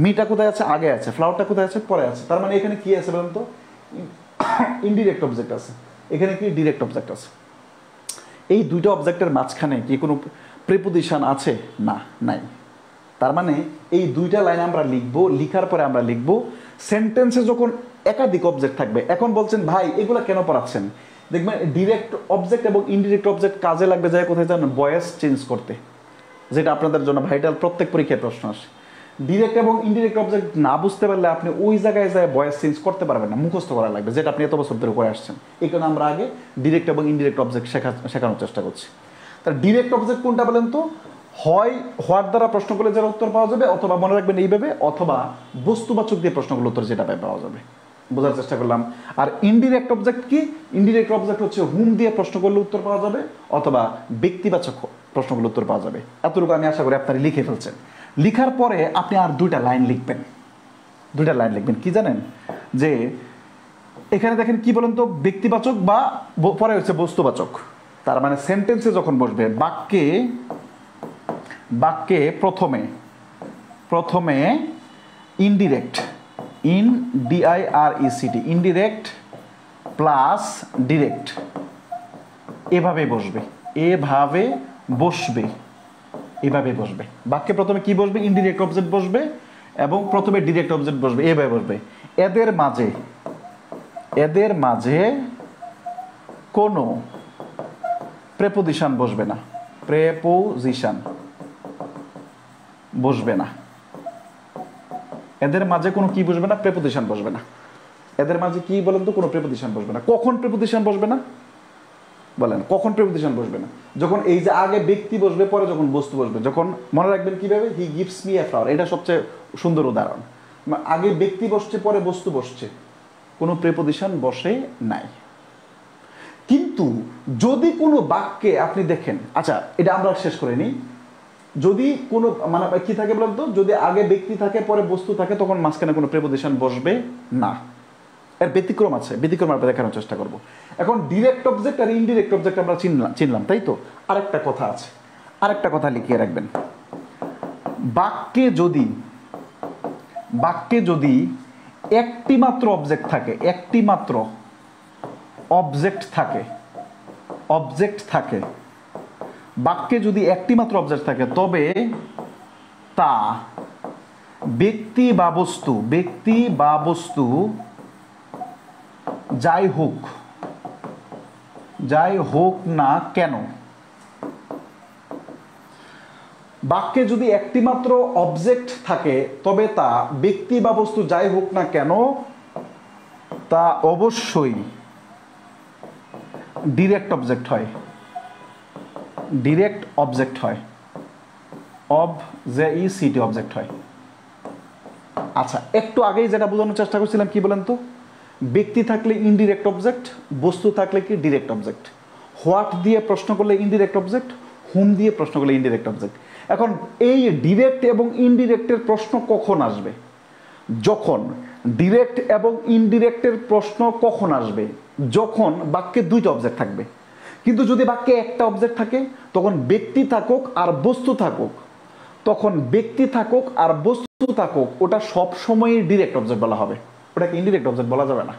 মিটা কোথায় আছে, আগে আছে, ফ্লাওয়ারটা কোথায় আছে, পরে আছে। তার মানে এখানে কি আছে বলেন তো, ইনডিরেক্ট অবজেক্ট আছে, এখানে কি ডিরেক্ট অবজেক্ট আছে। এই দুইটা অবজেক্টের মাঝখানে কি কোনো প্রিপোজিশন আছে? না, নাই। তার মানে এই দুইটা লাইন আমরা লিখবো, লিখার পরে আমরা লিখবো সেন্টেন্সে যখন একাধিক অবজেক্ট থাকবে। এখন বলছেন ভাই এগুলো কেন পড়াচ্ছেন, দেখবেন ডিরেক্ট অবজেক্ট এবং ইনডিরেক্ট অবজেক্ট কাজে লাগবে যায় কোথায় জানেন, ভয়েস চেঞ্জ করতে, যেটা আপনাদের জন্য ভাইটাল, প্রত্যেক পরীক্ষায় প্রশ্ন আসে। ডিরেক্ট এবং ইনডিরেক্ট অবজেক্ট না বুঝতে পারলে আপনি ওই জায়গায় যায় ভয়েস চেঞ্জ করতে পারবেন না, মুখস্থ করা লাগবে, যেটা আপনি এত বছর ধরে করে আসছেন। এই কারণে আমরা আগে ডিরেক্ট এবং ইনডিরেক্ট অবজেক্ট শেখানোর চেষ্টা করছি। তার ডিরেক্ট অবজেক্ট কোনটা বলেন তো, হয় হোয়াট দ্বারা প্রশ্ন করলে যার উত্তর পাওয়া যাবে, অথবা মনে রাখবেন এইভাবে, অথবা বস্তুবাচক দিয়ে প্রশ্নগুলো উত্তর যেটা পাওয়া যাবে। বোঝার চেষ্টা করলাম। আর ইনডিরেক্ট অবজেক্ট কি, ইনডিরেক্ট অবজেক্ট হচ্ছে হুম দিয়ে প্রশ্ন করলে উত্তর পাওয়া যাবে, অথবা ব্যক্তিবাচক প্রশ্নগুলো উত্তর পাওয়া যাবে। এতটুকু আমি আশা করি আপনারা লিখে ফেলছেন। লিখার পরে আপনি আর দুইটা লাইন লিখবেন, দুইটা লাইন লিখবেন কি জানেন, যে এখানে দেখেন কি বলেন তো, ব্যক্তিবাচক বা পরে হচ্ছে বস্তুবাচক। তার মানে সেন্টেন্সে যখন বসবে, বাক্যে প্রথমে indirect, INDIRECT, indirect plus direct, এভাবে বসবে, বাক্যে প্রথমে কি বসবে, ইনডিরেক্ট অবজেক্ট বসবে এবং প্রথমে ডিরেক্ট অবজেক্ট বসবে, এভাবে বসবে। এদের মাঝে কোনো প্রেপোজিশন বসবে না, এদের মাঝে কোনো কি বসবে না, প্রেপোজিশন বসবে না। এদের মাঝে কি বলেন তো, কোনো প্রেপোজিশন বসবে না। কখন প্রেপোজিশন বসবে না বলেন, কখন প্রেপোজিশন বসবে না? যখন এই যে আগে ব্যক্তি বসবে, পরে যখন বস্তু বসবে। যখন মনে রাখবেন কিভাবে, হি গিভস মি এ ফ্লাওয়ার, এটা সবচেয়ে সুন্দর উদাহরণ। আগে ব্যক্তি বসছে, পরে বস্তু বসছে, কোনো প্রেপোজিশন বসে নাই। কিন্তু যদি কোনো বাক্যে আপনি দেখেন, আচ্ছা এটা আমরা শেষ করে নিই, যদি কোনো মানে কি থাকে বলতো, যদি আগে ব্যক্তি থাকে পরে বস্তু থাকে, তখন মাঝখানে কোনো প্রেপোজিশন বসবে না। এর ব্যতিক্রম আছে, ব্যতিক্রম আমরা দেখানোর চেষ্টা করব। এখন ডিরেক্ট অবজেক্ট আর ইনডিরেক্ট অবজেক্ট আমরা চিনলাম, তাই তো? আরেকটা কথা আছে, আরেকটা কথা লিখিয়ে রাখবেন। বাক্যে যদি একটি মাত্র অবজেক্ট থাকে, বাক্যে যদি একটি মাত্র অবজেক্ট থাকে, তবে তা ব্যক্তি বা বস্তু যাই হোক না কেন, বাক্যে যদি একটি মাত্র অবজেক্ট থাকে, তবে তা ব্যক্তি বা বস্তু যাই হোক না কেন, তা অবশ্যই ডিরেক্ট অবজেক্ট হয়, অবজেক্ট হয়। আচ্ছা, একটু আগেই যেটা বোঝানোর চেষ্টা করছিলাম কি বলেন তো, ব্যক্তি থাকলে ইনডিরেক্ট অবজেক্ট, বস্তু থাকলে কি ডিরেক্ট অবজেক্ট। হোয়াট দিয়ে প্রশ্ন করলে ইনডিরেক্ট অবজেক্ট, হুম দিয়ে প্রশ্ন করলে ইনডিরেক্ট অবজেক্ট। এখন এই ডিরেক্ট এবং ইনডিরেক্টের প্রশ্ন কখন আসবে? যখন ডিরেক্ট এবং ইনডিরেক্টের প্রশ্ন কখন আসবে? যখন বাক্যে দুইটা অবজেক্ট থাকবে। কিন্তু যদি বাক্যে একটা অবজেক্ট থাকে, তখন ব্যক্তি থাকুক আর বস্তু থাকুক, ওটা সব সময়ই ডিরেক্ট অবজেক্ট বলা হবে, ওটাকে ইনডিরেক্ট অবজেক্ট বলা যাবে না।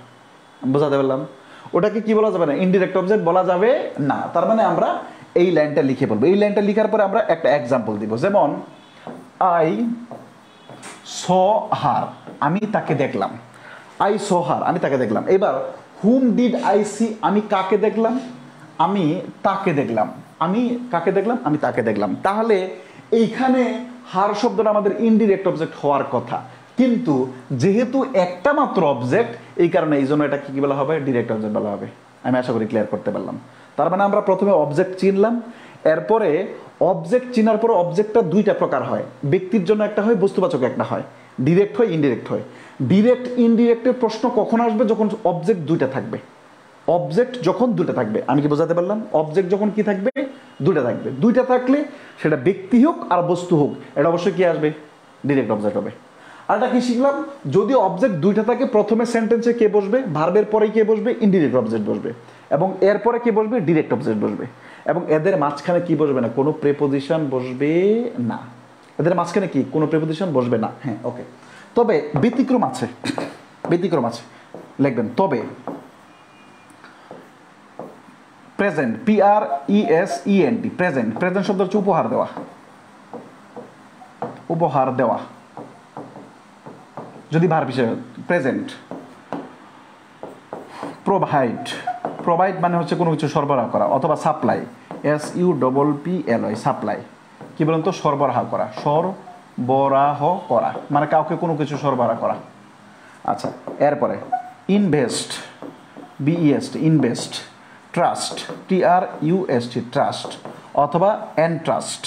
বোঝাতে পারলাম? ওটাকে কি বলা যাবে না, ইনডিরেক্ট অবজেক্ট বলা যাবে না। তার মানে আমরা এই লাইনটা লিখে বলবো। এই লাইনটা লিখার পরে আমরা একটা এক্সাম্পল দিব, যেমন আই স হার, আমি তাকে দেখলাম। আই স হার, আমি তাকে দেখলাম। এবার হুম ডিড আই সি, আমি কাকে দেখলাম, আমি তাকে দেখলাম। আমি তাকে দেখলাম। তাহলে এইখানে হার শব্দটা আমাদের ইনডিরেক্ট অবজেক্ট হওয়ার কথা, কিন্তু যেহেতু একটা মাত্র অবজেক্ট, এই কারণে এই জন্য এটা কি বলা হবে, ডিরেক্ট অবজেক্ট বলা হবে। আমি আশা করি ক্লিয়ার করতে পারলাম। তার মানে আমরা প্রথমে অবজেক্ট চিনলাম, এরপরে অবজেক্ট চিনার পর অবজেক্টটা দুইটা প্রকার হয়, ব্যক্তির জন্য একটা হয়, বস্তুবাচক একটা হয়, ডিরেক্ট হয় ইনডিরেক্ট হয়। ডিরেক্ট ইনডিরেক্টের প্রশ্ন কখন আসবে? যখন অবজেক্ট দুইটা থাকবে। অবজেক্ট যখন দুটো থাকবে, আমি কি বোঝাতে পারলাম? অবজেক্ট যখন কি থাকবে? দুইটা থাকবে। দুইটা থাকলে সেটা ব্যক্তি হোক আর বস্তু হোক, এটা অবশ্যই কি আসবে? ডিরেক্ট অবজেক্ট হবে। আর এটা কি শিখলাম? যদি অবজেক্ট দুইটা থাকে, প্রথমে সেন্টেন্সে কে বসবে? ভার্বের পরেই কে বসবে? ইনডিরেক্ট অবজেক্ট বসবে। এবং এরপরে কে বসবে? ডিরেক্ট অবজেক্ট বসবে। এবং এদের মাঝখানে কি বসবে না? কোনো প্রেপোজিশন বসবে না। এদের মাঝখানে কি? কোনো প্রেপোজিশন বসবে না। হ্যাঁ, ওকে। তবে ব্যতিক্রম আছে, ব্যতিক্রম আছে, লিখবেন। তবে প্রেজেন্ট, PRESENT, প্রেজেন্ট, প্রেজেন্ট শব্দ হচ্ছে উপহার দেওয়া, উপহার দেওয়া যদি ভার্ব হিসেবে। প্রেজেন্ট। প্রোভাইড, প্রোভাইড মানে হচ্ছে কোনো কিছু সরবরাহ করা, অথবা সাপ্লাই, SUPPLY, সাপ্লাই। কি বলেন তো? সরবরাহ করা, সরবরাহ করা মানে কাউকে কোনো কিছু সরবরাহ করা। আচ্ছা, এরপরে invest, BEST, invest. Trust, TRUST, trust, অথবা এনট্রাস্ট,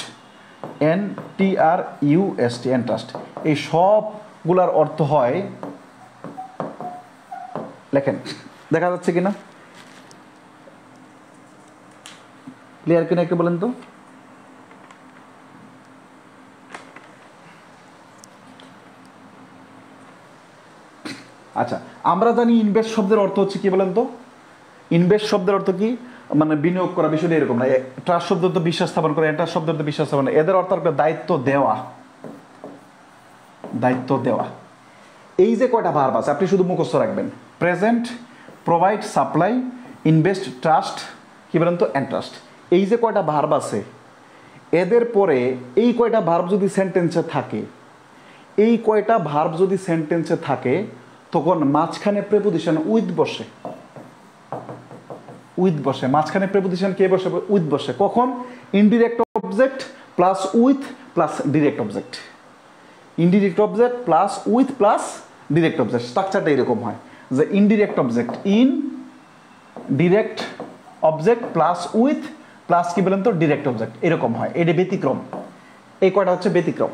NTRUST, এনট্রাস্ট। এই সবগুলার অর্থ হয়, লেখেন, দেখা যাচ্ছে কিনা? ক্লিয়ার কিনা একটু বলেন তো? আচ্ছা, আমরা জানি ইনভেস্ট শব্দের অর্থ হচ্ছে কি বলেন তো? ইনভেস্ট শব্দের অর্থ কি? মানে বিনিয়োগ করা, বিষয়টা এরকম না। ট্রাস্ট শব্দ তো বিশ্বাস স্থাপন করা, এন্টার শব্দ তো বিশ্বাস স্থাপন। এদের অর্থ একটা দায়িত্ব দেওয়া, দায়িত্ব দেওয়া। এই যে কয়টা ভার্ব আছে আপনি শুধু মুখস্থ রাখবেন। Present, provide, supply, invest, trust, কি বলেন তো? এন্ট্রাস্ট। এই যে কয়টা ভার্ব আছে, এদের পরে এই কয়টা ভার্ব যদি সেন্টেন্সে থাকে, এই কয়টা ভার্ব যদি সেন্টেন্সে থাকে, তখন মাঝখানে প্রেপোজিশন উইথ বসে, উইথ বসে। মাঝখানে প্রেপোজিশন কে বসে? উইথ বসে। কখন? Indirect object plus with plus direct object. Indirect object plus with plus direct object. স্ট্রাকচারটা এরকম হয় যে indirect object, in direct object plus with plus কি বলেন তো? ডিরেক্ট অবজেক্ট, এরকম হয়। এটা ব্যতিক্রম। এই কয়টা হচ্ছে ব্যতিক্রম।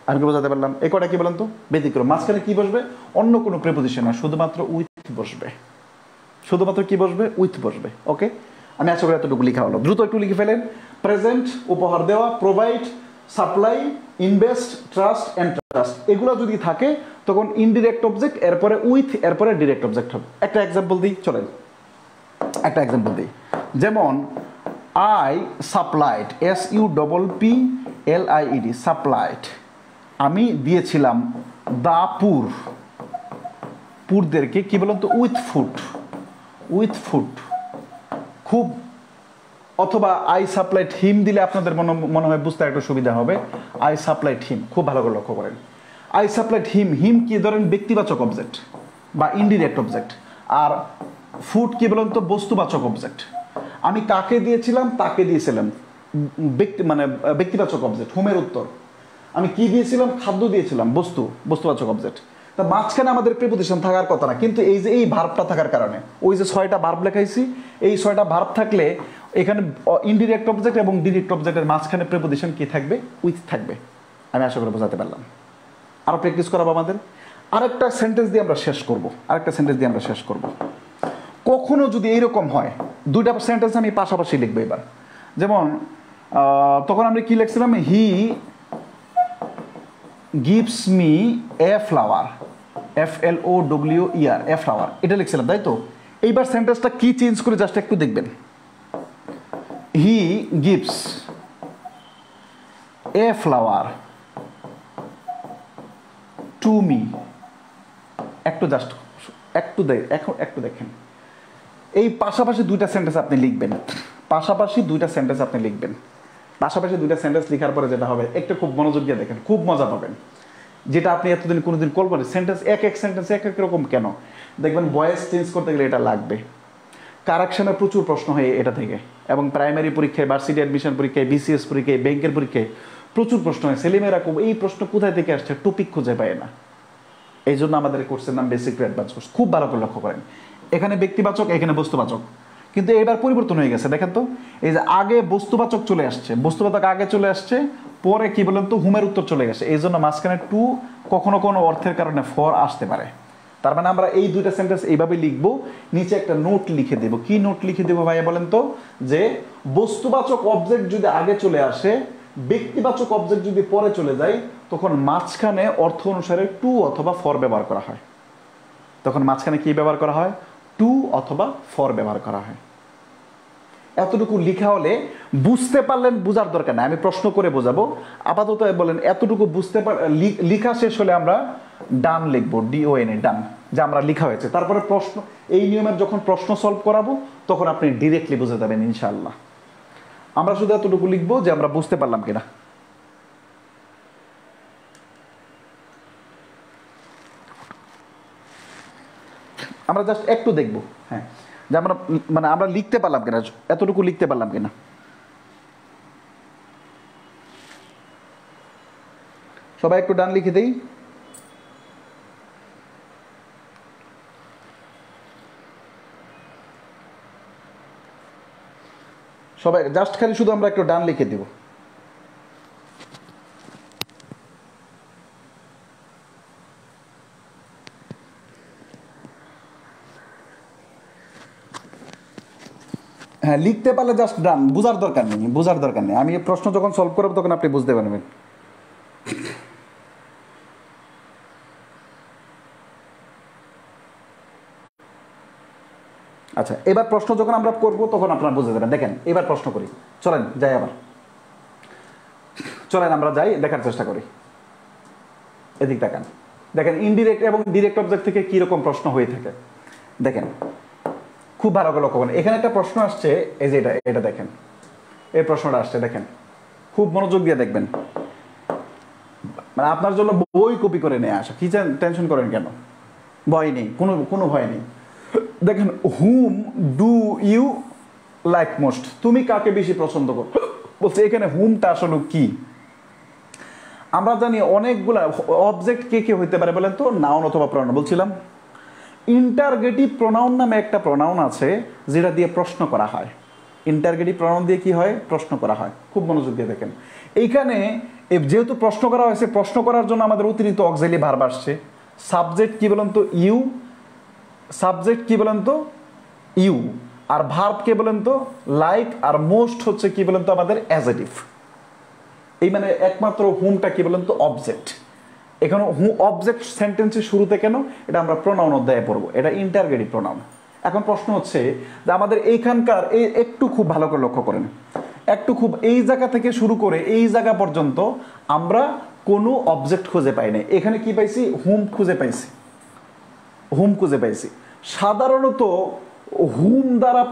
আমি কি বোঝাতে পারলাম? এই কয়টা কি বলেন তো? ব্যতিক্রম। মাঝখানে কি বসবে? অন্য কোনো প্রেপোজিশন না, শুধুমাত্র উইথ বসবে। শুধুমাত্র কি বসবে? উইথ বসবে। ওকে, আমি আশা করি এতটুকু লেখা হলো। দ্রুত একটু লিখে ফেলেন। প্রেজেন্ট, উপহার দেওয়া, provide, supply, invest, trust, entrust, এগুলো যদি থাকে তখন ইনডিরেক্ট অবজেক্ট, এরপরে উইথ, এরপরে ডিরেক্ট অবজেক্ট হবে। একটা এক্সাম্পল দিই, চলেন একটা এক্সাম্পল দিই। যেমন আই সাপ্লাইড, SUPPLIED, সাপ্লাইড, আমি দিয়েছিলাম দা পুর, পুরদেরকে কি বলেন তো? With food, with food. খুব, অথবা আই সাপ্লাইড হিম দিলে আপনাদের মনে হয় বুঝতে একটু সুবিধা হবে। আই সাপ্লাইড হিম, খুব ভালো করে লক্ষ্য করেন। আই সাপ্লাইড হিম, হিম কি ধরেন? ব্যক্তিবাচক অবজেক্ট বা ইনডিরেক্ট অবজেক্ট। আর ফুড কি বলেন তো? বস্তুবাচক অবজেক্ট। আমি কাকে দিয়েছিলাম? তাকে দিয়েছিলাম, ব্যক্তি মানে ব্যক্তিবাচক অবজেক্ট। হুমের উত্তর। আমি কি দিয়েছিলাম? খাদ্য দিয়েছিলাম, বস্তু, বস্তুবাচক অবজেক্ট। তা মাঝখানে আমাদের প্রিপোজিশন থাকার কথা না, কিন্তু এই যে এই ভার্বটা থাকার কারণে, ওই যে 6টা ভার্ব লেখাইছি, এই 6টা ভার্ব থাকলে এখানে ইনডিরেক্ট অবজেক্ট এবং ডিরেক্ট অবজেক্টের মাঝখানে প্রিপোজিশন কি থাকবে? উইথ থাকবে। আমি আশা করে বোঝাতে পারলাম। আরো প্র্যাকটিস করাবো আমাদের। আরেকটা সেন্টেন্স দিয়ে আমরা শেষ করব, আরেকটা সেন্টেন্স দিয়ে আমরা শেষ করব। কখনো যদি এইরকম হয়, দুইটা সেন্টেন্স আমি পাশাপাশি লিখবো এবার। যেমন তখন আমরা কি লিখছিলাম? He gives me a flower, FLOWER, a flower, এটা লিখছিলাম, তাই তো? এইবার সেন্টেন্সটা কি চেঞ্জ করে জাস্ট একটু দেখবেন। He gives a flower to me. একটু জাস্ট একটু দেখেন। এই পাশাপাশি দুইটা সেন্টেন্স আপনি লিখবেন, পাশাপাশি দুইটা সেন্টেন্স আপনি লিখবেন। পাশাপাশি দুইটা সেন্টেন্স লেখার পরে যেটা হবে, একটু খুব মনোযোগ দিয়ে দেখেন, খুব মজা পাবেন। যেটা আপনি এতদিন কোনোদিন কল্পনা, সেন্টেন্স এক সেন্টেন্স এক রকম কেন? দেখবেন ভয়েস চেঞ্জ করতে গেলে এটা লাগবে। কারেকশনের প্রচুর প্রশ্ন হয় এটা থেকে, এবং প্রাইমারি পরীক্ষায়, ভার্সিটি অ্যাডমিশন পরীক্ষায়, BCS পরীক্ষায়, ব্যাংকের পরীক্ষায় প্রচুর প্রশ্ন হয়। ছেলেমেয়েরা এই প্রশ্ন কোথায় থেকে আসছে, টপিক খুঁজে পায় না। এই জন্য আমাদের কোর্সের নাম বেসিক টু অ্যাডভান্স কোর্স। খুব ভালো করে লক্ষ্য করেন, এখানে ব্যক্তিবাচক, এখানে বস্তুবাচক, কিন্তু এবার পরিবর্তন হয়ে গেছে, দেখেন তো। এই যে আগে বস্তুবাচক চলে আসছে, বস্তুবাচক আগে চলে আসছে, পরে কি বলেন তো হুমের উত্তর চলে গেছে, এই জন্য মাঝখানে টু কখনো কোনো অর্থের কারণে ফর আসতে পারে। তার মানে আমরা এই দুইটা সেন্টেন্স এইভাবে লিখবো, নিচে একটা নোট লিখে দেব। কি নোট লিখে দেবো ভাইয়া বলেন তো? যে বস্তুবাচক অবজেক্ট যদি আগে চলে আসে, ব্যক্তিবাচক অবজেক্ট যদি পরে চলে যায়, তখন মাঝখানে অর্থ অনুসারে টু অথবা ফর ব্যবহার করা হয়। তখন মাঝখানে কি ব্যবহার করা হয়? টু অথবা ফর ব্যবহার করা হয়। এতটুকু লিখা হলে বুঝতে পারলেন, বোঝার দরকার নাই, আমি প্রশ্ন করে বোঝাবো। আপাতত বলেন এতটুকু বুঝতে লিখা শেষ হলে আমরা ডান লিখবো, DON, ডান, যে আমরা লিখা হয়েছে। তারপরে প্রশ্ন, এই নিয়মের যখন প্রশ্ন সলভ করাবো তখন আপনি ডিরেক্টলি বুঝে যাবেন ইনশাআল্লাহ। আমরা শুধু এতটুকু লিখবো যে আমরা বুঝতে পারলাম কিনা। আমরা জাস্ট একটু দেখবো, হ্যাঁ, যে আমরা মানে আমরা লিখতে পারলাম কিনা, এতটুকু লিখতে পারলাম কিনা। সবাই একটু ডান লিখে দেই। সবাই জাস্ট খালি শুধু আমরা একটু ডান লিখে দিব। হ্যাঁ, লিখতে পারলে জাস্ট ডান, বোঝার দরকার নেই, বোঝার দরকার নেই। আমি প্রশ্ন যখন সলভ করবো তখন আপনি বুঝতে পারবেন। আচ্ছা, এবার প্রশ্ন যখন আমরা করবো তখন আপনারা বুঝে যাবেন। দেখেন এবার প্রশ্ন করি, চলেন যাই, আবার চলেন আমরা যাই, দেখার চেষ্টা করি। এদিক তাকান, দেখেন ইনডিরেক্ট এবং ডিরেক্ট অবজেক্ট থেকে কি রকম প্রশ্ন হয়ে থাকে। দেখেন খুব ভালো করে লক্ষ্য করেন, এখানে একটা প্রশ্ন আসছে, এই যে এটা দেখেন, এই প্রশ্নটা আসছে, দেখেন খুব মনোযোগ দিয়ে দেখবেন। মানে আপনার জন্য বই কপি করে নিয়ে আসা, কি টেনশন করেন কেন? ভয় নেই, কোনো ভয় নেই। দেখেন, whom do you like most, তুমি কাকে বেশি পছন্দ করো বলছে। এখানে হুমটা আসলে কি? আমরা জানি অনেকগুলা অবজেক্ট কে কে হইতে পারে বলেন তো? নাউন অথবা প্রনাউন। বলছিলাম ইন্টারগেটিভ প্রনাউন নামে একটা প্রনাউন আছে যেটা দিয়ে প্রশ্ন করা হয়। ইন্টারগেটিভ প্রনাউন দিয়ে কি হয়? প্রশ্ন করা হয়। খুব মনোযোগ দিয়ে দেখেন, এইখানে যেহেতু প্রশ্ন করা হয়েছে, প্রশ্ন করার জন্য আমাদের অতিরিক্ত অক্সিলারি ভার্ব আসছে। সাবজেক্ট কি বলেন তো? ইউ। সাবজেক্ট কি বলেন তো? ইউ। আর ভার্ব কে বলেন তো? লাইক। আর মোস্ট হচ্ছে কি বলেন তো? আমাদের অ্যাডজেক্টিভ। এই মানে একমাত্র হুমটা কি বলেন তো? অবজেক্ট। এখানে অবজেক্ট সেন্টেন্সের শুরুতে কেন? এটা আমরা প্রনাউন অধ্যায়ে পড়বো, এটা ইন্টারগেটিভ প্রনাউন। এখন প্রশ্ন হচ্ছে যে আমাদের এইখানকার একটু খুব ভালো করে লক্ষ্য করেন, একটু খুব এই জায়গা থেকে শুরু করে এই জায়গা পর্যন্ত আমরা কোনো অবজেক্ট খুঁজে পাই নাই। এখানে কি পাইছি? হুম খুঁজে পাইছি, হুম খুঁজে পাইছি। সাধারণত হুম দ্বারা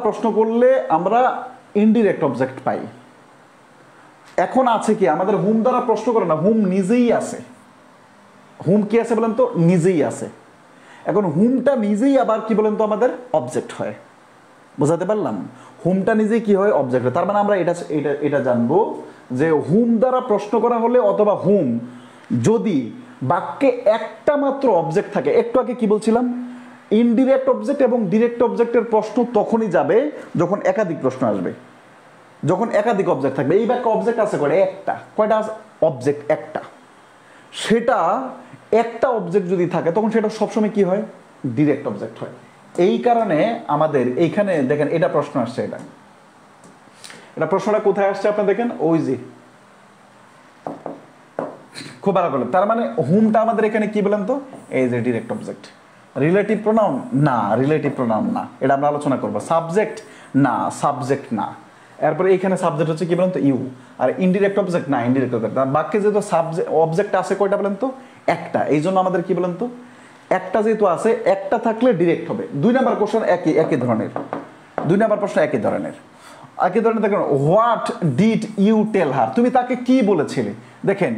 প্রশ্ন করলে আমরা ইনডিরেক্ট অবজেক্ট পাই। এখন আছে কি আমাদের হুম দ্বারা প্রশ্ন করে না, হুম নিজেই আছে। হুম কি আছে বলেন তো? নিজেই আছে। এখন হুমটা নিজেই আবার কি বলেন তো? আমাদের অবজেক্ট হয়। বোঝাতে পারলাম? হুমটা নিজেই কি হয়? অবজেক্ট হয়। তার মানে আমরা এটা জানবো যে হুম দ্বারা প্রশ্ন করা হলে অথবা হুম যদি বাক্যে একটা মাত্র অবজেক্ট থাকে, একটু আগে কি বলছিলাম? ইনডিরেক্ট অবজেক্ট এবং ডিরেক্ট অবজেক্টের প্রশ্ন তখনই যাবে যখন একাধিক প্রশ্ন আসবে, যখন একাধিক অবজেক্ট থাকবে। এই বাক্যে অবজেক্ট আছে কয়টা? একটা। কয়টা অবজেক্ট? একটা। সেটা একটা অবজেক্ট যদি থাকে তখন সেটা সবসময় কি হয়? ডিরেক্ট অবজেক্ট হয়। এই কারণে আমাদের এইখানে দেখেন এটা প্রশ্ন আসছে, এটা প্রশ্নটা কোথায় আসছে আপনি দেখেন, ওই যে খুব ভালো করলেন। তার মানে হুমটা আমাদের এখানে কি বলেন তো? এই যে ডিরেক্ট অবজেক্ট। রিলেটিভ প্রোনাউন না, রিলেটিভ প্রোনাউন না, এটা আমরা আলোচনা করব। সাবজেক্ট না, সাবজেক্ট না। এরপরে এইখানে সাবজেক্ট হচ্ছে কি বলেন তো? ইউ। আর ইনডিরেক্ট অবজেক্ট না, ইনডিরেক্ট অবজেক্ট। বাক্যে যেহেতু সাবজেক্ট অবজেক্ট আছে কয়টা বলেন তো? একটা। এই জন্য আমাদের কি বলেন তো? একটা যেহেতু আছে, একটা থাকলে ডিরেক্ট হবে। 2 নাম্বার কোশ্চেন একই ধরনের, 2 নাম্বার প্রশ্ন একই ধরনের। দেখেন, হোয়াট ডিড ইউ টেল হার, তুমি তাকে কি বলেছিলে? দেখেন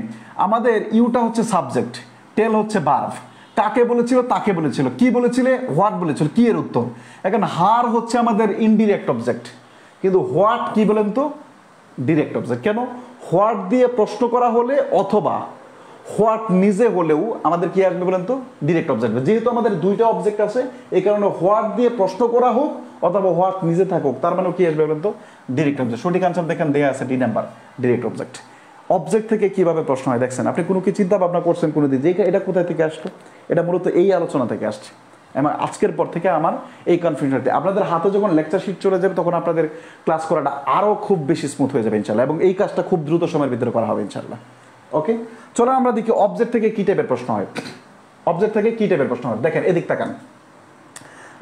আমাদের ইউটা হচ্ছে সাবজেক্ট, টেল হচ্ছে ভার্ব। কাকে বলেছিল? তাকে বলেছিল। কি বলেছিলে? হোয়াট বলেছিল। কি এর উত্তর? এখন হার হচ্ছে আমাদের ইনডিরেক্ট অবজেক্ট, কিন্তু হোয়াট কি বলেন তো? Direct object. কেন? হোয়াট দিয়ে প্রশ্ন করা হলে অথবা হোয়াট নিজে হলেও আমাদের কি আসবে বলেন তো, ডিরেক্ট অবজেক্ট। যেহেতু আমাদের দুইটা অবজেক্ট আছে, এই কারণে হোয়াট দিয়ে প্রশ্ন করা হোক অথবা হোয়াট নিজে থাকুক, তার মানে কি আসবে বলেন তো, ডিরেক্ট অবজেক্ট। সঠিক আনসার দেখেন দেয়া আছে D number, direct object. Object থেকে কিভাবে প্রশ্ন হয় দেখছেন, আপনি কোনো কি চিন্তা ভাবনা করছেন কোনো দিন যে এটা কোথায় থেকে আসলো? এটা মূলত এই আলোচনা থেকে আসছে। এবং আজকের পর থেকে আমার এই কনফিউশনটা, আপনাদের হাতে যখন লেকচার শিট চলে যাবে তখন আপনাদের ক্লাস করাটা আরও খুব বেশি স্মুথ হয়ে যাবে ইনশাল্লাহ, এবং এই কাজটা খুব দ্রুত সময়ের ভিতরে করা হবে ইনশাল্লাহ। ওকে, চলো আমরা দেখি অবজেক্ট থেকে কি টাইপের প্রশ্ন হয়। অবজেক্ট থেকে কি টাইপের প্রশ্ন হয় দেখেন, এদিক তাকান।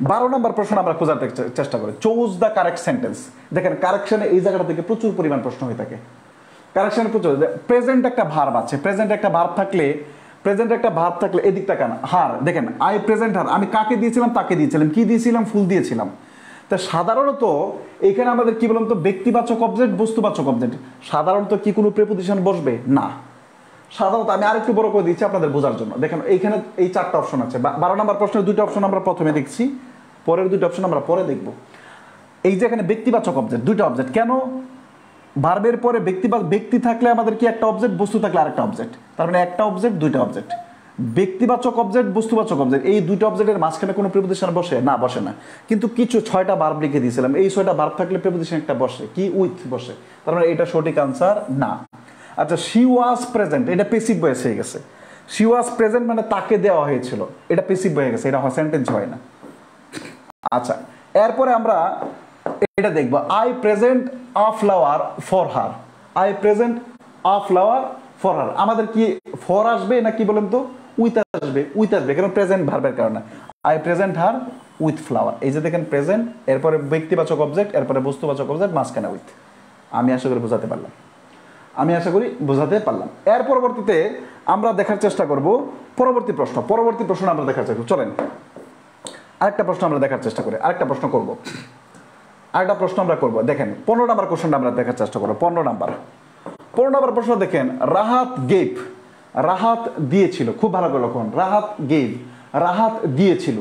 12 নম্বর প্রশ্ন আমরা খোঁজার চেষ্টা করি, চুজ দ্য কারেক্ট সেন্টেন্স। দেখেন কারেকশনে এই জায়গাটা থেকে প্রচুর পরিমাণ প্রশ্ন হয়ে থাকে। কারেকশনে প্রচুর, প্রেজেন্ট একটা ভার্ব আছে, প্রেজেন্ট একটা ভার্ব থাকলে এদিক তাকান, হার দেখেন, আই প্রেজেন্ট হার, আমি কাকে দিয়েছিলাম, তাকে দিয়েছিলাম, কি দিয়েছিলাম, ফুল দিয়েছিলাম। তা সাধারণত এখানে আমাদের কি বললাম তো, ব্যক্তিবাচক অবজেক্ট, বস্তুবাচক অবজেক্ট। সাধারণত কি কোনো প্রিপোজিশন বসবে না। সাধারণত আমি আরেকটু বড় করে দিচ্ছি আপনাদের বোঝার জন্য। দেখেন এইখানে এই 4টা অপশন আছে। 12 নম্বর প্রশ্নের 2টা অপশন আমরা প্রথমে দেখছি, পরের 2টা অপশন আমরা পরে দেখব। এই যে এখানে ব্যক্তিবাচক অবজেক্ট, 2টা অবজেক্ট, কেন? ভার্বের পরে ব্যক্তি থাকলে আমাদের কি একটা অবজেক্ট, বস্তু থাকলে আরেকটা অবজেক্ট, তার মানে একটা অবজেক্ট 2টা অবজেক্ট। ব্যক্তিবাচক অবজেক্ট, বস্তুবাচক অবজেক্ট, এই 2টা অবজেক্টের মাঝখানে কোনো প্রিপোজিশন বসে না? বসে না। কিন্তু কিছু 6টা ভার্ব লিখে দিয়েছিলাম, এই 6টা ভার্ব থাকলে প্রিপোজিশন একটা বসে, কি? উইথ বসে। তার মানে এটা সঠিক আনসার না। আচ্ছা, শি ওয়াজ প্রেজেন্ট, এটা প্যাসিভ ভয়েস হয়ে গেছে। শি ওয়াজ প্রেজেন্ট মানে তাকে দেওয়া হয়েছিল, এটা প্যাসিভ হয়ে গেছে, এটা সেন্টেন্স হয় না। আচ্ছা, এরপরে আমরা এটা দেখব, I present a flower for her. I present a flower for her, আমাদের কি ফর আসবে না কি বলেন তো, উইথ আসবে? উইথ আসবে, কারণ প্রেজেন্ট ভার্বের কারণে। I present her with flower, এই যে দেখেন প্রেজেন্ট, এরপরে ব্যক্তিবাচক অবজেক্ট, এরপরে বস্তুবাচক অবজেক্ট, মাঝখানে উইথ। আমি আশা করি বোঝাতে পারলাম। এর পরবর্তীতে আমরা দেখার চেষ্টা করব পরবর্তী প্রশ্ন আমরা দেখার চেষ্টা করব। চলেন আরেকটা প্রশ্ন আমরা দেখার চেষ্টা করি, আরেকটা প্রশ্ন আমরা করব। দেখেন 15 নম্বর কোশ্চেনটা আমরা দেখার চেষ্টা করব। 15 নম্বর প্রশ্ন দেখেন, রাহাত গেভ, রাহাত দিয়েছিল, খুব ভালো করে লক্ষ্য করুন, রাহাত গেভ, রাহাত দিয়েছিল।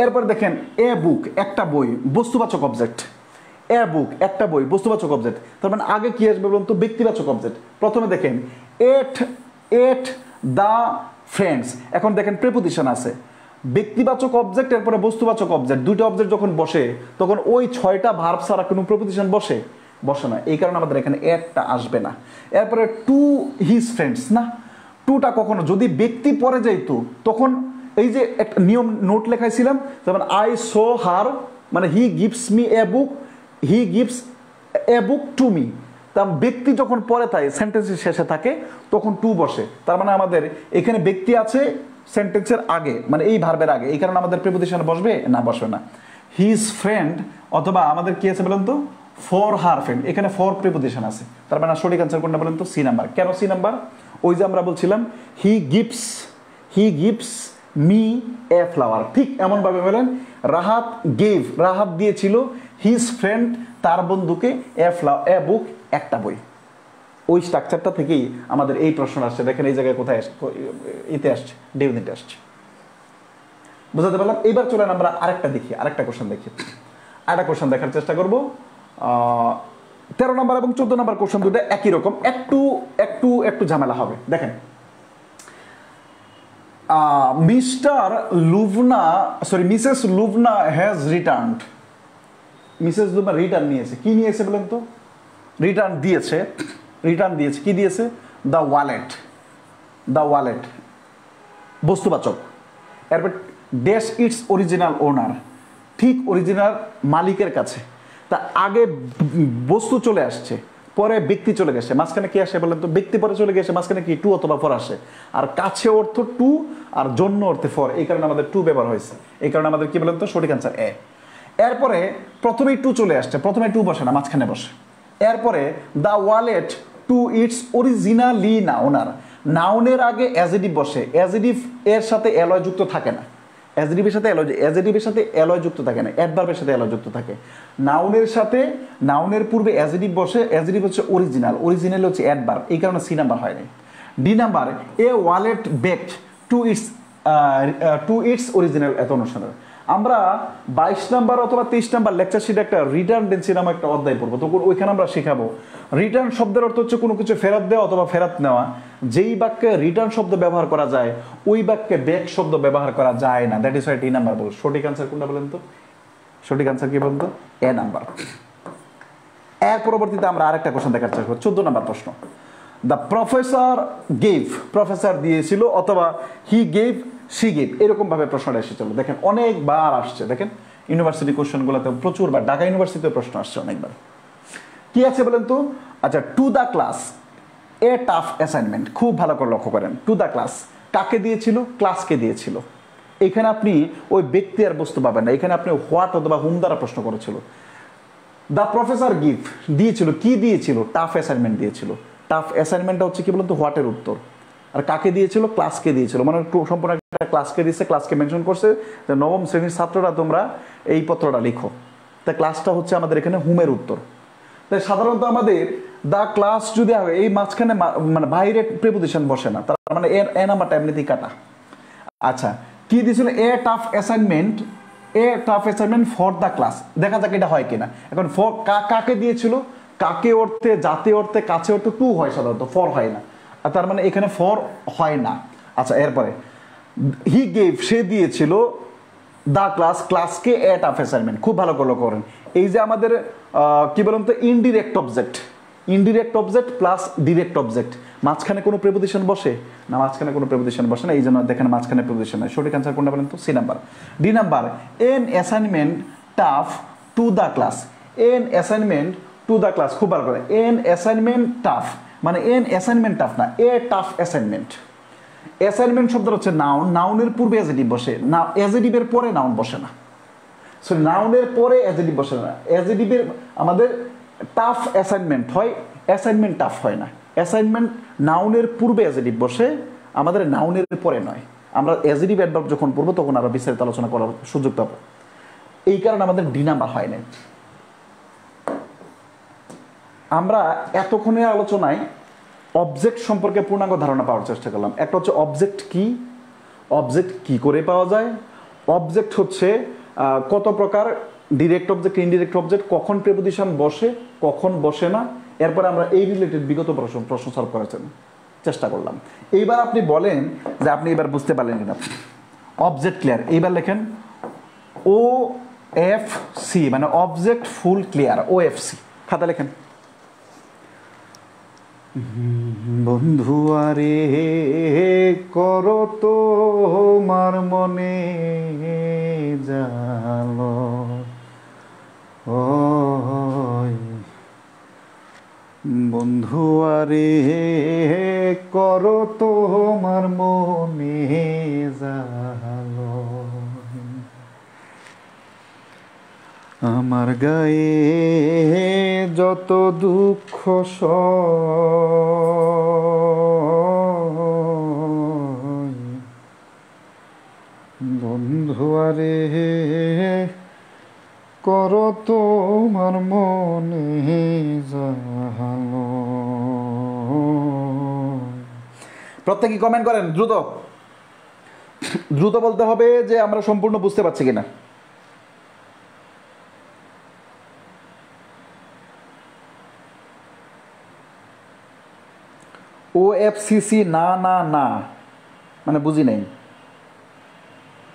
এরপর দেখেন এ বুক, একটা বই, বস্তুবাচক অবজেক্ট। এ বুক, একটা বই, বস্তুবাচক অবজেক্ট। তার মানে আগে কি আসবে বলুন তো, ব্যক্তিবাচক অবজেক্ট। প্রথমে দেখেন এট দ্য ফ্রেন্ডস, এখন দেখেন প্রিপোজিশন আছে, ব্যক্তিবাচক অবজেক্ট এরপরে বস্তুবাচক অবজেক্ট, 2টা অবজেক্ট যখন বসে তখন ওই 6টা ভার্ব ছাড়া কোনো প্রিপোজিশন বসে না, এই কারণে আমাদের এখানে এটটা আসবে না। এরপরে টু হিজ ফ্রেন্ডস, না, টুটা কখনো যদি ব্যক্তি পরে যাইতো তখন এই যে একটা নিয়ম নোট লেখাইছিলাম, যেমন আই সো হার, মানে হি gives me A book, he gives a book to me. তা ব্যক্তি যখন পরে থাকে, সেন্টেন্সের শেষে থাকে, তখন টু বসে। তার মানে আমাদের এখানে ব্যক্তি আছে সেন্টেন্সের আগে, মানে এই ভার্বের আগে, এই কারণে আমাদের প্রিপোজিশন বসবে না। হিজ ফ্রেন্ড, অথবা আমাদের কি আছে বলেন তো, ফর হার ফ্রেন্ড, এখানে ফর প্রিপোজিশন আছে। তার মানে সঠিক আনসার কোনটা বলেন তো, সি নাম্বার। কেন সি নাম্বার? ওই যে আমরা বলছিলাম হি গিভস মি এ ফ্লাওয়ার, ঠিক এমন ভাবে বলেন, রাহাত গেভ, রাহাত দিয়েছিল, হিজ ফ্রেন্ড, তার বন্ধুকে, এ বুক, একটা বই। ওই স্ট্রাকচারটা থেকেই আমাদের এই প্রশ্ন আসছে। দেখেন এই জায়গায় কোথায় এতে আসছে, ডেউনিতে আসছে। বুঝাতে পারলাম? এইবার চলেন আমরা আরেকটা কোশ্চেন দেখার চেষ্টা করব। 13 নম্বর এবং 14 নম্বর কোশ্চেন দুটো একই রকম, একটু ঝামেলা হবে। দেখেন, Mrs Lubna has returned. Mrs Lubna return নিয়েছে, কি নিয়েছে বলেন তো? রিটার্ন দিয়েছে, কি দিয়েছে? দ্য ওয়ালেট, বস্তুবাচক। এরপর ড্যাশ ইটস অরিজিনাল ওনার, ঠিক অরিজিনাল মালিকের কাছে। তা আগে বস্তু চলে আসছে, পরে ব্যক্তি চলে গেছে, মাঝখানে কি আসে বলেন তো? ব্যক্তি পরে চলে গেছে, মাঝখানে কি টু অথবা ফর আসে। আর কাছে অর্থ টু, আর জন্য অর্থে ফর, এই কারণে আমাদের টু ব্যবহার হয়েছে। এই কারণে আমাদের কি বলেন তো, সঠিক আনসার এ। এরপরে প্রথমেই টু চলে আসছে, প্রথমে টু বসে না, মাঝখানে বসে। এরপরে the wallet to its original owner, নাউনের আগে অ্যাজেডিভ বসে, অ্যাজেডিভ এর সাথে অ্যালয় যুক্ত থাকে না, অ্যাজেডিভের সাথে অ্যালয় যুক্ত থাকে না, অ্যাডভার্বের সাথে অ্যালয় যুক্ত থাকে। নাউনের পূর্বে অ্যাজেডিভ বসে, অ্যাজেডিভ হচ্ছে অরিজিনাল হচ্ছে অ্যাডভার্ব, এই কারণে সি নাম্বার হয় নাই। D number, a wallet backed to its original, এত অনুসারে আমরা 22 নাম্বার অথবা 23 নাম্বার লেকচার শিটে একটা রিটার্নডেন্সি নামে একটা অধ্যায় পড়বো, তখন ওইখানে আমরা শেখাবো রিটার্ন শব্দের অর্থ হচ্ছে কোনো কিছু ফেরত দেওয়া অথবা ফেরত নেওয়া। যেই বাক্যে রিটার্ন শব্দ ব্যবহার করা যায় ওই বাক্যে ব্যাক শব্দ ব্যবহার করা যায় না। দ্যাট ইজ ওয়াই টি নাম্বার বল। সঠিক আনসার কোনটা বলেন তো? সঠিক আনসার কি বলেন তো? এ নাম্বার। এর পরবর্তীতে আমরা আরেকটা কোশ্চেন দেখার চেষ্টা করব। 14 নাম্বার প্রশ্ন। দ্য প্রফেসর গেভ, প্রফেসর দিয়েছিল অথবা হি গেভ, সি গেভ, এরকম ভাবে প্রশ্নটা এসেছিল। দেখেন অনেকবার আসছে, দেখেন ইউনিভার্সিটি কোশ্চেনগুলোতে প্রচুরবার, ঢাকা ইউনিভার্সিটিতে প্রশ্ন আসছে অনেকবার। কি আছে বলেন তো? আচ্ছা, two the class A tough assignment. খুব ভালো করে লক্ষ্য করেন, টু দ্য ক্লাস কাকে দিয়েছিল? ক্লাসকে দিয়েছিল। এখানে আপনি ওই ব্যক্তি আর বস্তু পাবেন না, এখানে আপনি হোয়াট অথবা হুম দ্বারা প্রশ্ন করেছিল। দ্য প্রফেসর গিভ দিয়েছিল, কি দিয়েছিল? টাফ অ্যাসাইনমেন্ট দিয়েছিল। টাফ অ্যাসাইনমেন্টটা হচ্ছে কি বলতো? হোয়াটের উত্তর। আর কাকে দিয়েছিল? ক্লাসকে দিয়েছিল। মানে সম্পূর্ণ একটা ক্লাসকে দিয়েছে, ক্লাসকে মেনশন করছে যে নবম শ্রেণীর ছাত্ররা তোমরা এই পত্রটা লিখো। তাই ক্লাসটা হচ্ছে আমাদের এখানে হুমের উত্তর। তাই সাধারণত আমাদের দ্য ক্লাস যদি হয় এই মাঝখানে মানে বাইরে প্রিপোজিশন বসে না, তার মানে এ নাম্বারটা এমনিতেই কাটা। আচ্ছা, কি দিয়েছিল? এ tough assignment, A tough assignment for the class. দেখা যাক এটা হয় কিনা। এখন ফর কাকে দিয়েছিল? কাকে অর্থে, জাতি অর্থে, কাছে অর্থে টু হয় সাধারণত, ফর হয় না। আর তার মানে এখানে ফর হয় না। আচ্ছা, এরপরে হি গেভ, সে দিয়েছিল দ্য ক্লাস, ক্লাসকে এ টাফ অ্যাসাইনমেন্ট। খুব ভালো করে করেন। এই যে আমাদের কি বলুন তো? Indirect object, indirect object plus direct object, মাঝখানে কোনো প্রিপোজিশন বসে না? মাঝখানে কোনো প্রিপোজিশন বসে না, এই জন্য দেখেন মাঝখানে প্রিপোজিশন নাই। সঠিক আনসার কোনটা বলেন তো? C number. D number, an assignment tough to the class. An assignment to the class. খুব ভালো করে, এন অ্যাসাইনমেন্ট টাফ মানে এন অ্যাসাইনমেন্ট টাফ না, এ টাফ অ্যাসাইনমেন্ট। অ্যাসাইনমেন্ট শব্দ হচ্ছে নাউন, নাউনের পূর্বে অ্যাজেটিভ বসে না, অ্যাজেটিভের পরে নাউন বসে না। সো নাউনের পরে অ্যাজেটিভ বসে না, অ্যাজেটিভের আমাদের টাফ অ্যাসাইনমেন্ট হয়, অ্যাসাইনমেন্ট টাফ হয় না। অ্যাসাইনমেন্ট নাউনের পূর্বে অ্যাজেটিভ বসে, আমাদের নাউনের পরে নয়। আমরা অ্যাজেটিভ অ্যাডভার্ব যখন পড়বো তখন আরো বিস্তারিত আলোচনা করার সুযোগ পাবো। এই কারণে আমাদের ডি নাম্বার হয় না। আমরা এতক্ষণের আলোচনায় অবজেক্ট সম্পর্কে পূর্ণাঙ্গ ধারণা পাওয়ার চেষ্টা করলাম। একটা হচ্ছে অবজেক্ট কি, অবজেক্ট কি করে পাওয়া যায়, অবজেক্ট হচ্ছে কত প্রকার, ডিরেক্ট অবজেক্ট, ইনডিরেক্ট অবজেক্ট, কখন প্রিপোজিশন বসে কখন বসে না। এরপরে আমরা এই রিলেটেড বিগত প্রশ্ন সলভ করার চেষ্টা করলাম। এইবার আপনি বলেন যে আপনি এবার বুঝতে পারলেন কিনা। অবজেক্ট ক্লিয়ার, এইবার লেখেন ও এফ সি, মানে অবজেক্ট ফুল ক্লিয়ার, ও এফ সি। খাতা লেখেন। বন্ধু আরে করো তোমার মনে জালো, ও বন্ধু আরে করো তোমার মনে জালো, আমার গায়ে যত দুঃখ বন্ধু আরে করো তোমার মনে জালো। প্রত্যেকে কমেন্ট করেন দ্রুত, দ্রুত বলতে হবে যে আমরা সম্পূর্ণ বুঝতে পারছি কিনা। ও এফ সি সি, না না না মানে বুঝি নাই,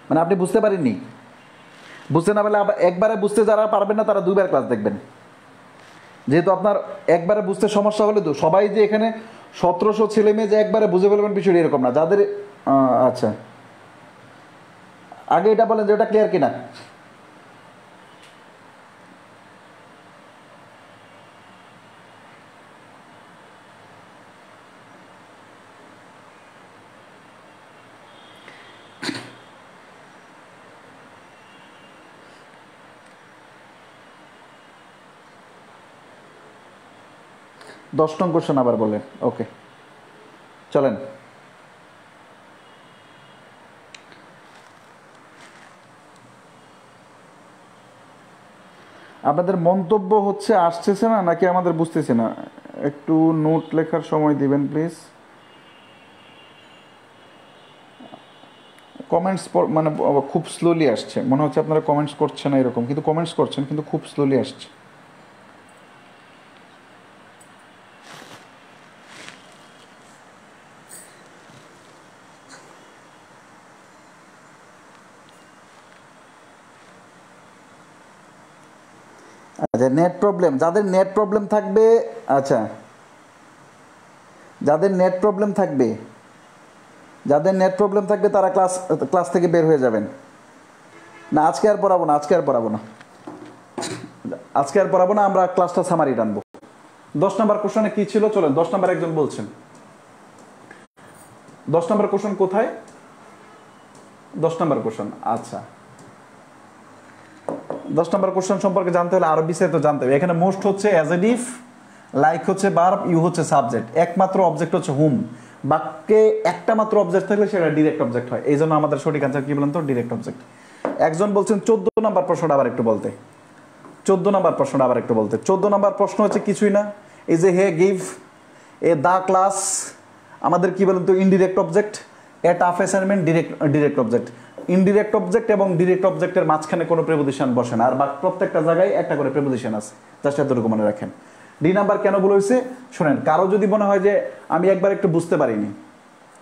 মানে আপনি বুঝতে পারেননি। বুঝতে না পারলে একবারে বুঝতে যারা পারবেন না তারা দুইবার ক্লাস দেখবেন। যেহেতু আপনার একবারে বুঝতে সমস্যা হলে তো সবাই যে এখানে 1700 ছেলে মেয়ে যে একবারে বুঝে ফেলবেন বিষয়টা এরকম না। যাদের আচ্ছা আগে এটা বলেন যে ওটা ক্লিয়ার কিনা। দশ নং কোশ্চেন আবার বলেন। ওকে চলেন। আপনাদের মন্তব্য হচ্ছে আসতেছে না নাকি আমাদের বুঝতেছে না? একটু নোট লেখার সময় দিবেন প্লিজ। কমেন্টস মানে খুব স্লোলি আসছে, মনে হচ্ছে আপনারা কমেন্টস করছেন না এরকম, কিন্তু কমেন্টস করছেন, কিন্তু খুব স্লোলি আসছে। আচ্ছা, নেট প্রবলেম, যাদের নেট প্রবলেম থাকবে, আচ্ছা যাদের নেট প্রবলেম থাকবে, যাদের নেট প্রবলেম থাকবে তারা ক্লাস থেকে বের হয়ে যাবেন। না আজকে আর পড়াবো না, আজকে আর পড়াবো না, আজকে আর পড়াবো না, আমরা ক্লাসটা সামারি টানবো। 10 নম্বর কোশ্চেনে কি ছিল চলেন, 10 নম্বর একজন বলছেন, 10 নম্বর কোশ্চেন কোথায়? 10 নম্বর কোশ্চেন, আচ্ছা 10 নম্বর কোশ্চেন সম্পর্কে জানতে হলে আরো বিস্তারিত জানতে হবে। এখানে মোস্ট হচ্ছে অ্যাজেডিভ, লাইক হচ্ছে ভার্ব, ইউ হচ্ছে সাবজেক্ট, একমাত্র অবজেক্ট হচ্ছে হুম। বাক্যে একটা মাত্র অবজেক্ট থাকলে সেটা ডিরেক্ট অবজেক্ট হয়, এই জন্য আমাদের সঠিক আনসার কি বলেন তো? Direct object. একজন বলছেন 14 নম্বর প্রশ্নটা আবার একটু বলতে, 14 নম্বর প্রশ্নটা আবার একটু বলতে। 14 নম্বর প্রশ্ন হচ্ছে কিছুই না, এই যে হে গিভ এ দা ক্লাস, আমাদের কি বলেন তো? Indirect object. এ tough assignment direct object. Indirect object এবং ডিরেক্ট অবজেক্টের মাঝখানে কোনো প্রেপোজিশন বসে না, আর প্রত্যেকটা জায়গায় একটা করে প্রেপোজিশন আছে, জাস্ট এতটুকু মনে রাখেন। ডি নাম্বার কেন বলে হয়েছে শোনেন, কারো যদি মনে হয় যে আমি একবার একটু বুঝতে পারিনি,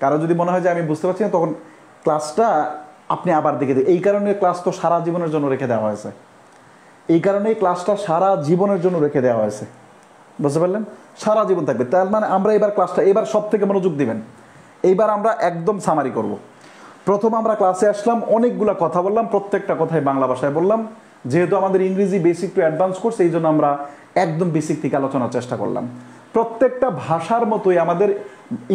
কারো যদি মনে হয় যে আমি বুঝতে পারছি না, তখন ক্লাসটা আপনি আবার দেখে দিন। এই কারণে ক্লাস তো সারা জীবনের জন্য রেখে দেওয়া হয়েছে, এই কারণেই ক্লাসটা সারা জীবনের জন্য রেখে দেওয়া হয়েছে, বুঝতে পারলেন? সারা জীবন থাকবে। তার মানে আমরা এবার ক্লাসটা এবার সব থেকে মনোযোগ দিবেন, এইবার আমরা একদম সামারি করব। প্রথম আমরা ক্লাসে আসলাম, অনেকগুলা কথা বললাম, প্রত্যেকটা কথাই বাংলা ভাষায় বললাম। যেহেতু আমাদের ইংরেজি বেসিক টু অ্যাডভান্স কোর্স, এই জন্য আমরা একদম বেসিক থেকে আলোচনার চেষ্টা করলাম। প্রত্যেকটা ভাষার মতোই আমাদের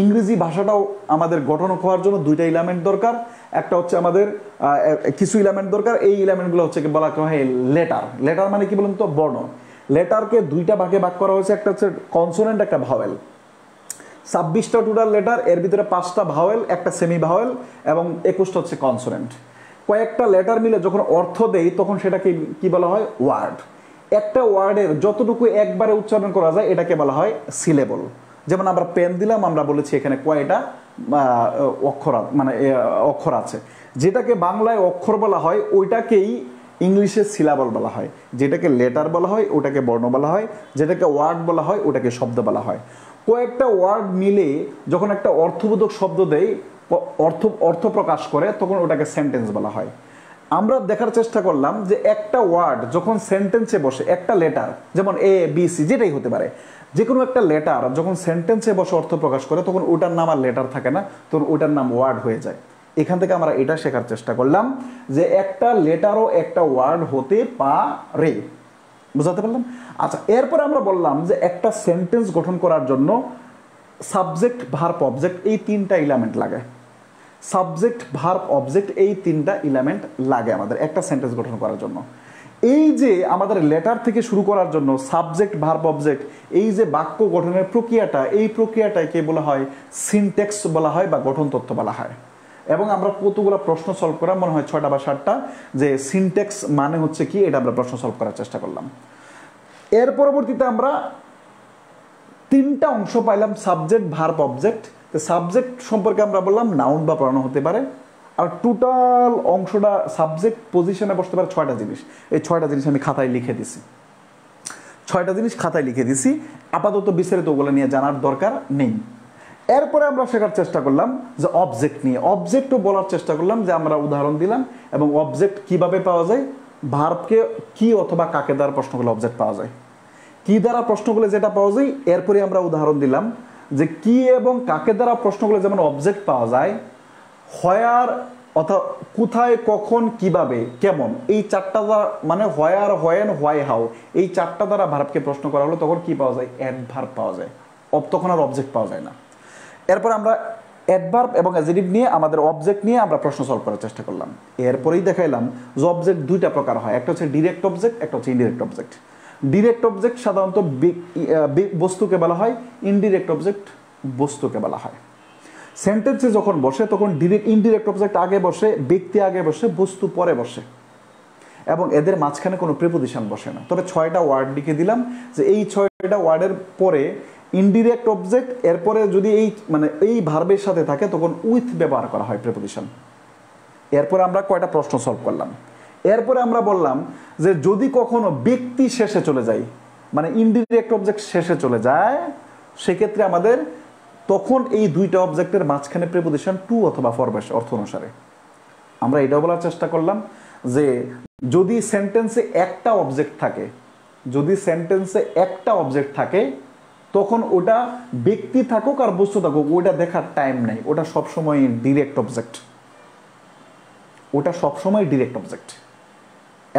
ইংরেজি ভাষাটাও আমাদের গঠন হওয়ার জন্য দুইটা এলিমেন্ট দরকার। একটা হচ্ছে আমাদের কিছু এলিমেন্ট দরকার, এই এলিমেন্টগুলো হচ্ছে কি বলা হয় লেটার। লেটার মানে কি বলুন তো? বর্ণ। লেটারকে দুইটা ভাগে ভাগ করা হয়েছে, একটা হচ্ছে কনসোনেন্ট, একটা ভাওয়েল। 26টা টোটাল লেটার, এর ভিতরে 5টা ভাওয়েল, একটা সেমি ভাওয়েল এবং 21টা হচ্ছে কনসোনেন্ট। কয়েকটা লেটার মিলে যখন অর্থ দেই তখন সেটাকে কি বলা হয়? ওয়ার্ড। একটা ওয়ার্ডের যতটুকু একবারে উচ্চারণ করা যায় এটাকে বলা হয় সিলেবল। যেমন আমরা পেন দিলাম, আমরা বলেছি এখানে কয়টা অক্ষর, মানে অক্ষর আছে। যেটাকে বাংলায় অক্ষর বলা হয় ওইটাকেই ইংলিশে সিলাবল বলা হয়। যেটাকে লেটার বলা হয় ওটাকে বর্ণ বলা হয়, যেটাকে ওয়ার্ড বলা হয় ওটাকে শব্দ বলা হয়। কয়েকটা ওয়ার্ড মিলে যখন একটা অর্থবোধক শব্দ দেয়, অর্থ প্রকাশ করে, তখন ওটাকে সেন্টেন্স বলা হয়। আমরা দেখার চেষ্টা করলাম যে একটা ওয়ার্ড যখন সেন্টেন্সে বসে, একটা লেটার যেমন এ বি সি যেটাই হতে পারে, যে কোনো একটা লেটার যখন সেন্টেন্সে বসে অর্থ প্রকাশ করে, তখন ওটার নাম আর লেটার থাকে না, তখন ওটার নাম ওয়ার্ড হয়ে যায়। এখান থেকে আমরা এটা শেখার চেষ্টা করলাম যে একটা লেটারও একটা ওয়ার্ড হতে পারে, বুঝাতে পারলাম? আচ্ছা, এরপরে আমরা বললাম যে একটা সেন্টেন্স গঠন করার জন্য সাবজেক্ট ভার্ব অবজেক্ট এই তিনটা এলিমেন্ট লাগে। সাবজেক্ট ভার্ব অবজেক্ট এই তিনটা এলিমেন্ট লাগে আমাদের একটা সেন্টেন্স গঠন করার জন্য। এই যে আমাদের লেটার থেকে শুরু করার জন্য সাবজেক্ট ভার্ব অবজেক্ট, এই যে বাক্য গঠনের প্রক্রিয়াটা, এই প্রক্রিয়াটাকে বলা হয় সিনট্যাক্স বলা হয় বা গঠন তত্ত্ব বলা হয়। এবং আমরা কতগুলো প্রশ্ন সলভ করা, মনে হয় 6টা বা 7টা, যে সিনট্যাক্স মানে হচ্ছে কি এটা আমরা প্রশ্ন সলভ করার চেষ্টা করলাম। এর পরবর্তীতে আমরা 3টা অংশ পাইলাম, সাবজেক্ট ভার্ব অবজেক্ট। সাবজেক্ট সম্পর্কে আমরা বললাম নাউন বা প্রনাউন হতে পারে, আর টোটাল অংশটা সাবজেক্ট পজিশনে বসতে পারে 6টা জিনিস। এই 6টা জিনিস আমি খাতায় লিখে দিছি, 6টা জিনিস খাতায় লিখে দিছি। আপাতত বিস্তারিত ওগুলো নিয়ে জানার দরকার নেই। এরপরে আমরা শেখার চেষ্টা করলাম যে অবজেক্ট নিয়ে, অবজেক্টও বলার চেষ্টা করলাম, যে আমরা উদাহরণ দিলাম এবং অবজেক্ট কিভাবে পাওয়া যায়, ভার্বকে কি অথবা কাকে দ্বারা প্রশ্ন করলে অবজেক্ট পাওয়া যায়, কি দ্বারা প্রশ্ন করলে যেটা পাওয়া যায়। এরপরে আমরা উদাহরণ দিলাম যে কি এবং কাকে দ্বারা প্রশ্ন করলে যেমন অবজেক্ট পাওয়া যায়, হোয়ার অথবা কোথায়, কখন, কিভাবে, কেমন, এই 4টা দ্বারা, মানে হোয়ার, হোয়েন, হোয়াই, হাউ, এই 4টা দ্বারা ভার্বকে প্রশ্ন করা হলো তখন কি পাওয়া যায়? অ্যাডভার্ব পাওয়া যায়, তখন আর অবজেক্ট পাওয়া যায় না। এরপর আমরা অ্যাডভার্ব এবং অ্যাডজেক্টিভ নিয়ে, আমাদের অবজেক্ট নিয়ে আমরা প্রশ্ন সলভ করার চেষ্টা করলাম। এরপরেই দেখাইলাম যে অবজেক্ট দুইটা প্রকার হয়, একটা হচ্ছে ডিরেক্ট অবজেক্ট, একটা হচ্ছে ইনডিরেক্ট অবজেক্ট। ডিরেক্ট অবজেক্ট সাধারণত বস্তুকে বলা হয়, ইনডিরেক্ট অবজেক্ট বস্তুকে বলা হয়। সেন্টেন্সে যখন বসে তখন ইনডিরেক্ট অবজেক্ট আগে বসে, ব্যক্তি আগে বসে, বস্তু পরে বসে, এবং এদের মাঝখানে কোনো প্রিপোজিশন বসে না। তবে 6টা ওয়ার্ড লিখে দিলাম যে এই 6টা ওয়ার্ডের পরে ইনডিরেক্ট অবজেক্ট, এরপরে যদি এই মানে এই ভার্বের সাথে থাকে তখন উইথ ব্যবহার করা হয় প্রিপোজিশন। এরপরে আমরা কয়টা প্রশ্ন সলভ করলাম। এরপরে আমরা বললাম যে যদি কখনো ব্যক্তি শেষে চলে যায়, মানে ইনডিরেক্ট অবজেক্ট শেষে চলে যায়, সেক্ষেত্রে আমাদের তখন এই দুইটা অবজেক্টের মাঝখানে প্রিপোজিশন টু অথবা ফর বসে অর্থ অনুসারে। আমরা এটাও বলার চেষ্টা করলাম যে যদি সেন্টেন্সে একটা অবজেক্ট থাকে, যদি সেন্টেন্সে একটা অবজেক্ট থাকে, তখন ওটা ব্যক্তি থাকুক আর বস্তু থাকুক, ওটা দেখার টাইম নেই, ওটা সবসময় ডিরেক্ট অবজেক্ট, ওটা সবসময় ডিরেক্ট অবজেক্ট।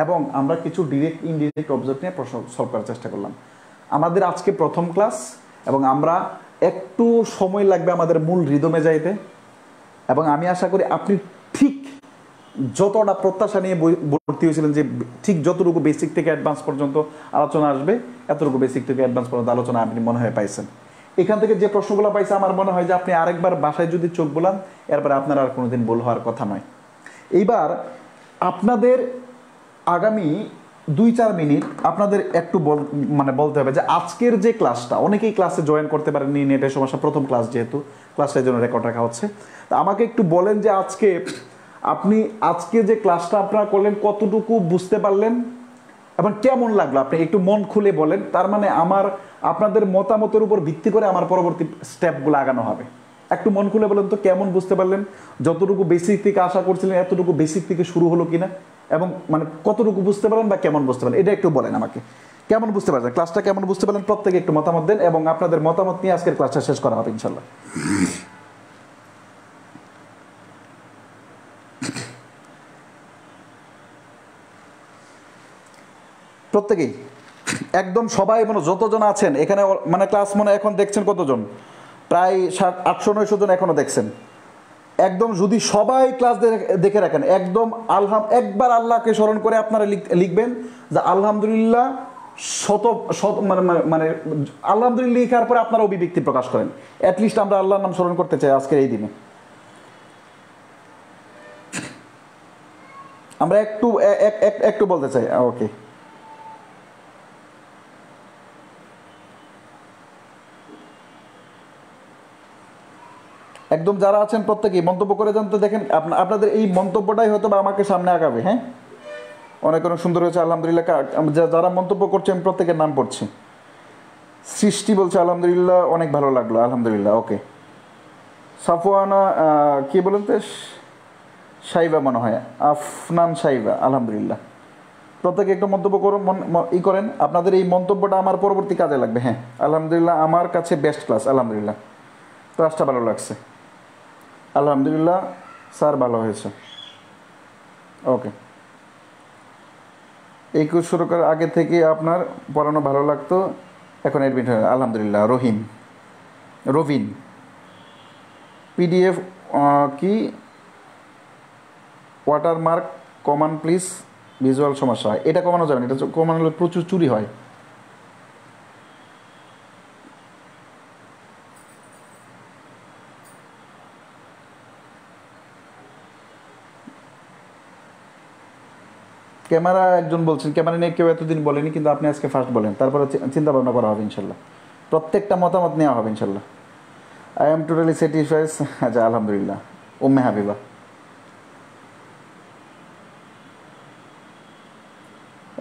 এবং আমরা কিছু ডিরেক্ট ইনডিরেক্ট অবজেক্ট নিয়ে প্রশ্ন সলভ করার চেষ্টা করলাম। আমাদের আজকে প্রথম ক্লাস, এবং আমরা একটু সময় লাগবে আমাদের মূল রিদমে যাইতে, এবং আমি আশা করি আপনি ঠিক যতটা প্রত্যাশা নিয়ে ভর্তি হয়েছিলেন যে ঠিক যতটুকু বেসিক থেকে অ্যাডভান্স পর্যন্ত আলোচনা আসবে, এতটুকু বেসিক থেকে অ্যাডভান্স পর্যন্ত আলোচনা আপনি মনে হয় পাইছেন। এখান থেকে যে প্রশ্নগুলো পাইছে আমার মনে হয় যে আপনি আরেকবার বাসায় যদি চোখ বোলান, এরপরে আপনার আর কোনোদিন ভুল হওয়ার কথা নয়। এইবার আপনাদের আগামী 2-4 মিনিট আপনাদের একটু বলতে হবে যে আজকের যে ক্লাসটা, অনেকেই ক্লাসে জয়েন করতে পারেননি, নেটের সমস্যা, প্রথম ক্লাস যেহেতু, ক্লাসটার জন্য রেকর্ড রাখা হচ্ছে। তা আমাকে একটু বলেন যে আপনি আজকে যে ক্লাসটা আপনারা করলেন কতটুকু বুঝতে পারলেন এবং কেমন লাগলো, আপনি একটু মন খুলে বলেন। তার মানে আপনাদের মতামতের উপর ভিত্তি করে আমার পরবর্তী স্টেপগুলো আগানো হবে। একটু মন খুলে বলেন তো কেমন বুঝতে পারলেন, যতটুকু বেসিক থেকে আশা করছিলেন এতটুকু বেসিক থেকে শুরু হলো কিনা, এবং মানে কতটুকু বুঝতে পারেন বা কেমন বুঝতে পারেন, এটা একটু বলেন আমাকে। কেমন বুঝতে পারছেন, ক্লাসটা কেমন বুঝতে পারলেন, প্রত্যেকে একটু মতামত দেন, এবং আপনাদের মতামত নিয়ে আজকের ক্লাসটা শেষ করা হবে ইনশাল্লাহ। প্রত্যেকেই একদম সবাই মানে যতজন আছেন এখানে, মানে ক্লাস মনে এখন দেখছেন কতজন, প্রায় 800-900 জন এখনো দেখছেন। একদম যদি সবাই ক্লাস দেখে রাখেন, একদম একবার আল্লাহকে স্মরণ করে আপনারা লিখবেন যে আলহামদুলিল্লাহ মানে আলহামদুলিল্লাহ লিখার পরে আপনারা অভিব্যক্তি প্রকাশ করেন। অ্যাটলিস্ট আমরা আল্লাহর নাম স্মরণ করতে চাই আজকের এই দিনে। আমরা একটু বলতে চাই। ওকে, একদম যারা আছেন প্রত্যেকেই মন্তব্য করে যান তো। দেখেন আপনাদের এই মন্তব্যটাই হয়তো বা আমাকে সামনে আগাবে। হ্যাঁ, অনেক অনেক সুন্দর হয়েছে আলহামদুলিল্লাহ। যারা মন্তব্য করছে আমি প্রত্যেকের নাম পড়ছি। সৃষ্টি বলছে আলহামদুলিল্লাহ, অনেক ভালো লাগলো, আলহামদুলিল্লাহ। ওকে, সাফওয়ানা কি বলেন তো, সাইবা মনে হয়, আফনান সাইবা, আলহামদুলিল্লাহ। প্রত্যেকে একটু মন্তব্য করুন, করেন। আপনাদের এই মন্তব্যটা আমার পরবর্তী কাজে লাগবে। হ্যাঁ, আলহামদুলিল্লাহ আমার কাছে বেস্ট ক্লাস, আলহামদুলিল্লাহ, ক্লাসটা ভালো লাগছে, আলহামদুলিল্লাহ স্যার ভালো হয়েছে। ওকে, এই কোর্স শুরু করার আগে থেকে আপনার পড়ানো ভালো লাগতো, এখন অ্যাডমিট হয়ে, আলহামদুলিল্লাহ। রবিন পিডিএফ কি ওয়াটারমার্ক কমান প্লিজ, ভিজুয়াল সমস্যা হয়, এটা কমানো যাবে না, এটা কমানো হলে প্রচুর চুরি হয়। ক্যামেরা একজন বলছেন, ক্যামেরা নিয়ে কেউ এতদিন বলেনি, কিন্তু আপনি আজকে ফার্স্ট বলেন, তারপরে চিন্তা ভাবনা করা হবে ইনশাল্লাহ, প্রত্যেকটা মতামত নেওয়া হবে ইনশাল্লাহ। I am totally satisfied. আচ্ছা, আলহামদুলিল্লাহ। উম্মে হাবিবা,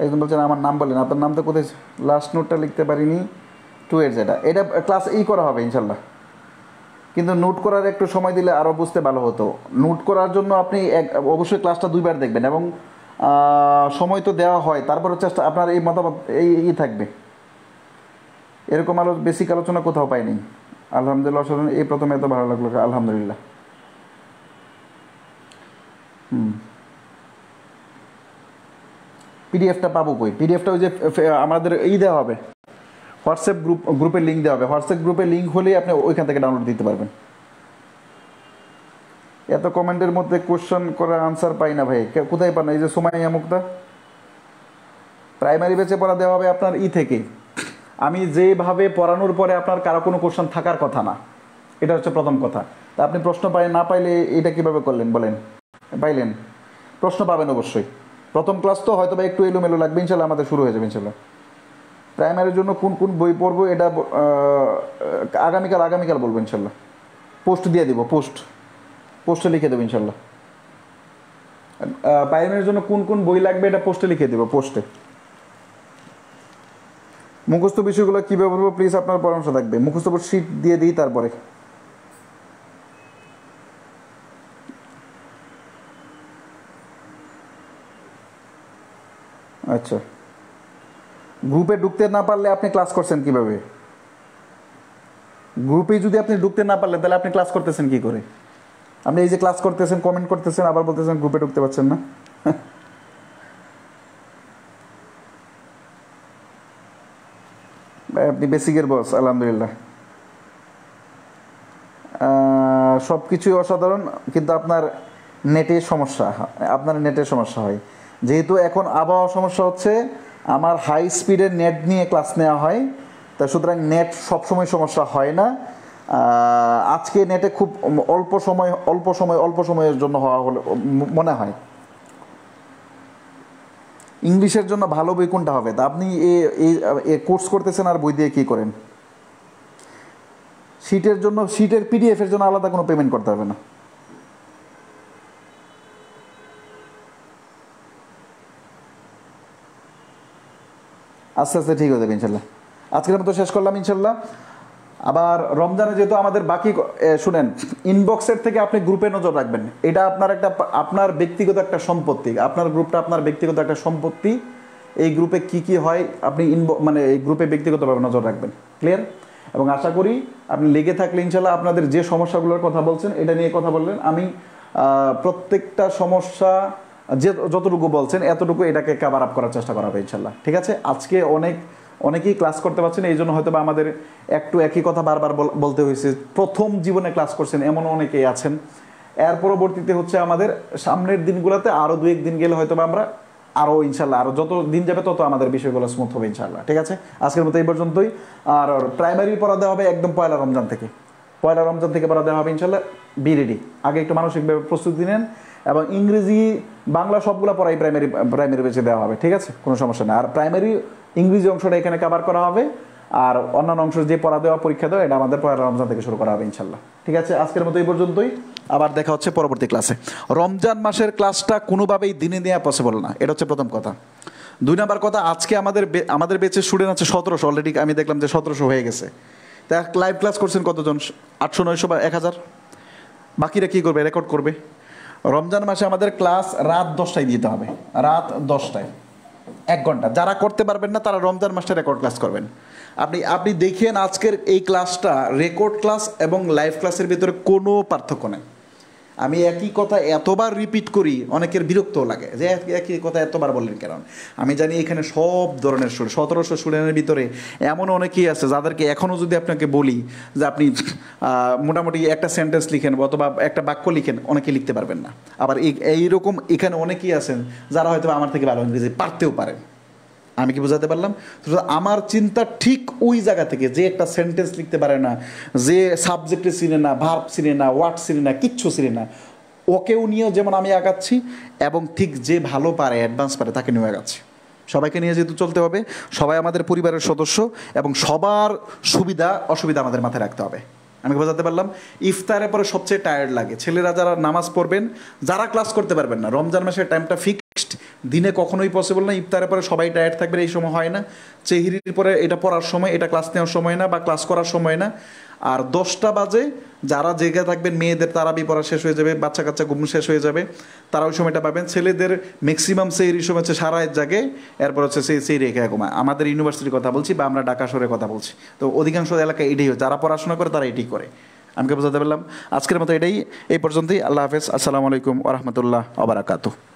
একজন বলছেন আমার নাম বলেন, আপনার নাম তো কোথায়, লাস্ট নোটটা লিখতে পারিনি, 2 এটা ক্লাস করা হবে ইনশাল্লাহ, কিন্তু নোট করার একটু সময় দিলে আরও বুঝতে ভালো হতো। নোট করার জন্য আপনি অবশ্যই ক্লাসটা 2বার দেখবেন, এবং সময় তো দেওয়া হয়, তারপরে চেষ্টা আপনার এই মতামত এই থাকবে। এরকম বেসিক আলোচনা কোথাও পাইনি। আলহামদুলিল্লাহ, এই প্রথমে এত ভালো লাগলো, আলহামদুলিল্লাহ। পিডিএফটা পাবো কই? পিডিএফটা ওই যে আমাদের দেওয়া হবে, হোয়াটসঅ্যাপ গ্রুপে লিঙ্ক দেওয়া হবে। হোয়াটসঅ্যাপ গ্রুপে লিঙ্ক হলেই আপনি ওইখান থেকে ডাউনলোড দিতে পারবেন। এত কমেন্টের মধ্যে কোশ্চেন করার আনসার পাই না ভাই, কোথায় পান? এই যে সুমাইয়া মুক্তা, প্রাইমারি ব্যাচে পড়া দেওয়া হবে আপনার থেকে। আমি যেভাবে পড়ানোর পরে আপনার কারো কোনো কোশ্চেন থাকার কথা না, এটা হচ্ছে প্রথম কথা। তা আপনি প্রশ্ন না পাইলে এটা কীভাবে করলেন বলেন? পাইলেন, প্রশ্ন পাবেন অবশ্যই। প্রথম ক্লাস তো হয়তো বা একটু এলোমেলো লাগবে, ইনশাল্লাহ আমাদের শুরু হয়ে যাবে ইনশাল্লাহ। প্রাইমারির জন্য কোন কোন বই পড়বো এটা আগামীকাল বলবো ইনশাল্লাহ। পোস্ট দিয়ে দিব, পোস্টে লিখে দেবো ইনশাল্লাহ। প্রাইমারির জন্য কোন কোন বই লাগবে এটা পোস্টে লিখে দেবো, পোস্টে। মুখস্থ বিষয়গুলো কীভাবে বলবো প্লিজ আপনার পরামর্শ থাকবে। মুখস্থ শীট দিয়ে দিই তারপরে। আচ্ছা, গ্রুপে ঢুকতে না পারলে আপনি ক্লাস করছেন কিভাবে? গ্রুপে যদি আপনি ঢুকতে না পারলেন তাহলে আপনি ক্লাস করতেছেন কি করে? আপনি এই যে ক্লাস করতেছেন, কমেন্ট করতেছেন, আবার বলতেছেন গ্রুপে ঢুকতে পারছেন না। আপনি বেসিকের বস, আলহামদুলিল্লাহ। সব কিছুই অসাধারণ, কিন্তু আপনার নেটের সমস্যা, আপনার নেটের সমস্যা হয়। যেহেতু এখন আবহাওয়া সমস্যা হচ্ছে, আমার হাই স্পিডের নেট নিয়ে ক্লাস নেওয়া হয়, তা সুতরাং নেট সবসময় সমস্যা হয় না। আজকে নেটে খুব অল্প সময়ের জন্য হওয়া হলে মনে হয়। ইংলিশের জন্য ভালো বই কোনটা হবে? তা আপনি এই কোর্স করতেছেন আর বই দিয়ে কী করেন? শিটের জন্য, শিটের পিডিএফের জন্য আলাদা কোনো পেমেন্ট করতে হবে না। আস্তে আস্তে ঠিক হয়ে যাবে ইনশাল্লাহ। আজকের মতো শেষ করলাম ইনশাল্লাহ। আবার রমজানে যেহেতু আমাদের বাকি, শুনেন, ইনবক্সের থেকে আপনি গ্রুপে নজর রাখবেন। এটা আপনার একটা, আপনার ব্যক্তিগত একটা সম্পত্তি। আপনার গ্রুপটা আপনার ব্যক্তিগত একটা সম্পত্তি। এই গ্রুপে কি কি হয় আপনি মানে এই গ্রুপে ব্যক্তিগতভাবে নজর রাখবেন। ক্লিয়ার? এবং আশা করি আপনি লেগে থাকলে ইনশাল্লাহ আপনাদের যে সমস্যাগুলোর কথা বলছেন এটা নিয়ে কথা বললেন। আমি প্রত্যেকটা সমস্যা যে যতটুকু বলছেন এতটুকু এটাকে কাভার আপ করার চেষ্টা করা হবে ইনশাল্লাহ। ঠিক আছে? আজকে অনেকেই ক্লাস করতে পারছেন, এই জন্য হয়তো বা আমাদের একটু একই কথা বারবার বলতে হয়েছে। প্রথম জীবনে ক্লাস করছেন এমন অনেকেই আছেন। এর পরবর্তীতে হচ্ছে আমাদের সামনের দিনগুলোতে আরও 2-1 দিন গেলে হয়তো বা আমরা আরও ইনশাল্লাহ আরও যত দিন যাবে তত আমাদের বিষয়গুলো স্মুথ হবে ইনশাল্লাহ। ঠিক আছে? আজকের মতো এই পর্যন্তই। আর প্রাইমারি পড়া দেওয়া হবে একদম পয়লা রমজান থেকে। পয়লা রমজান থেকে পড়া দেওয়া হবে ইনশাল্লাহ। Be ready. আগে একটু মানসিকভাবে প্রস্তুতি নেন, এবং ইংরেজি বাংলা সবগুলো পড়াই প্রাইমারি বেঁচে দেওয়া হবে। ঠিক আছে? কোনো সমস্যা নেই। আর প্রাইমারি ইংরেজি অংশটা এখানে কভার করা হবে, আর অন্যান্য অংশ যে পড়া দেওয়া, পরীক্ষা দেওয়া, এটা আমাদের পয়লা রমজান থেকে শুরু করা হবে ইনশাল্লাহ। ঠিক আছে? আজকের মতো এই পর্যন্তই। আবার দেখা হচ্ছে পরবর্তী ক্লাসে। রমজান মাসের ক্লাসটা কোনোভাবেই দিনে দেওয়া পসিবল না, এটা হচ্ছে প্রথম কথা। 2 নাম্বার কথা, আজকে আমাদের বেচে স্টুডেন্ট আছে 1700, অলরেডি আমি দেখলাম যে 1700 হয়ে গেছে। তা লাইভ ক্লাস করছেন কতজন? 800, 900 বা 1000? বাকিরা কী করবে? রেকর্ড করবে। রমজান মাসে আমাদের ক্লাস রাত 10টায় দিতে হবে, রাত 10টায় 1 ঘন্টা। যারা করতে পারবেন না তারা রমজান মাসটা রেকর্ড ক্লাস করবেন। আপনি দেখেন আজকের এই ক্লাসটা রেকর্ড ক্লাস এবং লাইভ ক্লাসের ভিতরে কোনো পার্থক্য নেই। আমি একই কথা এতবার রিপিট করি, অনেকের বিরক্তও লাগে যে একই কথা এতবার বললেন কেন। আমি জানি এখানে সব ধরনের 1700 স্টুডেন্টের ভিতরে এমন অনেকেই আছে যাদেরকে এখনও যদি আপনাকে বলি যে আপনি মোটামুটি একটা সেন্টেন্স লিখেন অথবা একটা বাক্য লিখেন, অনেকে লিখতে পারবেন না। আবার এইরকম এখানে অনেকেই আছেন যারা হয়তো আমার থেকে ভালো ইংরেজি পারতেও পারেন। আমি কি বোঝাতে পারলাম? আমার চিন্তা ঠিক ওই জায়গা থেকে, যে একটা সেন্টেন্স লিখতে পারে না, যে সাবজেক্টে চিনে না, ভার্ব চিনে না, ওয়ার্ড চিনে না, কিচ্ছু চিনে না, ওকেও নিয়েও যেমন আমি আগাচ্ছি, এবং ঠিক যে ভালো পারে, অ্যাডভান্স পারে, তাকে নিয়েও আগাচ্ছি। সবাইকে নিয়ে যেহেতু চলতে হবে, সবাই আমাদের পরিবারের সদস্য, এবং সবার সুবিধা অসুবিধা আমাদের মাথায় রাখতে হবে। আমি বোঝাতে পারলাম? ইফতারের পরে সবচেয়ে টায়ার্ড লাগে ছেলেরা, যারা নামাজ পড়বেন, যারা ক্লাস করতে পারবেন না। রমজান মাসের টাইমটা ফিক্সড, দিনে কখনোই পসিবল না। ইফতারের পরে সবাই টায়ার্ড থাকবে, এই সময় হয় না। চেহিরির পরে এটা পড়ার সময়, এটা ক্লাস নেওয়ার সময় না, বা ক্লাস করার সময় না। আর 10টা বাজে যারা জেগে থাকবেন, মেয়েদের তারাবি পড়া শেষ হয়ে যাবে, বাচ্চা কাচ্চা ঘুম শেষ হয়ে যাবে, তারা ওই সময়টা পাবেন। ছেলেদের ম্যাক্সিমাম সেহরির সময় হচ্ছে সারা রাত জাগে, এরপর হচ্ছে সেই রেখে ঘুমায়। আমাদের ইউনিভার্সিটির কথা বলছি, বা আমরা ঢাকা শহরের কথা বলছি, তো অধিকাংশ এলাকায় এটাই হয়। যারা পড়াশোনা করে তারা এটাই করে। আমাকে বোঝাতে পারলাম? আজকের মতো এই পর্যন্তই। আল্লাহ হাফেজ। আসসালামু আলাইকুম ওয়া রাহমাতুল্লাহ ওয়া বারাকাতুহু।